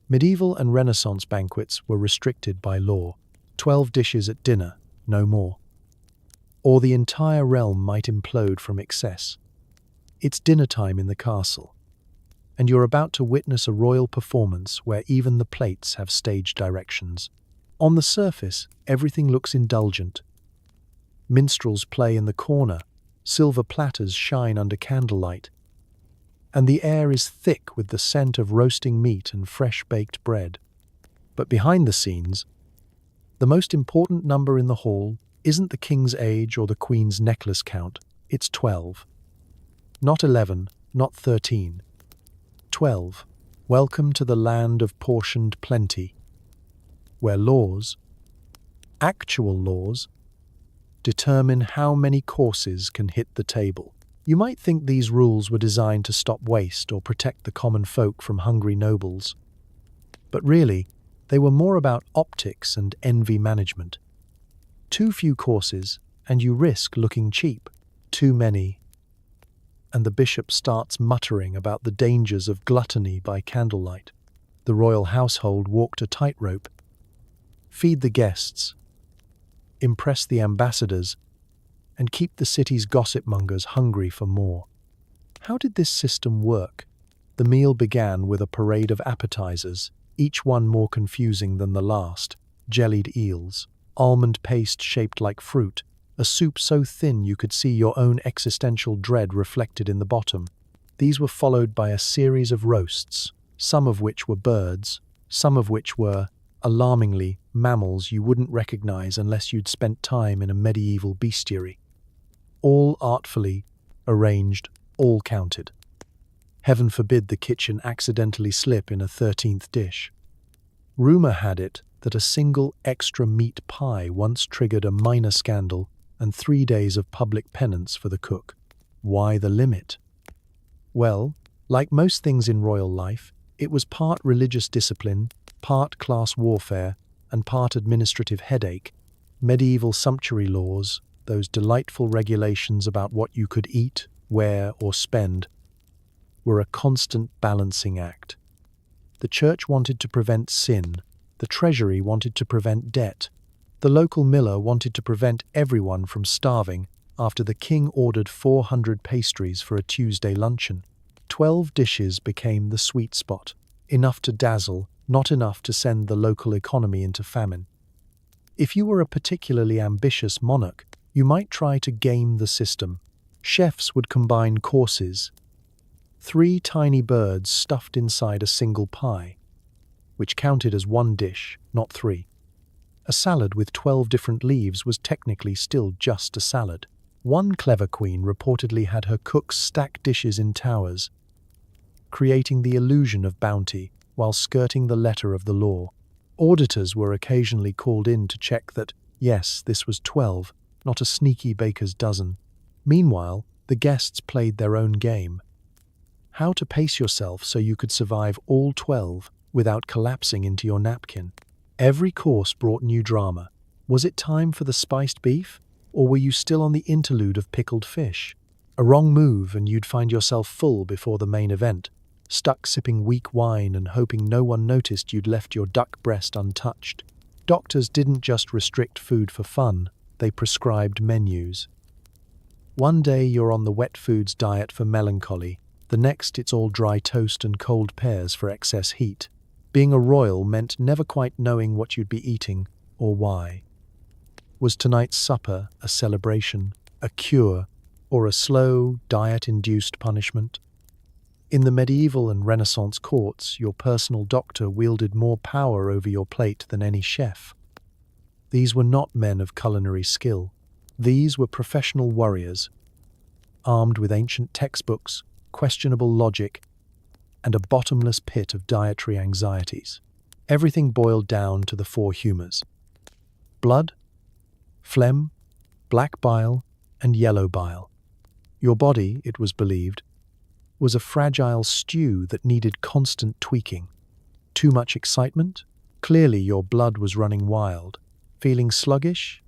Medieval and Renaissance banquets were restricted by law. 12 dishes at dinner, no more. Or the entire realm might implode from excess. It's dinner time in the castle, and you're about to witness a royal performance where even the plates have stage directions. On the surface, everything looks indulgent. Minstrels play in the corner, silver platters shine under candlelight, and the air is thick with the scent of roasting meat and fresh-baked bread. But behind the scenes, the most important number in the hall isn't the king's age or the queen's necklace count, it's 12. Not 11, not 13. 12. Welcome to the land of portioned plenty, where laws, actual laws, determine how many courses can hit the table. You might think these rules were designed to stop waste or protect the common folk from hungry nobles, but really, they were more about optics and envy management. Too few courses, and you risk looking cheap. Too many, and the bishop starts muttering about the dangers of gluttony by candlelight. The royal household walked a tightrope. Feed the guests, impress the ambassadors, and keep the city's gossip mongers hungry for more. How did this system work? The meal began with a parade of appetizers, each one more confusing than the last. Jellied eels, almond paste shaped like fruit, a soup so thin you could see your own existential dread reflected in the bottom. These were followed by a series of roasts, some of which were birds, some of which were, alarmingly, mammals you wouldn't recognize unless you'd spent time in a medieval bestiary. All artfully arranged, all counted. Heaven forbid the kitchen accidentally slip in a 13th dish. Rumor had it that a single extra meat pie once triggered a minor scandal and 3 days of public penance for the cook. Why the limit? Well, like most things in royal life, it was part religious discipline, part class warfare, and part administrative headache. Medieval sumptuary laws, those delightful regulations about what you could eat, wear, or spend, were a constant balancing act. The church wanted to prevent sin, the treasury wanted to prevent debt, the local miller wanted to prevent everyone from starving after the king ordered 400 pastries for a Tuesday luncheon. 12 dishes became the sweet spot, enough to dazzle, not enough to send the local economy into famine. If you were a particularly ambitious monarch, you might try to game the system. Chefs would combine courses, 3 tiny birds stuffed inside a single pie, which counted as 1 dish, not 3. A salad with 12 different leaves was technically still just a salad. One clever queen reportedly had her cooks stack dishes in towers, creating the illusion of bounty while skirting the letter of the law. Auditors were occasionally called in to check that, yes, this was 12, not a sneaky baker's dozen. Meanwhile, the guests played their own game. How to pace yourself so you could survive all 12 without collapsing into your napkin. Every course brought new drama. Was it time for the spiced beef? Or were you still on the interlude of pickled fish? A wrong move and you'd find yourself full before the main event, stuck sipping weak wine and hoping no one noticed you'd left your duck breast untouched. Doctors didn't just restrict food for fun, they prescribed menus. One day you're on the wet foods diet for melancholy, the next it's all dry toast and cold pears for excess heat. Being a royal meant never quite knowing what you'd be eating or why. Was tonight's supper a celebration, a cure, or a slow, diet-induced punishment? In the medieval and Renaissance courts, your personal doctor wielded more power over your plate than any chef. These were not men of culinary skill. These were professional warriors, armed with ancient textbooks, questionable logic, and a bottomless pit of dietary anxieties. Everything boiled down to the 4 humors: blood, phlegm, black bile, and yellow bile. Your body, it was believed, was a fragile stew that needed constant tweaking. Too much excitement? Clearly your blood was running wild. Feeling sluggish?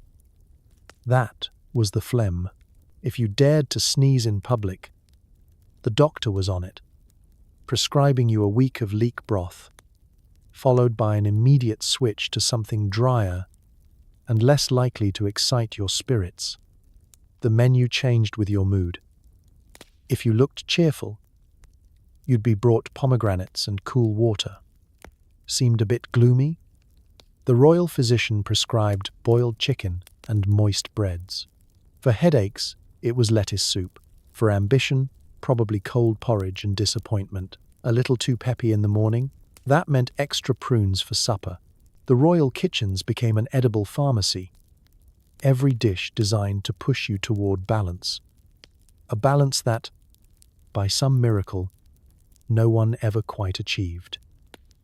That was the phlegm. If you dared to sneeze in public, the doctor was on it, prescribing you a week of leek broth, followed by an immediate switch to something drier and less likely to excite your spirits. The menu changed with your mood. If you looked cheerful, you'd be brought pomegranates and cool water. Seemed a bit gloomy? The royal physician prescribed boiled chicken and moist breads. For headaches, it was lettuce soup. For ambition, probably cold porridge and disappointment. A little too peppy in the morning? That meant extra prunes for supper. The royal kitchens became an edible pharmacy. Every dish designed to push you toward balance. A balance that, by some miracle, no one ever quite achieved.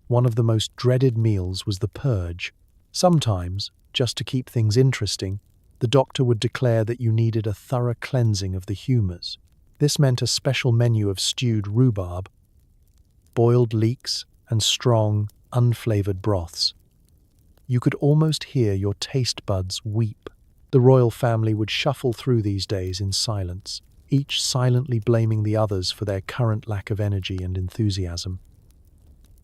One of the most dreaded meals was the purge. Sometimes, just to keep things interesting, the doctor would declare that you needed a thorough cleansing of the humours. This meant a special menu of stewed rhubarb, boiled leeks, and strong, unflavoured broths. You could almost hear your taste buds weep. The royal family would shuffle through these days in silence, each silently blaming the others for their current lack of energy and enthusiasm.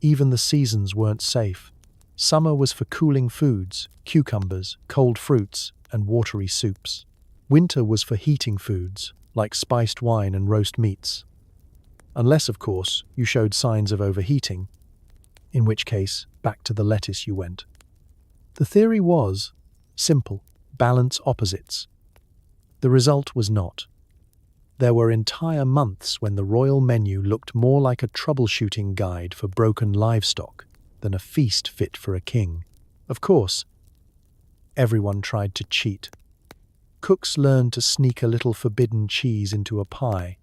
Even the seasons weren't safe. Summer was for cooling foods, cucumbers, cold fruits, and watery soups. Winter was for heating foods, like spiced wine and roast meats. Unless, of course, you showed signs of overheating, in which case, back to the lettuce you went. The theory was simple: balance opposites. The result was not. There were entire months when the royal menu looked more like a troubleshooting guide for broken livestock than a feast fit for a king. Of course, everyone tried to cheat. Cooks learned to sneak a little forbidden cheese into a pie,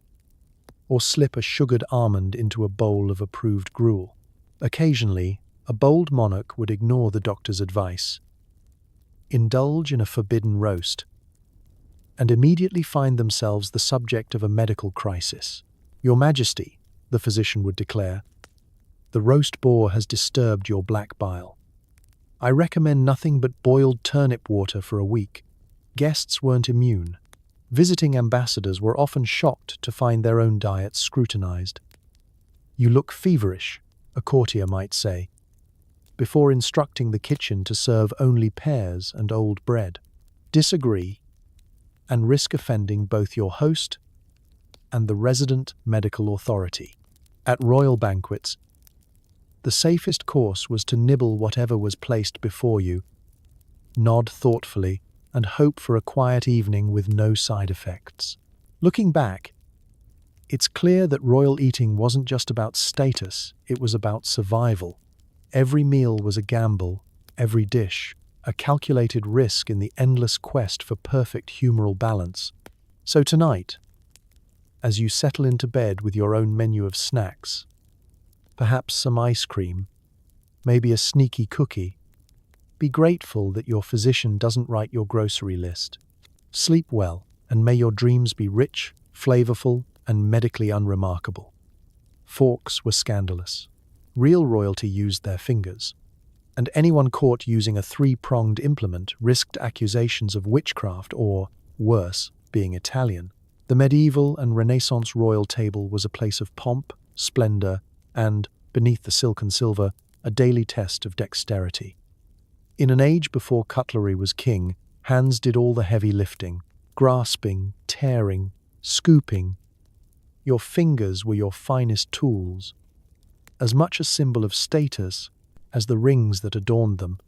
or slip a sugared almond into a bowl of approved gruel. Occasionally, a bold monarch would ignore the doctor's advice, indulge in a forbidden roast, and immediately find themselves the subject of a medical crisis. "Your Majesty," the physician would declare, "the roast boar has disturbed your black bile. I recommend nothing but boiled turnip water for a week." Guests weren't immune. Visiting ambassadors were often shocked to find their own diets scrutinized. "You look feverish," a courtier might say, before instructing the kitchen to serve only pears and old bread. Disagree, and risk offending both your host and the resident medical authority. At royal banquets, the safest course was to nibble whatever was placed before you, nod thoughtfully, and hope for a quiet evening with no side effects. Looking back, it's clear that royal eating wasn't just about status, it was about survival. Every meal was a gamble, every dish a calculated risk in the endless quest for perfect humoral balance. So tonight, as you settle into bed with your own menu of snacks, perhaps some ice cream, maybe a sneaky cookie, be grateful that your physician doesn't write your grocery list. Sleep well, and may your dreams be rich, flavorful, and medically unremarkable. Forks were scandalous. Real royalty used their fingers, and anyone caught using a three-pronged implement risked accusations of witchcraft or, worse, being Italian. The medieval and Renaissance royal table was a place of pomp, splendor, and, beneath the silk and silver, a daily test of dexterity. In an age before cutlery was king, hands did all the heavy lifting, grasping, tearing, scooping. Your fingers were your finest tools, as much a symbol of status as the rings that adorned them.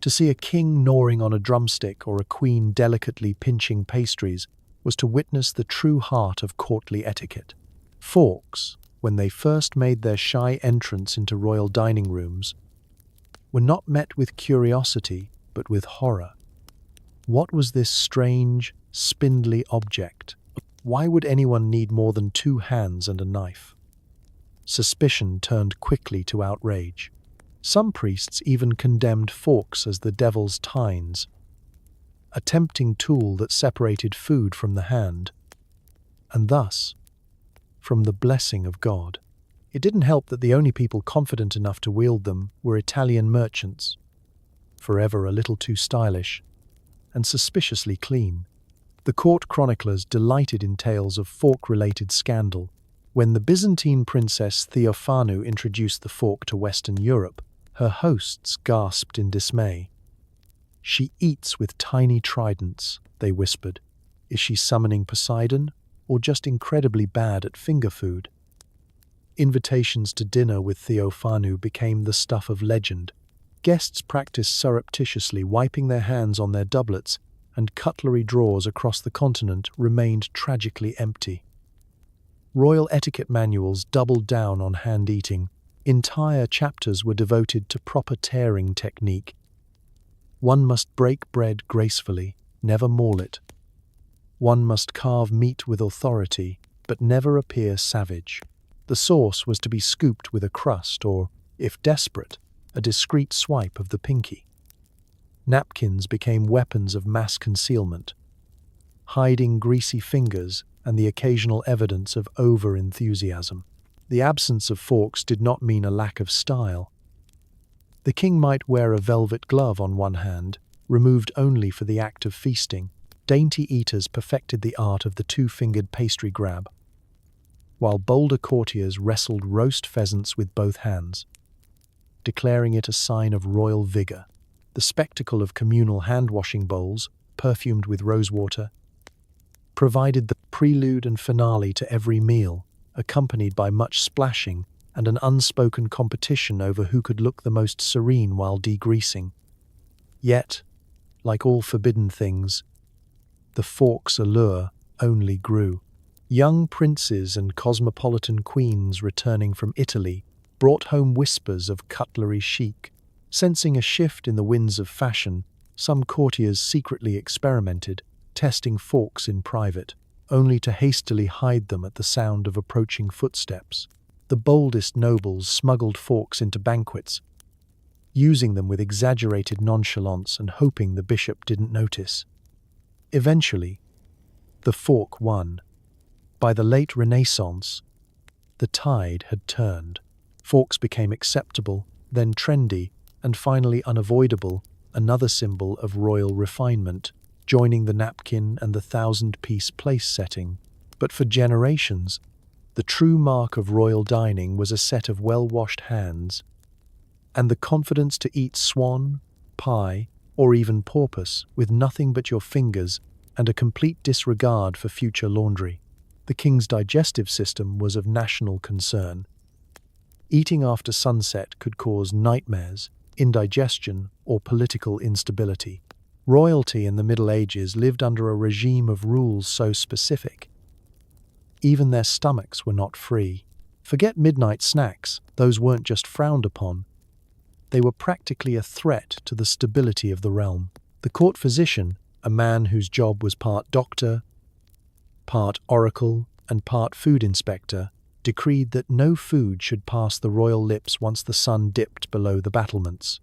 To see a king gnawing on a drumstick or a queen delicately pinching pastries was to witness the true heart of courtly etiquette. Forks, when they first made their shy entrance into royal dining rooms, were not met with curiosity, but with horror. What was this strange, spindly object? Why would anyone need more than 2 hands and a knife? Suspicion turned quickly to outrage. Some priests even condemned forks as the devil's tines, a tempting tool that separated food from the hand, and thus, from the blessing of God. It didn't help that the only people confident enough to wield them were Italian merchants, forever a little too stylish, and suspiciously clean. The court chroniclers delighted in tales of fork-related scandal. When the Byzantine princess Theophanu introduced the fork to Western Europe, her hosts gasped in dismay. "She eats with tiny tridents," they whispered. "Is she summoning Poseidon, or just incredibly bad at finger food?" Invitations to dinner with Theophanu became the stuff of legend. Guests practiced surreptitiously wiping their hands on their doublets, and cutlery drawers across the continent remained tragically empty. Royal etiquette manuals doubled down on hand eating. Entire chapters were devoted to proper tearing technique. One must break bread gracefully, never maul it. One must carve meat with authority, but never appear savage. The sauce was to be scooped with a crust or, if desperate, a discreet swipe of the pinky. Napkins became weapons of mass concealment, hiding greasy fingers and the occasional evidence of over-enthusiasm. The absence of forks did not mean a lack of style. The king might wear a velvet glove on one hand, removed only for the act of feasting. Dainty eaters perfected the art of the two-fingered pastry grab, while bolder courtiers wrestled roast pheasants with both hands, declaring it a sign of royal vigor. The spectacle of communal hand-washing bowls, perfumed with rosewater, provided the prelude and finale to every meal, accompanied by much splashing and an unspoken competition over who could look the most serene while degreasing. Yet, like all forbidden things, the fork's allure only grew. Young princes and cosmopolitan queens returning from Italy brought home whispers of cutlery chic. Sensing a shift in the winds of fashion, some courtiers secretly experimented, testing forks in private, only to hastily hide them at the sound of approaching footsteps. The boldest nobles smuggled forks into banquets, using them with exaggerated nonchalance and hoping the bishop didn't notice. Eventually, the fork won. By the late Renaissance, the tide had turned. Forks became acceptable, then trendy, and finally unavoidable, another symbol of royal refinement, joining the napkin and the 1,000-piece place setting. But for generations, the true mark of royal dining was a set of well-washed hands, and the confidence to eat swan, pie, or even porpoise with nothing but your fingers and a complete disregard for future laundry. The king's digestive system was of national concern. Eating after sunset could cause nightmares, indigestion, or political instability. Royalty in the Middle Ages lived under a regime of rules so specific. Even their stomachs were not free. Forget midnight snacks, those weren't just frowned upon. They were practically a threat to the stability of the realm. The court physician, a man whose job was part doctor, part oracle, and part food inspector, decreed that no food should pass the royal lips once the sun dipped below the battlements.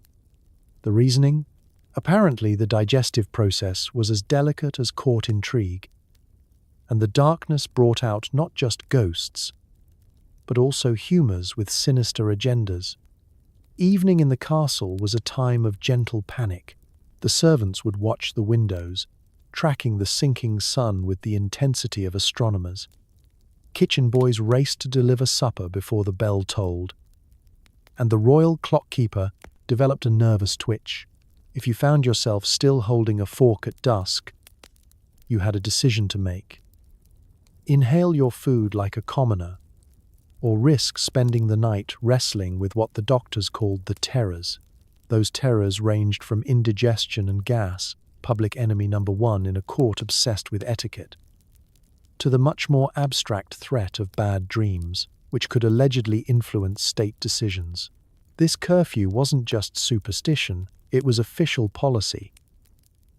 The reasoning? Apparently, the digestive process was as delicate as court intrigue, and the darkness brought out not just ghosts, but also humors with sinister agendas. Evening in the castle was a time of gentle panic. The servants would watch the windows, tracking the sinking sun with the intensity of astronomers. Kitchen boys raced to deliver supper before the bell tolled, and the royal clockkeeper developed a nervous twitch. If you found yourself still holding a fork at dusk, you had a decision to make. Inhale your food like a commoner, or risk spending the night wrestling with what the doctors called the terrors. Those terrors ranged from indigestion and gas, public enemy number one in a court obsessed with etiquette, to the much more abstract threat of bad dreams, which could allegedly influence state decisions. This curfew wasn't just superstition, it was official policy,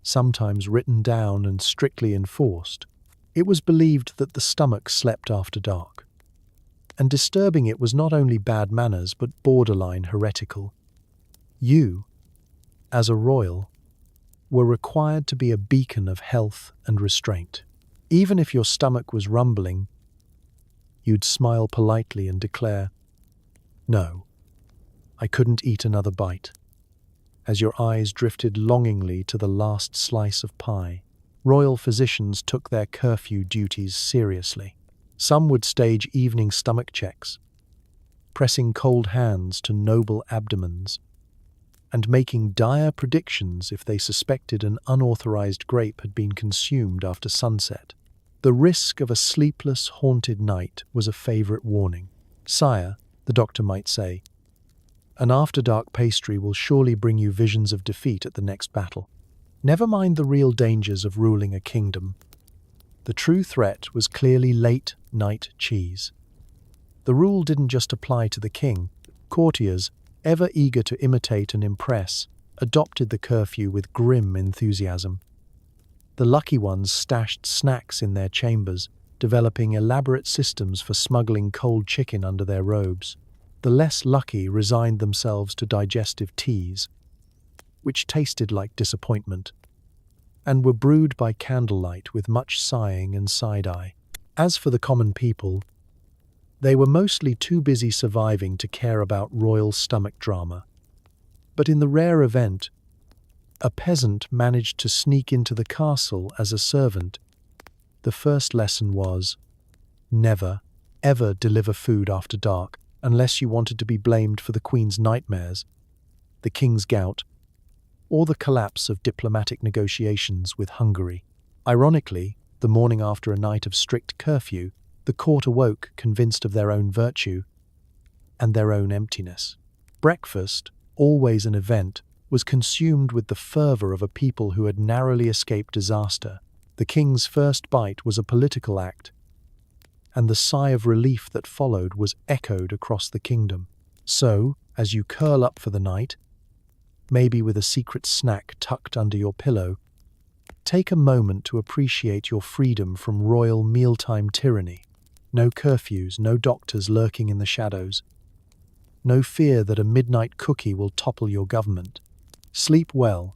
sometimes written down and strictly enforced. It was believed that the stomach slept after dark, and disturbing it was not only bad manners but borderline heretical. You, as a royal, were required to be a beacon of health and restraint. Even if your stomach was rumbling, you'd smile politely and declare, "No, I couldn't eat another bite," as your eyes drifted longingly to the last slice of pie. Royal physicians took their curfew duties seriously. Some would stage evening stomach checks, pressing cold hands to noble abdomens, and making dire predictions if they suspected an unauthorized grape had been consumed after sunset. The risk of a sleepless, haunted night was a favorite warning. "Sire," the doctor might say, "an after-dark pastry will surely bring you visions of defeat at the next battle. Never mind the real dangers of ruling a kingdom." The true threat was clearly late-night cheese. The rule didn't just apply to the king. Courtiers, ever eager to imitate and impress, adopted the curfew with grim enthusiasm. The lucky ones stashed snacks in their chambers, developing elaborate systems for smuggling cold chicken under their robes. The less lucky resigned themselves to digestive teas, which tasted like disappointment, and were brewed by candlelight with much sighing and side-eye. As for the common people, they were mostly too busy surviving to care about royal stomach drama. But in the rare event, a peasant managed to sneak into the castle as a servant. The first lesson was, never, ever deliver food after dark, unless you wanted to be blamed for the Queen's nightmares, the King's gout, or the collapse of diplomatic negotiations with Hungary. Ironically, the morning after a night of strict curfew, the court awoke convinced of their own virtue and their own emptiness. Breakfast, always an event, was consumed with the fervour of a people who had narrowly escaped disaster. The king's first bite was a political act, and the sigh of relief that followed was echoed across the kingdom. So, as you curl up for the night, maybe with a secret snack tucked under your pillow, take a moment to appreciate your freedom from royal mealtime tyranny. No curfews, no doctors lurking in the shadows, no fear that a midnight cookie will topple your government. Sleep well,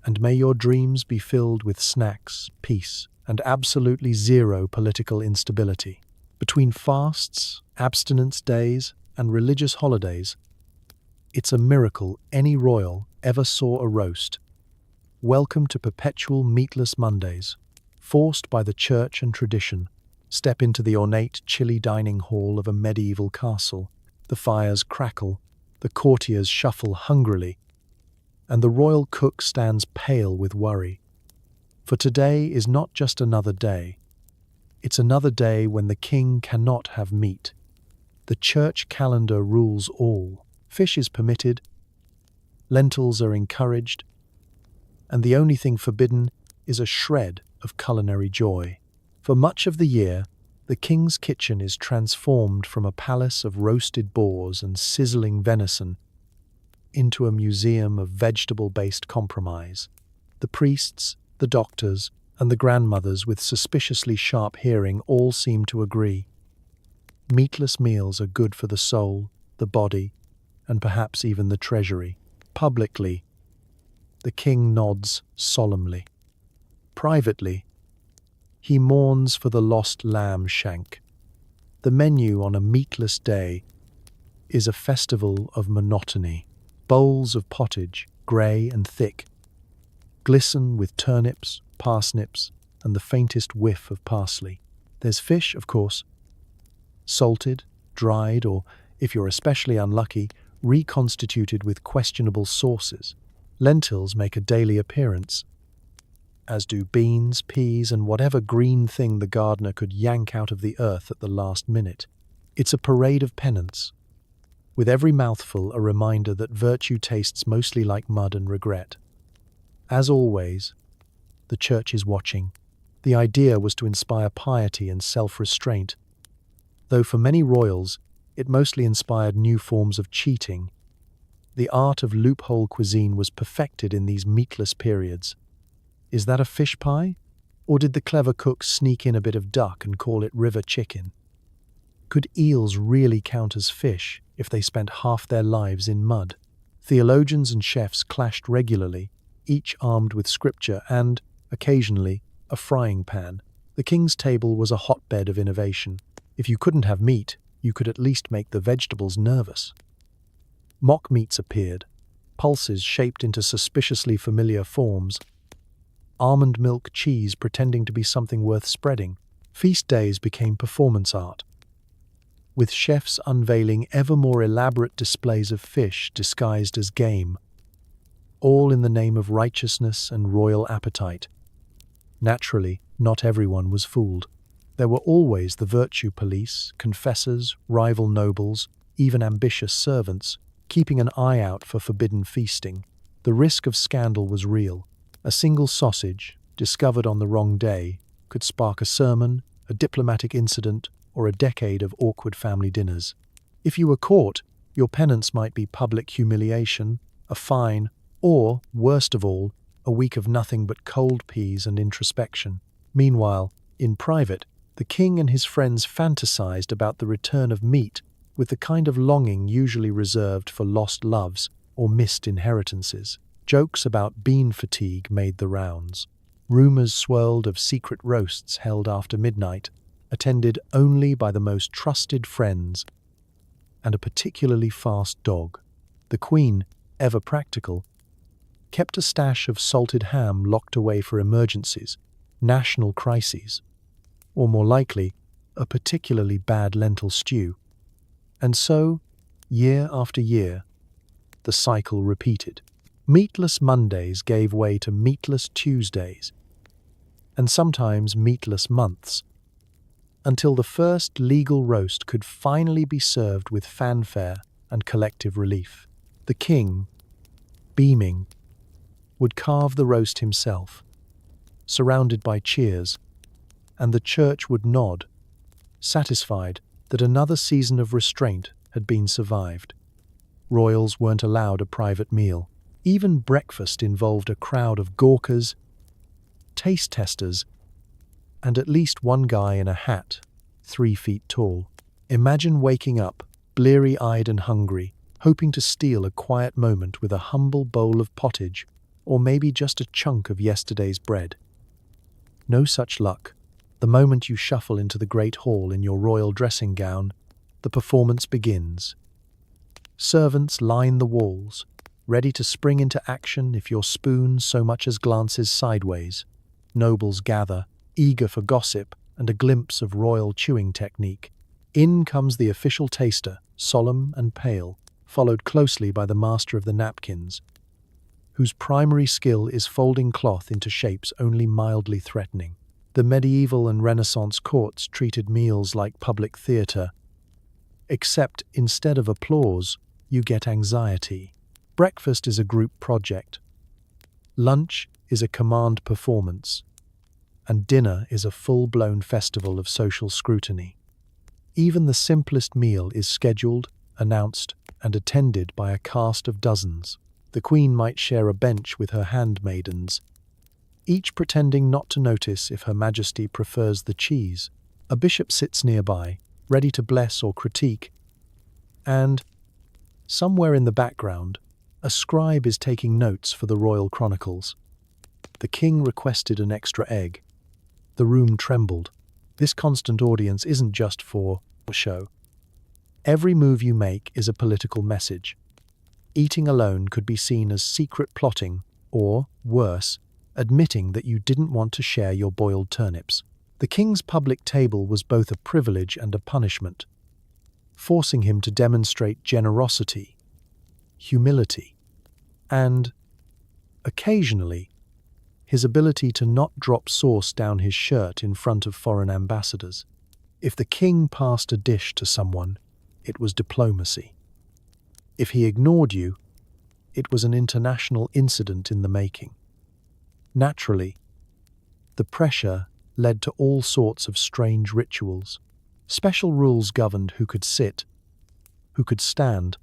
and may your dreams be filled with snacks, peace, and absolutely zero political instability. Between fasts, abstinence days, and religious holidays, it's a miracle any royal ever saw a roast. Welcome to perpetual meatless Mondays. Forced by the church and tradition, step into the ornate, chilly dining hall of a medieval castle. The fires crackle, the courtiers shuffle hungrily, and the royal cook stands pale with worry. For today is not just another day. It's another day when the king cannot have meat. The church calendar rules all. Fish is permitted, lentils are encouraged, and the only thing forbidden is a shred of culinary joy. For much of the year, the king's kitchen is transformed from a palace of roasted boars and sizzling venison into a museum of vegetable-based compromise. The priests, the doctors, and the grandmothers with suspiciously sharp hearing all seem to agree. Meatless meals are good for the soul, the body, and perhaps even the treasury. Publicly, the king nods solemnly. Privately, he mourns for the lost lamb shank. The menu on a meatless day is a festival of monotony. Bowls of pottage, grey and thick, glisten with turnips, parsnips, and the faintest whiff of parsley. There's fish, of course, salted, dried, or, if you're especially unlucky, reconstituted with questionable sauces. Lentils make a daily appearance, as do beans, peas, and whatever green thing the gardener could yank out of the earth at the last minute. It's a parade of penance, with every mouthful a reminder that virtue tastes mostly like mud and regret. As always, the church is watching. The idea was to inspire piety and self-restraint, though for many royals, it mostly inspired new forms of cheating. The art of loophole cuisine was perfected in these meatless periods. Is that a fish pie? Or did the clever cook sneak in a bit of duck and call it river chicken? Could eels really count as fish if they spent half their lives in mud? Theologians and chefs clashed regularly, each armed with scripture and, occasionally, a frying pan. The king's table was a hotbed of innovation. If you couldn't have meat, you could at least make the vegetables nervous. Mock meats appeared, pulses shaped into suspiciously familiar forms, almond milk cheese pretending to be something worth spreading. Feast days became performance art, with chefs unveiling ever more elaborate displays of fish disguised as game, all in the name of righteousness and royal appetite. Naturally, not everyone was fooled. There were always the virtue police, confessors, rival nobles, even ambitious servants, keeping an eye out for forbidden feasting. The risk of scandal was real. A single sausage, discovered on the wrong day, could spark a sermon, a diplomatic incident, or a decade of awkward family dinners. If you were caught, your penance might be public humiliation, a fine, or, worst of all, a week of nothing but cold peas and introspection. Meanwhile, in private, The king and his friends fantasized about the return of meat with the kind of longing usually reserved for lost loves or missed inheritances. Jokes about bean fatigue made the rounds. Rumors swirled of secret roasts held after midnight, attended only by the most trusted friends and a particularly fast dog. The queen, ever practical, kept a stash of salted ham locked away for emergencies, national crises, or more likely, a particularly bad lentil stew. And so, year after year, the cycle repeated. Meatless Mondays gave way to meatless Tuesdays, and sometimes meatless months, until the first legal roast could finally be served with fanfare and collective relief. The king, beaming, would carve the roast himself, surrounded by cheers, and the church would nod, satisfied that another season of restraint had been survived. Royals weren't allowed a private meal. Even breakfast involved a crowd of gawkers, taste testers, and at least one guy in a hat, 3 feet tall. Imagine waking up, bleary-eyed and hungry, hoping to steal a quiet moment with a humble bowl of pottage, or maybe just a chunk of yesterday's bread. No such luck. The moment you shuffle into the great hall in your royal dressing gown, the performance begins. Servants line the walls, ready to spring into action if your spoon so much as glances sideways. Nobles gather, eager for gossip and a glimpse of royal chewing technique. In comes the official taster, solemn and pale, followed closely by the master of the napkins, whose primary skill is folding cloth into shapes only mildly threatening. The medieval and Renaissance courts treated meals like public theatre, except instead of applause, you get anxiety. Breakfast is a group project. Lunch is a command performance. And dinner is a full-blown festival of social scrutiny. Even the simplest meal is scheduled, announced, and attended by a cast of dozens. The queen might share a bench with her handmaidens, each pretending not to notice if Her Majesty prefers the cheese. A bishop sits nearby, ready to bless or critique, and, somewhere in the background, a scribe is taking notes for the royal chronicles. The king requested an extra egg. The room trembled. This constant audience isn't just for show. Every move you make is a political message. Eating alone could be seen as secret plotting, or, worse, admitting that you didn't want to share your boiled turnips. The king's public table was both a privilege and a punishment, forcing him to demonstrate generosity, humility, and, occasionally, his ability to not drop sauce down his shirt in front of foreign ambassadors. If the king passed a dish to someone, it was diplomacy. If he ignored you, it was an international incident in the making. Naturally, the pressure led to all sorts of strange rituals. Special rules governed who could sit, who could stand,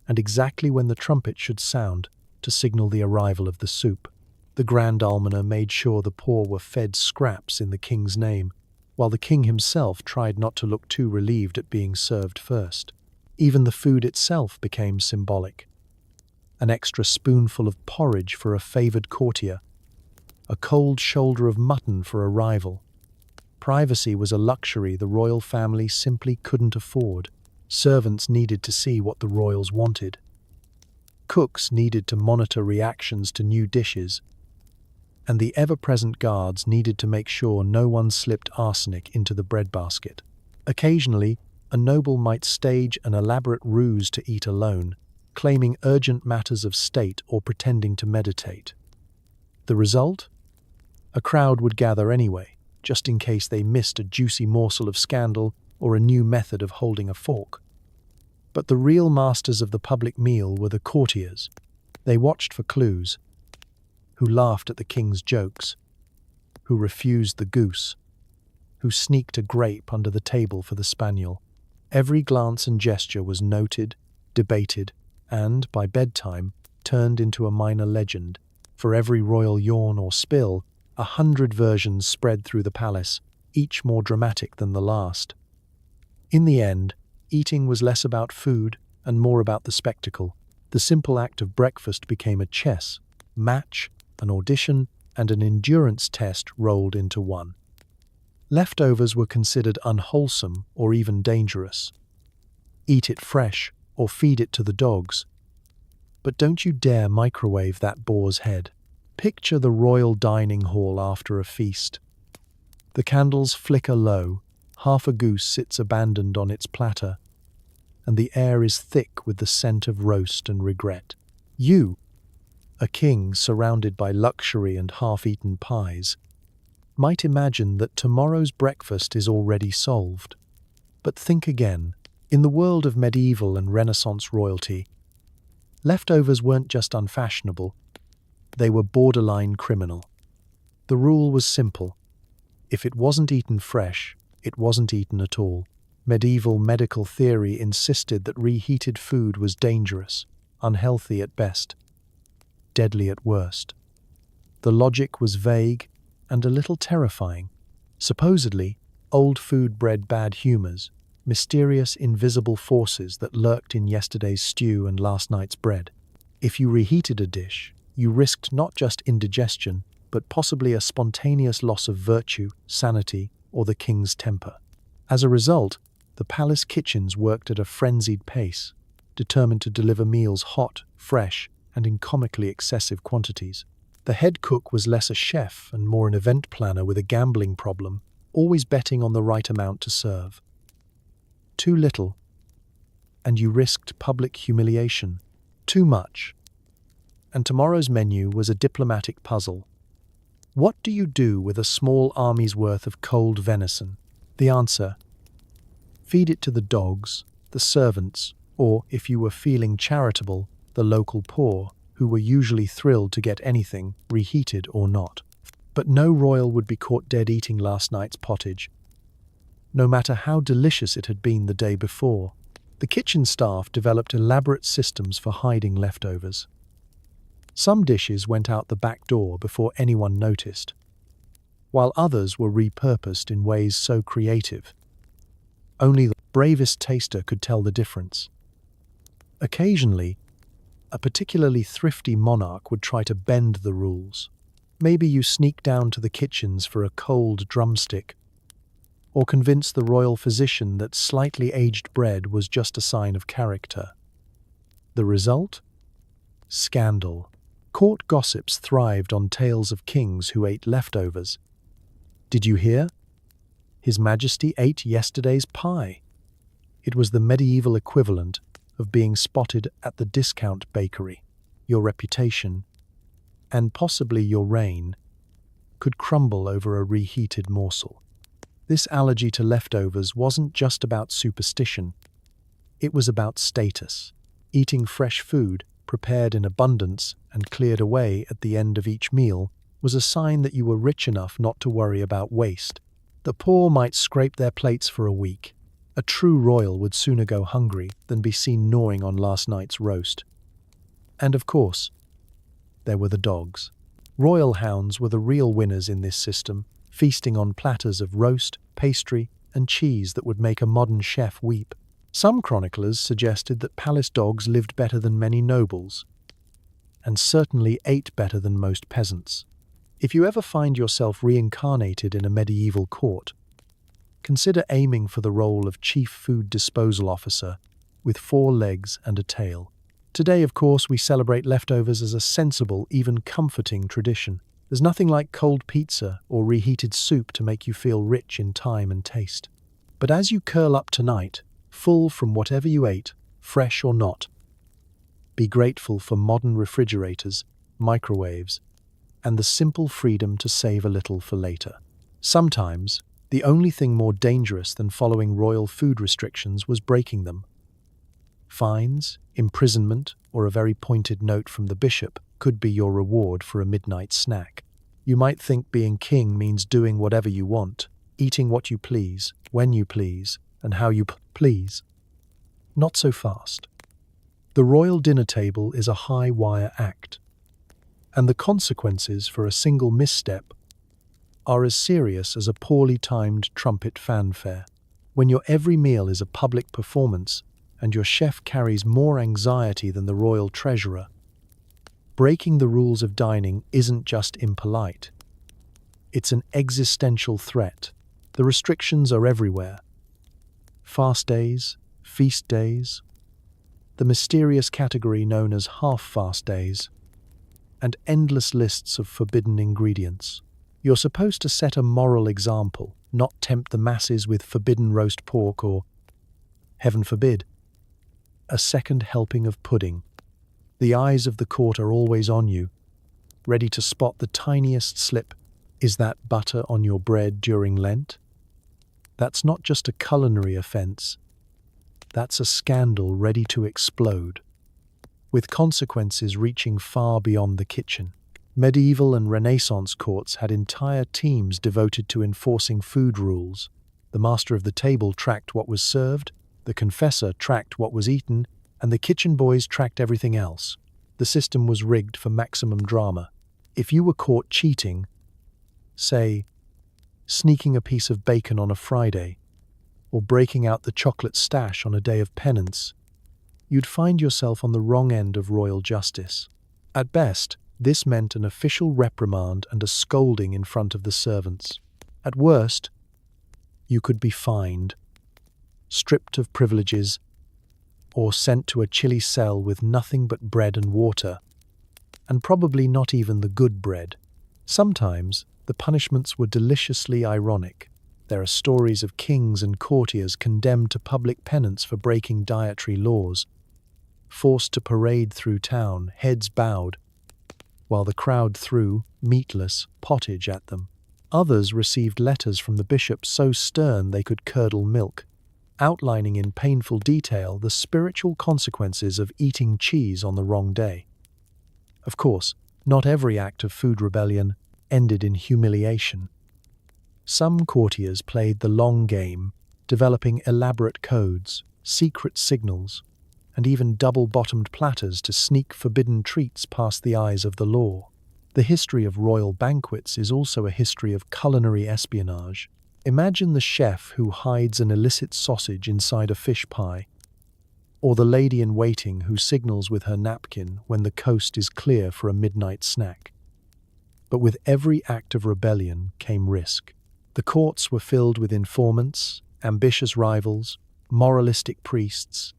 and exactly when the trumpet should sound to signal the arrival of the soup. The Grand Almoner made sure the poor were fed scraps in the king's name, while the king himself tried not to look too relieved at being served first. Even the food itself became symbolic. An extra spoonful of porridge for a favoured courtier, a cold shoulder of mutton for a rival. Privacy was a luxury the royal family simply couldn't afford. Servants needed to see what the royals wanted. Cooks needed to monitor reactions to new dishes, and the ever-present guards needed to make sure no one slipped arsenic into the breadbasket. Occasionally, a noble might stage an elaborate ruse to eat alone, claiming urgent matters of state or pretending to meditate. The result? A crowd would gather anyway, just in case they missed a juicy morsel of scandal or a new method of holding a fork. But the real masters of the public meal were the courtiers. They watched for clues, who laughed at the king's jokes, who refused the goose, who sneaked a grape under the table for the spaniel. Every glance and gesture was noted, debated, and, by bedtime, turned into a minor legend. For every royal yawn or spill, 100 versions spread through the palace, each more dramatic than the last. In the end, eating was less about food and more about the spectacle. The simple act of breakfast became a chess match, an audition, and an endurance test rolled into one. Leftovers were considered unwholesome or even dangerous. Eat it fresh or feed it to the dogs. But don't you dare microwave that boar's head. Picture the royal dining hall after a feast. The candles flicker low, half a goose sits abandoned on its platter, and the air is thick with the scent of roast and regret. You, a king surrounded by luxury and half-eaten pies, might imagine that tomorrow's breakfast is already solved. But think again. In the world of medieval and Renaissance royalty, leftovers weren't just unfashionable, they were borderline criminal. The rule was simple. If it wasn't eaten fresh, it wasn't eaten at all. Medieval medical theory insisted that reheated food was dangerous, unhealthy at best, deadly at worst. The logic was vague and a little terrifying. Supposedly, old food bred bad humors, mysterious invisible forces that lurked in yesterday's stew and last night's bread. If you reheated a dish, you risked not just indigestion, but possibly a spontaneous loss of virtue, sanity, or the king's temper. As a result, the palace kitchens worked at a frenzied pace, determined to deliver meals hot, fresh, and in comically excessive quantities. The head cook was less a chef and more an event planner with a gambling problem, always betting on the right amount to serve. Too little, and you risked public humiliation. Too much, and tomorrow's menu was a diplomatic puzzle. What do you do with a small army's worth of cold venison? The answer: feed it to the dogs, the servants, or, if you were feeling charitable, the local poor, who were usually thrilled to get anything, reheated or not. But no royal would be caught dead eating last night's pottage, no matter how delicious it had been the day before. The kitchen staff developed elaborate systems for hiding leftovers. Some dishes went out the back door before anyone noticed, while others were repurposed in ways so creative only the bravest taster could tell the difference. Occasionally, a particularly thrifty monarch would try to bend the rules. Maybe you sneak down to the kitchens for a cold drumstick, or convince the royal physician that slightly aged bread was just a sign of character. The result? Scandal. Court gossips thrived on tales of kings who ate leftovers. Did you hear? His Majesty ate yesterday's pie. It was the medieval equivalent of being spotted at the discount bakery. Your reputation, and possibly your reign, could crumble over a reheated morsel. This allergy to leftovers wasn't just about superstition. It was about status. Eating fresh food, prepared in abundance and cleared away at the end of each meal, was a sign that you were rich enough not to worry about waste. The poor might scrape their plates for a week. A true royal would sooner go hungry than be seen gnawing on last night's roast. And of course, there were the dogs. Royal hounds were the real winners in this system, feasting on platters of roast, pastry, and cheese that would make a modern chef weep. Some chroniclers suggested that palace dogs lived better than many nobles, and certainly ate better than most peasants. If you ever find yourself reincarnated in a medieval court, consider aiming for the role of Chief Food Disposal Officer with 4 legs and a tail. Today, of course, we celebrate leftovers as a sensible, even comforting tradition. There's nothing like cold pizza or reheated soup to make you feel rich in time and taste. But as you curl up tonight, full from whatever you ate, fresh or not, be grateful for modern refrigerators, microwaves, and the simple freedom to save a little for later. Sometimes, the only thing more dangerous than following royal food restrictions was breaking them. Fines, imprisonment, or a very pointed note from the bishop could be your reward for a midnight snack. You might think being king means doing whatever you want, eating what you please, when you please, and how you please. Not so fast. The royal dinner table is a high-wire act, and the consequences for a single misstep are as serious as a poorly timed trumpet fanfare. When your every meal is a public performance and your chef carries more anxiety than the royal treasurer, breaking the rules of dining isn't just impolite. It's an existential threat. The restrictions are everywhere. Fast days, feast days, the mysterious category known as half-fast days, and endless lists of forbidden ingredients. You're supposed to set a moral example, not tempt the masses with forbidden roast pork or, heaven forbid, a second helping of pudding. The eyes of the court are always on you, ready to spot the tiniest slip. Is that butter on your bread during Lent? That's not just a culinary offense. That's a scandal ready to explode, with consequences reaching far beyond the kitchen. Medieval and Renaissance courts had entire teams devoted to enforcing food rules. The master of the table tracked what was served, the confessor tracked what was eaten, and the kitchen boys tracked everything else. The system was rigged for maximum drama. If you were caught cheating, say, sneaking a piece of bacon on a Friday, or breaking out the chocolate stash on a day of penance, you'd find yourself on the wrong end of royal justice. At best, this meant an official reprimand and a scolding in front of the servants. At worst, you could be fined, stripped of privileges, or sent to a chilly cell with nothing but bread and water, and probably not even the good bread. Sometimes, the punishments were deliciously ironic. There are stories of kings and courtiers condemned to public penance for breaking dietary laws, forced to parade through town, heads bowed, while the crowd threw meatless pottage at them. Others received letters from the bishop so stern they could curdle milk, outlining in painful detail the spiritual consequences of eating cheese on the wrong day. Of course, not every act of food rebellion ended in humiliation. Some courtiers played the long game, developing elaborate codes, secret signals, and even double-bottomed platters to sneak forbidden treats past the eyes of the law. The history of royal banquets is also a history of culinary espionage. Imagine the chef who hides an illicit sausage inside a fish pie, or the lady-in-waiting who signals with her napkin when the coast is clear for a midnight snack. But with every act of rebellion came risk. The courts were filled with informants, ambitious rivals, moralistic priests,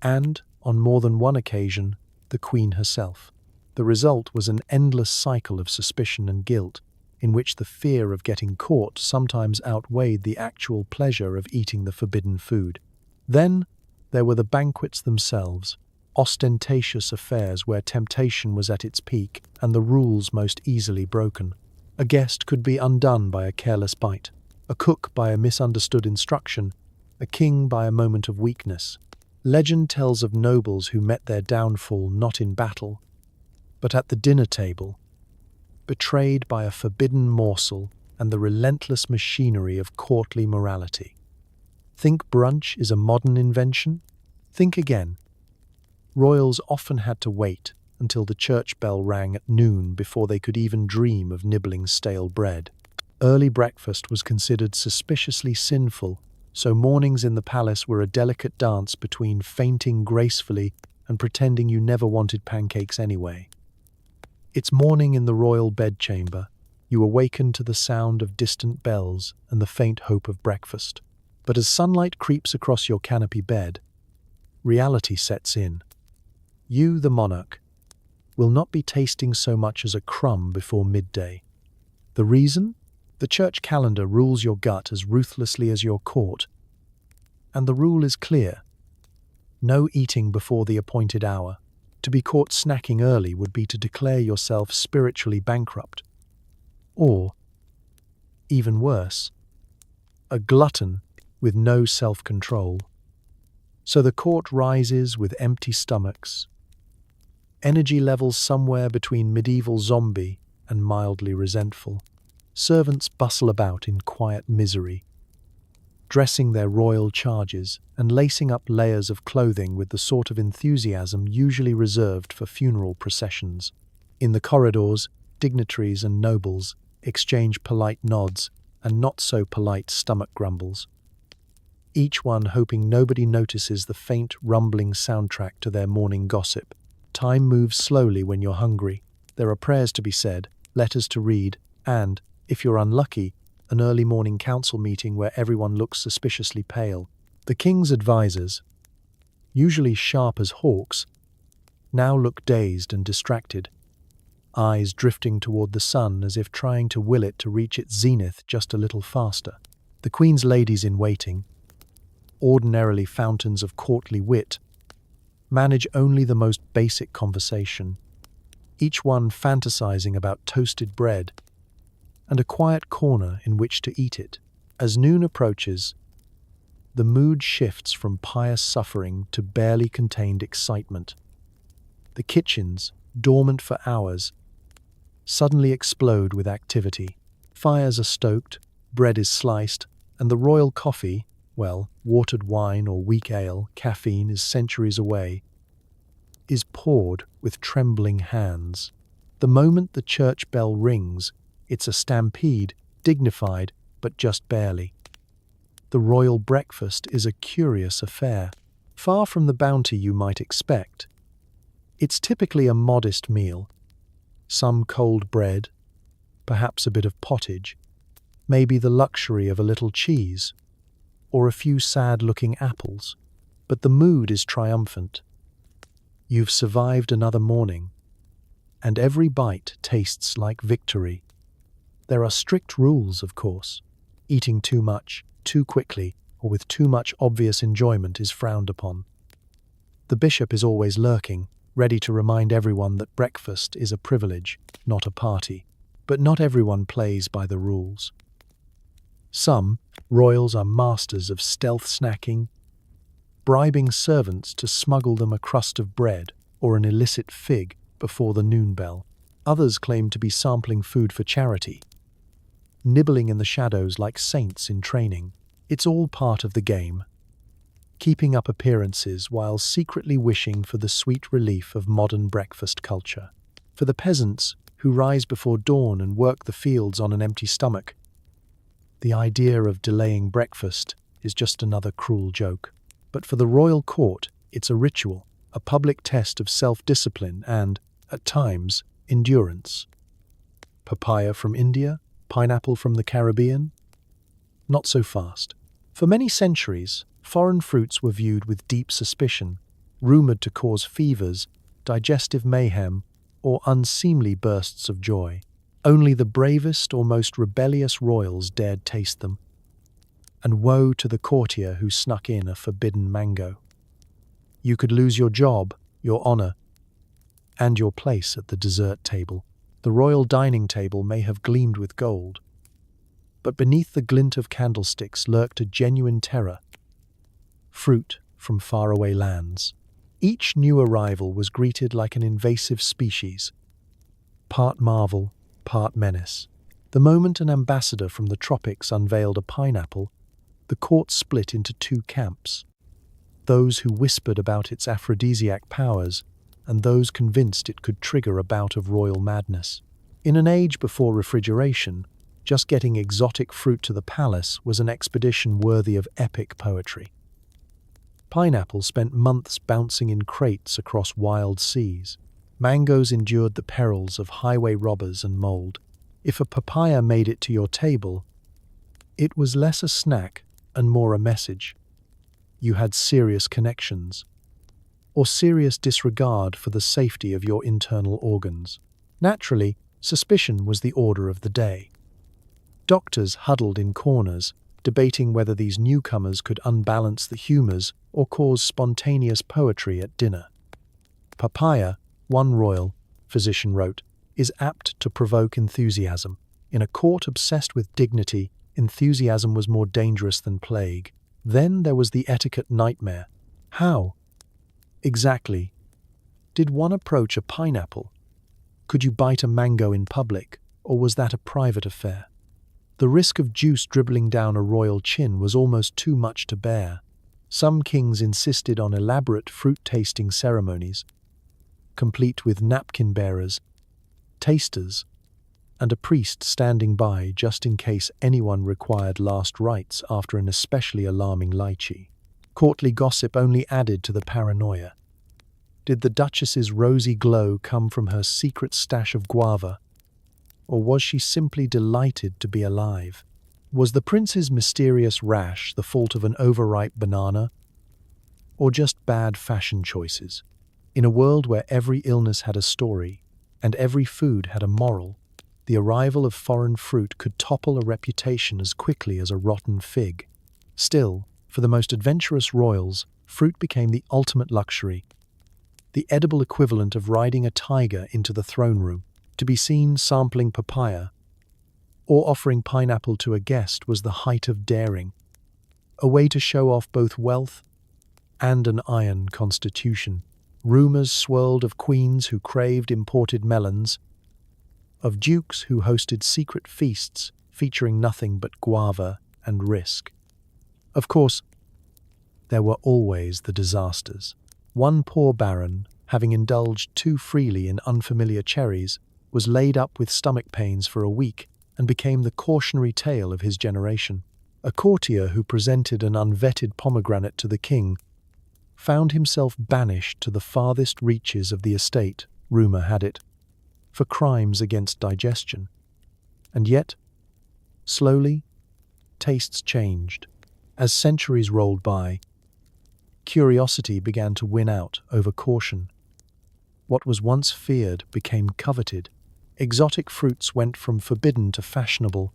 and, on more than one occasion, the Queen herself. The result was an endless cycle of suspicion and guilt, in which the fear of getting caught sometimes outweighed the actual pleasure of eating the forbidden food. Then, there were the banquets themselves, ostentatious affairs where temptation was at its peak and the rules most easily broken. A guest could be undone by a careless bite, a cook by a misunderstood instruction, a king by a moment of weakness. Legend tells of nobles who met their downfall not in battle, but at the dinner table, betrayed by a forbidden morsel and the relentless machinery of courtly morality. Think brunch is a modern invention? Think again. Royals often had to wait until the church bell rang at noon before they could even dream of nibbling stale bread. Early breakfast was considered suspiciously sinful, so mornings in the palace were a delicate dance between fainting gracefully and pretending you never wanted pancakes anyway. It's morning in the royal bedchamber. You awaken to the sound of distant bells and the faint hope of breakfast. But as sunlight creeps across your canopy bed, reality sets in. You, the monarch, will not be tasting so much as a crumb before midday. The reason? The church calendar rules your gut as ruthlessly as your court. And the rule is clear. No eating before the appointed hour. To be caught snacking early would be to declare yourself spiritually bankrupt. Or, even worse, a glutton with no self-control. So the court rises with empty stomachs, energy levels somewhere between medieval zombie and mildly resentful. Servants bustle about in quiet misery, dressing their royal charges and lacing up layers of clothing with the sort of enthusiasm usually reserved for funeral processions. In the corridors, dignitaries and nobles, exchange polite nods and not-so-polite stomach grumbles, each one hoping nobody notices the faint, rumbling soundtrack to their morning gossip. Time moves slowly when you're hungry. There are prayers to be said, letters to read, and, if you're unlucky, an early morning council meeting where everyone looks suspiciously pale. The king's advisors, usually sharp as hawks, now look dazed and distracted, eyes drifting toward the sun as if trying to will it to reach its zenith just a little faster. The queen's ladies in waiting, ordinarily fountains of courtly wit, manage only the most basic conversation, each one fantasizing about toasted bread and a quiet corner in which to eat it. As noon approaches, the mood shifts from pious suffering to barely contained excitement. The kitchens, dormant for hours, suddenly explode with activity. Fires are stoked, bread is sliced, and the royal coffee, well, watered wine or weak ale, caffeine is centuries away, is poured with trembling hands. The moment the church bell rings, it's a stampede, dignified, but just barely. The royal breakfast is a curious affair. Far from the bounty you might expect, it's typically a modest meal. Some cold bread, perhaps a bit of pottage, maybe the luxury of a little cheese, or a few sad-looking apples. But the mood is triumphant. You've survived another morning, and every bite tastes like victory. There are strict rules, of course. Eating too much, too quickly, or with too much obvious enjoyment is frowned upon. The bishop is always lurking, ready to remind everyone that breakfast is a privilege, not a party. But not everyone plays by the rules. Some royals are masters of stealth snacking, bribing servants to smuggle them a crust of bread or an illicit fig before the noon bell. Others claim to be sampling food for charity, nibbling in the shadows like saints in training. It's all part of the game, keeping up appearances while secretly wishing for the sweet relief of modern breakfast culture. For the peasants who rise before dawn and work the fields on an empty stomach, the idea of delaying breakfast is just another cruel joke. But for the royal court, it's a ritual, a public test of self-discipline and, at times, endurance. Papaya from India? Pineapple from the Caribbean? Not so fast. For many centuries, foreign fruits were viewed with deep suspicion, rumored to cause fevers, digestive mayhem, or unseemly bursts of joy. Only the bravest or most rebellious royals dared taste them. And woe to the courtier who snuck in a forbidden mango. You could lose your job, your honor, and your place at the dessert table. The royal dining table may have gleamed with gold, but beneath the glint of candlesticks lurked a genuine terror. Fruit from faraway lands. Each new arrival was greeted like an invasive species, part marvel, part menace. The moment an ambassador from the tropics unveiled a pineapple, the court split into two camps: those who whispered about its aphrodisiac powers, and those convinced it could trigger a bout of royal madness. In an age before refrigeration, just getting exotic fruit to the palace was an expedition worthy of epic poetry. Pineapples spent months bouncing in crates across wild seas. Mangoes endured the perils of highway robbers and mold. If a papaya made it to your table, it was less a snack and more a message. You had serious connections, or serious disregard for the safety of your internal organs. Naturally, suspicion was the order of the day. Doctors huddled in corners, debating whether these newcomers could unbalance the humors or cause spontaneous poetry at dinner. Papaya, one royal physician wrote, is apt to provoke enthusiasm. In a court obsessed with dignity, enthusiasm was more dangerous than plague. Then there was the etiquette nightmare. How, exactly, did one approach a pineapple? Could you bite a mango in public, or was that a private affair? The risk of juice dribbling down a royal chin was almost too much to bear. Some kings insisted on elaborate fruit-tasting ceremonies, complete with napkin bearers, tasters, and a priest standing by just in case anyone required last rites after an especially alarming lychee. Courtly gossip only added to the paranoia. Did the Duchess's rosy glow come from her secret stash of guava, or was she simply delighted to be alive? Was the prince's mysterious rash the fault of an overripe banana, or just bad fashion choices? In a world where every illness had a story, and every food had a moral, the arrival of foreign fruit could topple a reputation as quickly as a rotten fig. Still, for the most adventurous royals, fruit became the ultimate luxury, the edible equivalent of riding a tiger into the throne room. To be seen sampling papaya or offering pineapple to a guest was the height of daring, a way to show off both wealth and an iron constitution. Rumors swirled of queens who craved imported melons, of dukes who hosted secret feasts featuring nothing but guava and risk. Of course, there were always the disasters. One poor baron, having indulged too freely in unfamiliar cherries, was laid up with stomach pains for a week and became the cautionary tale of his generation. A courtier who presented an unvetted pomegranate to the king found himself banished to the farthest reaches of the estate, rumor had it, for crimes against digestion. And yet, slowly, tastes changed. As centuries rolled by, curiosity began to win out over caution. What was once feared became coveted. Exotic fruits went from forbidden to fashionable,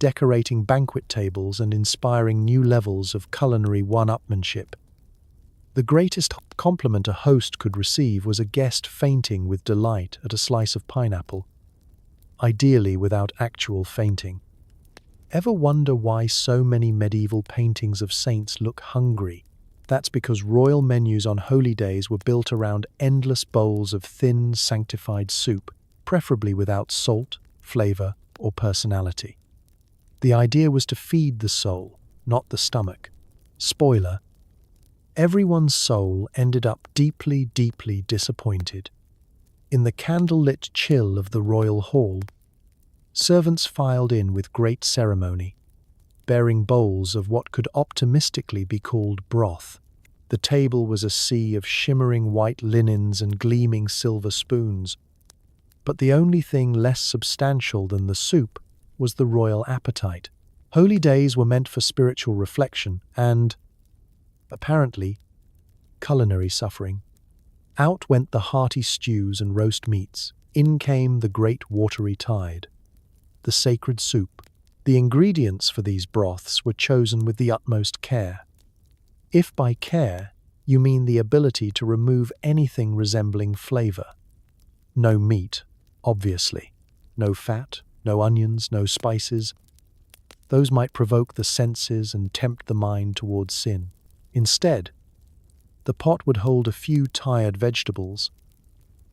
decorating banquet tables and inspiring new levels of culinary one-upmanship. The greatest compliment a host could receive was a guest fainting with delight at a slice of pineapple, ideally without actual fainting. Ever wonder why so many medieval paintings of saints look hungry? That's because royal menus on holy days were built around endless bowls of thin, sanctified soup, preferably without salt, flavor, or personality. The idea was to feed the soul, not the stomach. Spoiler: everyone's soul ended up deeply, deeply disappointed. In the candle-lit chill of the royal hall, servants filed in with great ceremony, bearing bowls of what could optimistically be called broth. The table was a sea of shimmering white linens and gleaming silver spoons, but the only thing less substantial than the soup was the royal appetite. Holy days were meant for spiritual reflection and, apparently, culinary suffering. Out went the hearty stews and roast meats. In came the great watery tide, the sacred soup. The ingredients for these broths were chosen with the utmost care. If by care you mean the ability to remove anything resembling flavor. No meat, obviously. No fat, no onions, no spices. Those might provoke the senses and tempt the mind towards sin. Instead, the pot would hold a few tired vegetables,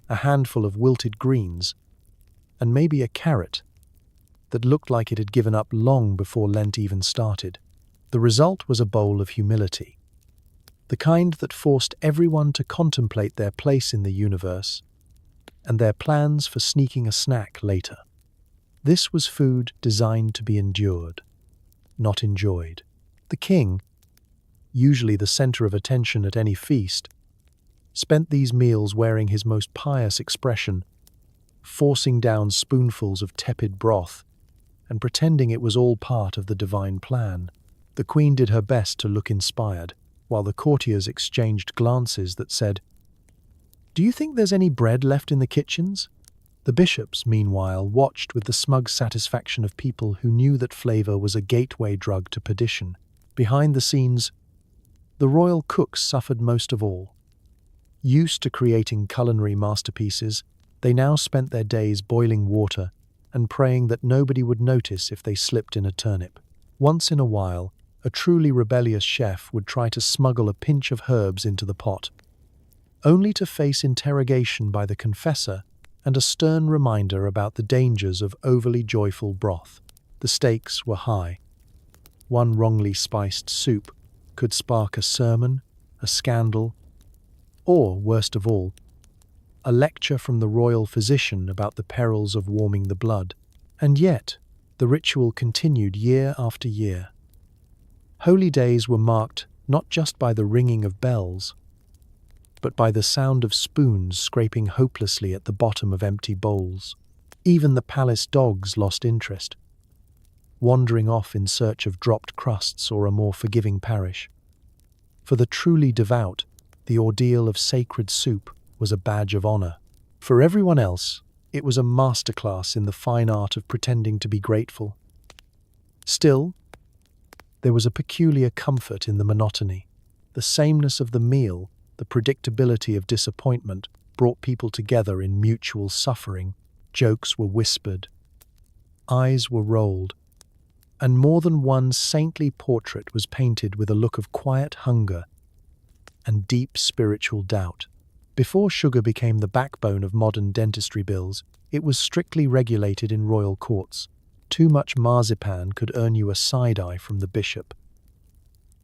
a handful of wilted greens, and maybe a carrot that looked like it had given up long before Lent even started. The result was a bowl of humility, the kind that forced everyone to contemplate their place in the universe and their plans for sneaking a snack later. This was food designed to be endured, not enjoyed. The king, usually the center of attention at any feast, spent these meals wearing his most pious expression, forcing down spoonfuls of tepid broth and pretending it was all part of the divine plan. The queen did her best to look inspired, while the courtiers exchanged glances that said, "Do you think there's any bread left in the kitchens?" The bishops, meanwhile, watched with the smug satisfaction of people who knew that flavor was a gateway drug to perdition. Behind the scenes, the royal cooks suffered most of all. Used to creating culinary masterpieces, they now spent their days boiling water and praying that nobody would notice if they slipped in a turnip. Once in a while, a truly rebellious chef would try to smuggle a pinch of herbs into the pot, only to face interrogation by the confessor and a stern reminder about the dangers of overly joyful broth. The stakes were high. One wrongly spiced soup could spark a sermon, a scandal, or, worst of all, a lecture from the royal physician about the perils of warming the blood. And yet, the ritual continued year after year. Holy days were marked not just by the ringing of bells, but by the sound of spoons scraping hopelessly at the bottom of empty bowls. Even the palace dogs lost interest, wandering off in search of dropped crusts or a more forgiving parish. For the truly devout, the ordeal of sacred soup was a badge of honor. For everyone else, it was a masterclass in the fine art of pretending to be grateful. Still, there was a peculiar comfort in the monotony. The sameness of the meal, the predictability of disappointment, brought people together in mutual suffering. Jokes were whispered, eyes were rolled, and more than one saintly portrait was painted with a look of quiet hunger and deep spiritual doubt. Before sugar became the backbone of modern dentistry bills, it was strictly regulated in royal courts. Too much marzipan could earn you a side-eye from the bishop,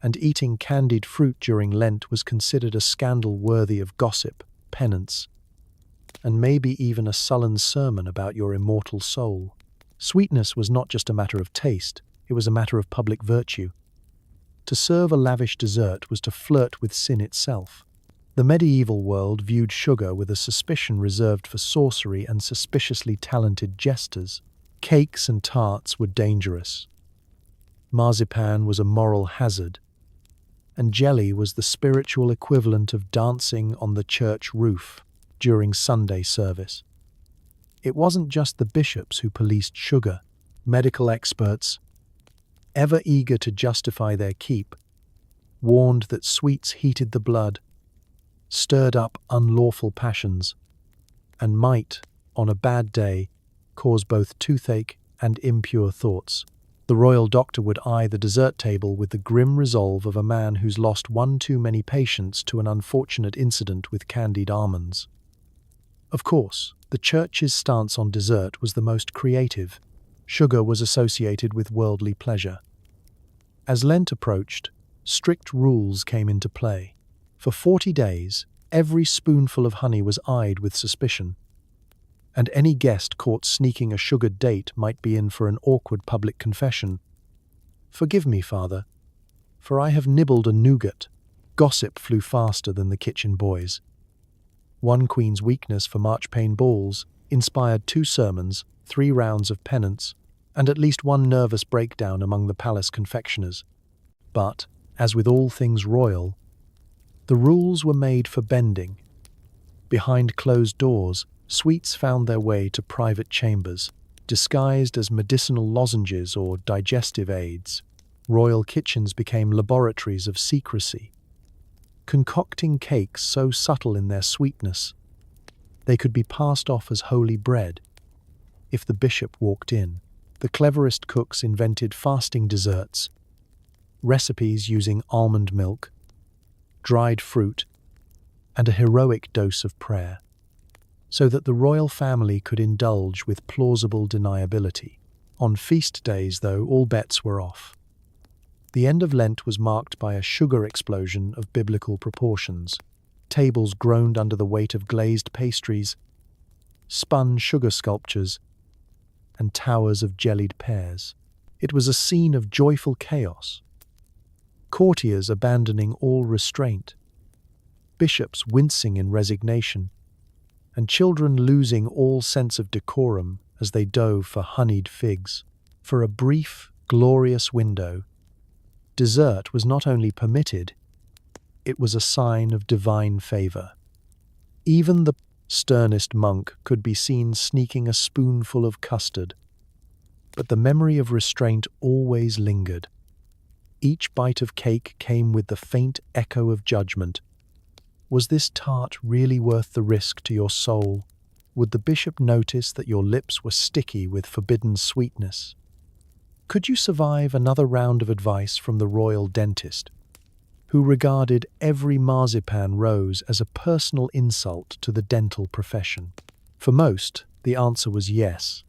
and eating candied fruit during Lent was considered a scandal worthy of gossip, penance, and maybe even a sullen sermon about your immortal soul. Sweetness was not just a matter of taste, it was a matter of public virtue. To serve a lavish dessert was to flirt with sin itself. The medieval world viewed sugar with a suspicion reserved for sorcery and suspiciously talented jesters. Cakes and tarts were dangerous. Marzipan was a moral hazard, and jelly was the spiritual equivalent of dancing on the church roof during Sunday service. It wasn't just the bishops who policed sugar. Medical experts, ever eager to justify their keep, warned that sweets heated the blood, stirred up unlawful passions, and might, on a bad day, cause both toothache and impure thoughts. The royal doctor would eye the dessert table with the grim resolve of a man who's lost one too many patients to an unfortunate incident with candied almonds. Of course, the church's stance on dessert was the most creative. Sugar was associated with worldly pleasure. As Lent approached, strict rules came into play. For 40 days, every spoonful of honey was eyed with suspicion, and any guest caught sneaking a sugared date might be in for an awkward public confession. "Forgive me, Father, for I have nibbled a nougat." Gossip flew faster than the kitchen boys. One queen's weakness for marchpane balls inspired 2 sermons, 3 rounds of penance, and at least one nervous breakdown among the palace confectioners. But, as with all things royal, the rules were made for bending. Behind closed doors, sweets found their way to private chambers, disguised as medicinal lozenges or digestive aids. Royal kitchens became laboratories of secrecy, concocting cakes so subtle in their sweetness they could be passed off as holy bread if the bishop walked in. The cleverest cooks invented fasting desserts, recipes using almond milk, dried fruit, and a heroic dose of prayer, so that the royal family could indulge with plausible deniability. On feast days, though, all bets were off. The end of Lent was marked by a sugar explosion of biblical proportions. Tables groaned under the weight of glazed pastries, spun sugar sculptures, and towers of jellied pears. It was a scene of joyful chaos. Courtiers abandoning all restraint, bishops wincing in resignation, and children losing all sense of decorum as they dove for honeyed figs. For a brief, glorious window, dessert was not only permitted, it was a sign of divine favor. Even the sternest monk could be seen sneaking a spoonful of custard, but the memory of restraint always lingered. Each bite of cake came with the faint echo of judgment. Was this tart really worth the risk to your soul? Would the bishop notice that your lips were sticky with forbidden sweetness? Could you survive another round of advice from the royal dentist, who regarded every marzipan rose as a personal insult to the dental profession? For most, the answer was yes.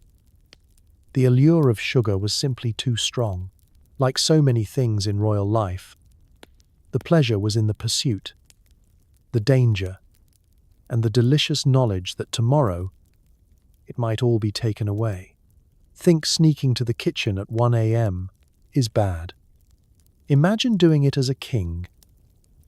The allure of sugar was simply too strong. Like so many things in royal life, the pleasure was in the pursuit, the danger, and the delicious knowledge that tomorrow it might all be taken away. Think sneaking to the kitchen at 1 a.m. is bad. Imagine doing it as a king.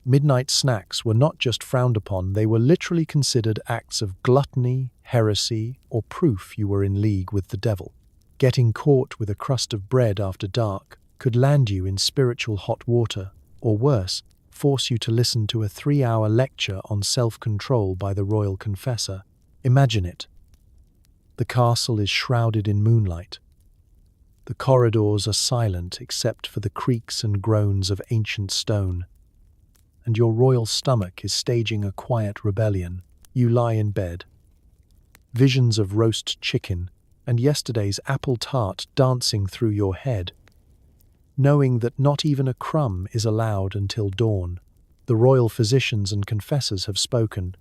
Midnight snacks were not just frowned upon, they were literally considered acts of gluttony, heresy, or proof you were in league with the devil. Getting caught with a crust of bread after dark could land you in spiritual hot water, or worse, force you to listen to a 3-hour lecture on self-control by the royal confessor. Imagine it. The castle is shrouded in moonlight. The corridors are silent except for the creaks and groans of ancient stone. And your royal stomach is staging a quiet rebellion. You lie in bed. Visions of roast chicken and yesterday's apple tart dancing through your head. Knowing that not even a crumb is allowed until dawn. The royal physicians and confessors have spoken.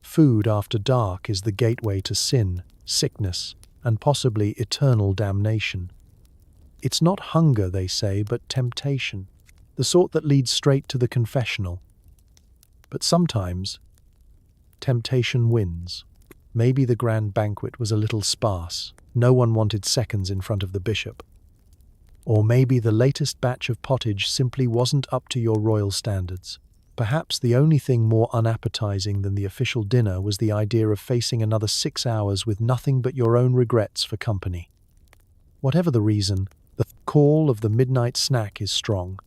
Food after dark is the gateway to sin, sickness, and possibly eternal damnation. It's not hunger, they say, but temptation, the sort that leads straight to the confessional. But sometimes, temptation wins. Maybe the grand banquet was a little sparse. No one wanted seconds in front of the bishop. Or maybe the latest batch of pottage simply wasn't up to your royal standards. Perhaps the only thing more unappetizing than the official dinner was the idea of facing another 6 hours with nothing but your own regrets for company. Whatever the reason, the call of the midnight snack is strong.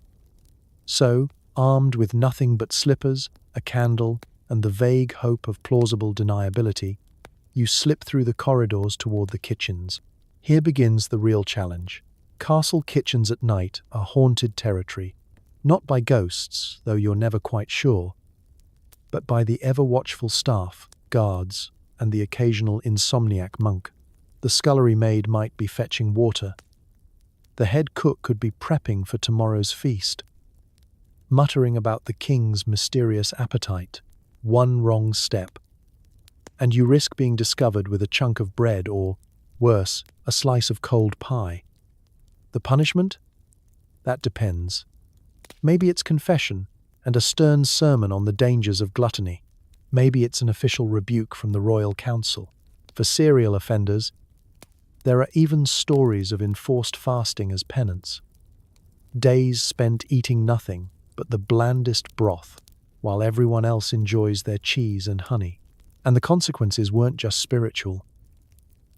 So, armed with nothing but slippers, a candle, and the vague hope of plausible deniability, you slip through the corridors toward the kitchens. Here begins the real challenge. Castle kitchens at night are haunted territory, not by ghosts, though you're never quite sure, but by the ever-watchful staff, guards, and the occasional insomniac monk. The scullery maid might be fetching water. The head cook could be prepping for tomorrow's feast, muttering about the king's mysterious appetite. One wrong step, and you risk being discovered with a chunk of bread or, worse, a slice of cold pie. The punishment? That depends. Maybe it's confession and a stern sermon on the dangers of gluttony. Maybe it's an official rebuke from the royal council. For serial offenders, there are even stories of enforced fasting as penance. Days spent eating nothing but the blandest broth, while everyone else enjoys their cheese and honey. And the consequences weren't just spiritual.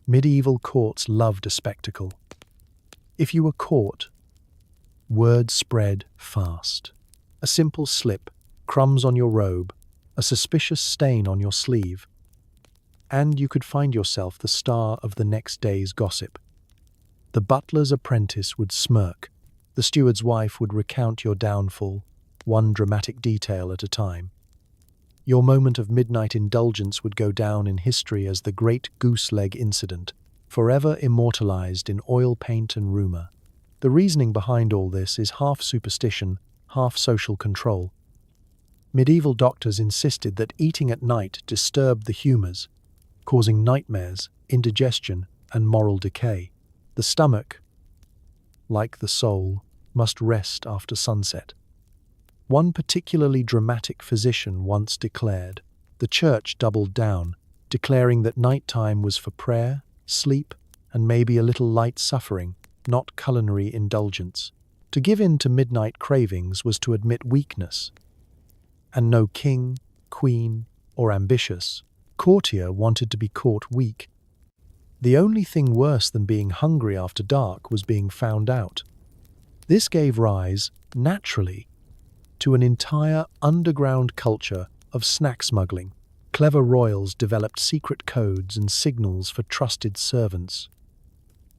Medieval courts loved a spectacle. If you were caught, word spread fast. A simple slip, crumbs on your robe, a suspicious stain on your sleeve, and you could find yourself the star of the next day's gossip. The butler's apprentice would smirk. The steward's wife would recount your downfall, one dramatic detail at a time. Your moment of midnight indulgence would go down in history as the Great Goose Leg Incident, forever immortalized in oil paint and rumor. The reasoning behind all this is half superstition, half social control. Medieval doctors insisted that eating at night disturbed the humors, causing nightmares, indigestion, and moral decay. The stomach, like the soul, must rest after sunset. One particularly dramatic physician once declared. The church doubled down, declaring that nighttime was for prayer, sleep, and maybe a little light suffering, not culinary indulgence. To give in to midnight cravings was to admit weakness. And no king, queen, or ambitious courtier wanted to be caught weak. The only thing worse than being hungry after dark was being found out. This gave rise, naturally, to an entire underground culture of snack smuggling. Clever royals developed secret codes and signals for trusted servants.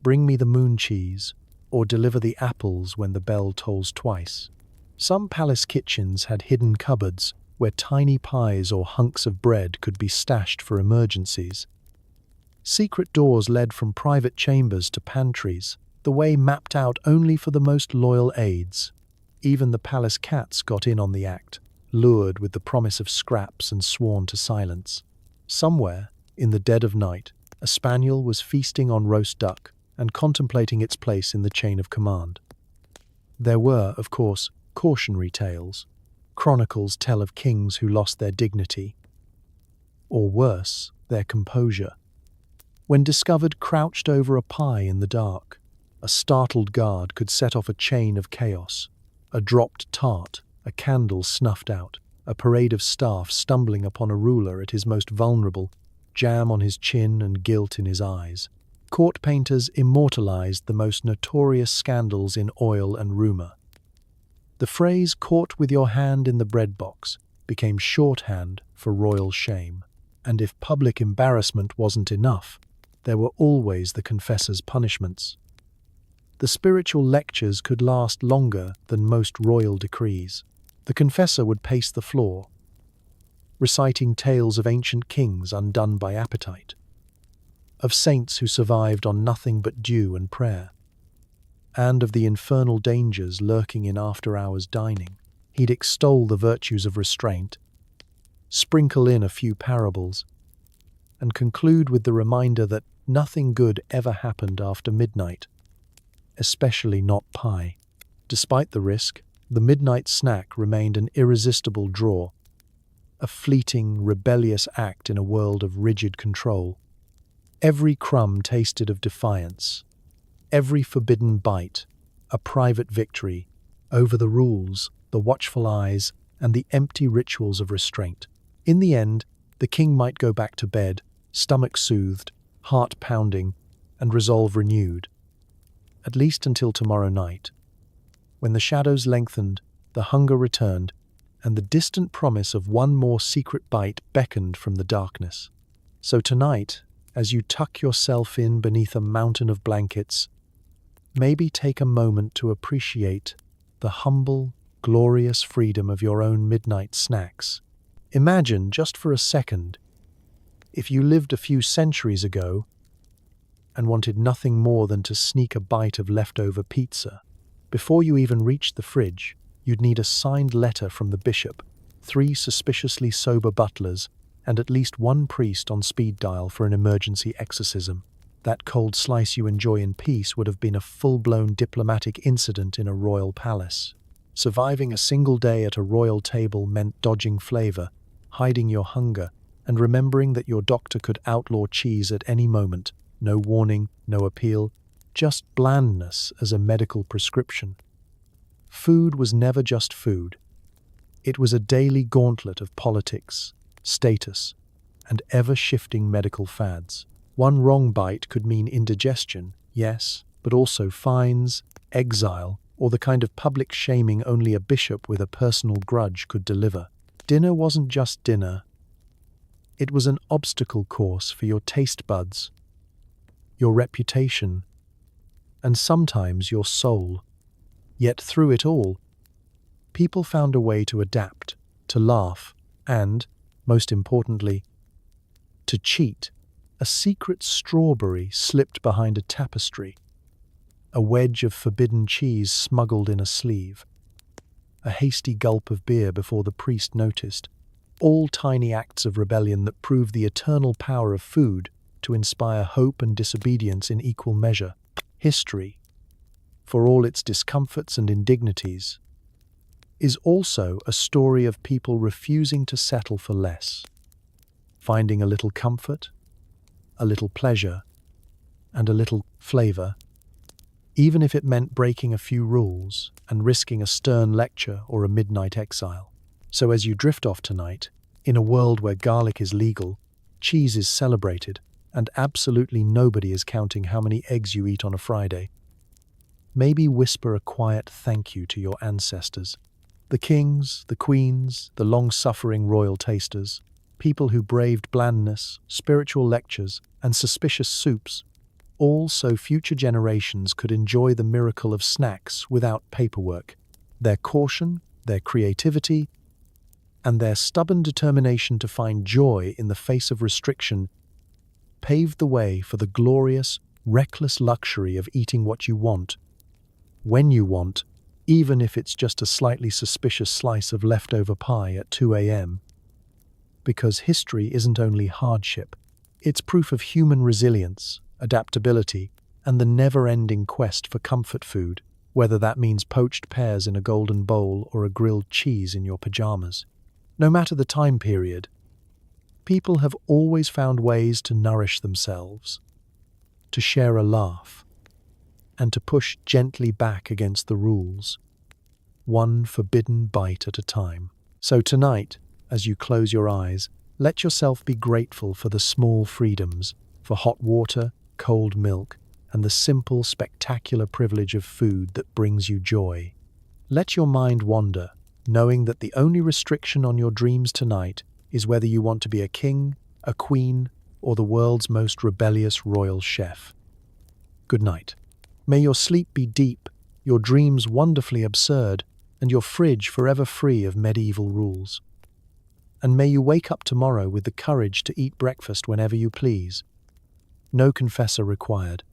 Bring me the moon cheese, or deliver the apples when the bell tolls twice. Some palace kitchens had hidden cupboards where tiny pies or hunks of bread could be stashed for emergencies. Secret doors led from private chambers to pantries, the way mapped out only for the most loyal aides. Even the palace cats got in on the act, lured with the promise of scraps and sworn to silence. Somewhere, in the dead of night, a spaniel was feasting on roast duck and contemplating its place in the chain of command. There were, of course, cautionary tales. Chronicles tell of kings who lost their dignity, or worse, their composure. When discovered crouched over a pie in the dark, a startled guard could set off a chain of chaos. A dropped tart, a candle snuffed out, a parade of staff stumbling upon a ruler at his most vulnerable, jam on his chin and guilt in his eyes. Court painters immortalized the most notorious scandals in oil and rumor. The phrase "caught with your hand in the bread box" became shorthand for royal shame. And if public embarrassment wasn't enough, there were always the confessor's punishments. The spiritual lectures could last longer than most royal decrees. The confessor would pace the floor, reciting tales of ancient kings undone by appetite, of saints who survived on nothing but dew and prayer, and of the infernal dangers lurking in after-hours dining. He'd extol the virtues of restraint, sprinkle in a few parables, and conclude with the reminder that nothing good ever happened after midnight, especially not pie. Despite the risk, the midnight snack remained an irresistible draw, a fleeting, rebellious act in a world of rigid control. Every crumb tasted of defiance, every forbidden bite, a private victory over the rules, the watchful eyes, and the empty rituals of restraint. In the end, the king might go back to bed, stomach soothed, heart pounding, and resolve renewed. At least until tomorrow night, when the shadows lengthened, the hunger returned, and the distant promise of one more secret bite beckoned from the darkness. So tonight, as you tuck yourself in beneath a mountain of blankets, maybe take a moment to appreciate the humble, glorious freedom of your own midnight snacks. Imagine, just for a second, if you lived a few centuries ago and wanted nothing more than to sneak a bite of leftover pizza. Before you even reached the fridge, you'd need a signed letter from the bishop, 3 suspiciously sober butlers, and at least 1 priest on speed dial for an emergency exorcism. That cold slice you enjoy in peace would have been a full-blown diplomatic incident in a royal palace. Surviving a single day at a royal table meant dodging flavor, hiding your hunger, and remembering that your doctor could outlaw cheese at any moment. No warning, no appeal, just blandness as a medical prescription. Food was never just food. It was a daily gauntlet of politics, status, and ever-shifting medical fads. One wrong bite could mean indigestion, yes, but also fines, exile, or the kind of public shaming only a bishop with a personal grudge could deliver. Dinner wasn't just dinner. It was an obstacle course for your taste buds, your reputation, and sometimes your soul. Yet through it all, people found a way to adapt, to laugh, and, most importantly, to cheat. A secret strawberry slipped behind a tapestry, a wedge of forbidden cheese smuggled in a sleeve, a hasty gulp of beer before the priest noticed, all tiny acts of rebellion that prove the eternal power of food to inspire hope and disobedience in equal measure. History, for all its discomforts and indignities, is also a story of people refusing to settle for less, finding a little comfort, a little pleasure, and a little flavor, even if it meant breaking a few rules and risking a stern lecture or a midnight exile. So as you drift off tonight, in a world where garlic is legal, cheese is celebrated, and absolutely nobody is counting how many eggs you eat on a Friday, maybe whisper a quiet thank you to your ancestors. The kings, the queens, the long-suffering royal tasters, people who braved blandness, spiritual lectures, and suspicious soups, all so future generations could enjoy the miracle of snacks without paperwork. Their caution, their creativity, and their stubborn determination to find joy in the face of restriction paved the way for the glorious, reckless luxury of eating what you want, when you want, even if it's just a slightly suspicious slice of leftover pie at 2 a.m. Because history isn't only hardship, it's proof of human resilience, adaptability, and the never-ending quest for comfort food, whether that means poached pears in a golden bowl or a grilled cheese in your pajamas. No matter the time period, People have always found ways to nourish themselves, to share a laugh, and to push gently back against the rules, one forbidden bite at a time. So tonight, as you close your eyes, let yourself be grateful for the small freedoms, for hot water, cold milk, and the simple, spectacular privilege of food that brings you joy. Let your mind wander, knowing that the only restriction on your dreams tonight is whether you want to be a king, a queen, or the world's most rebellious royal chef. Good night. May your sleep be deep, your dreams wonderfully absurd, and your fridge forever free of medieval rules. And may you wake up tomorrow with the courage to eat breakfast whenever you please. No confessor required.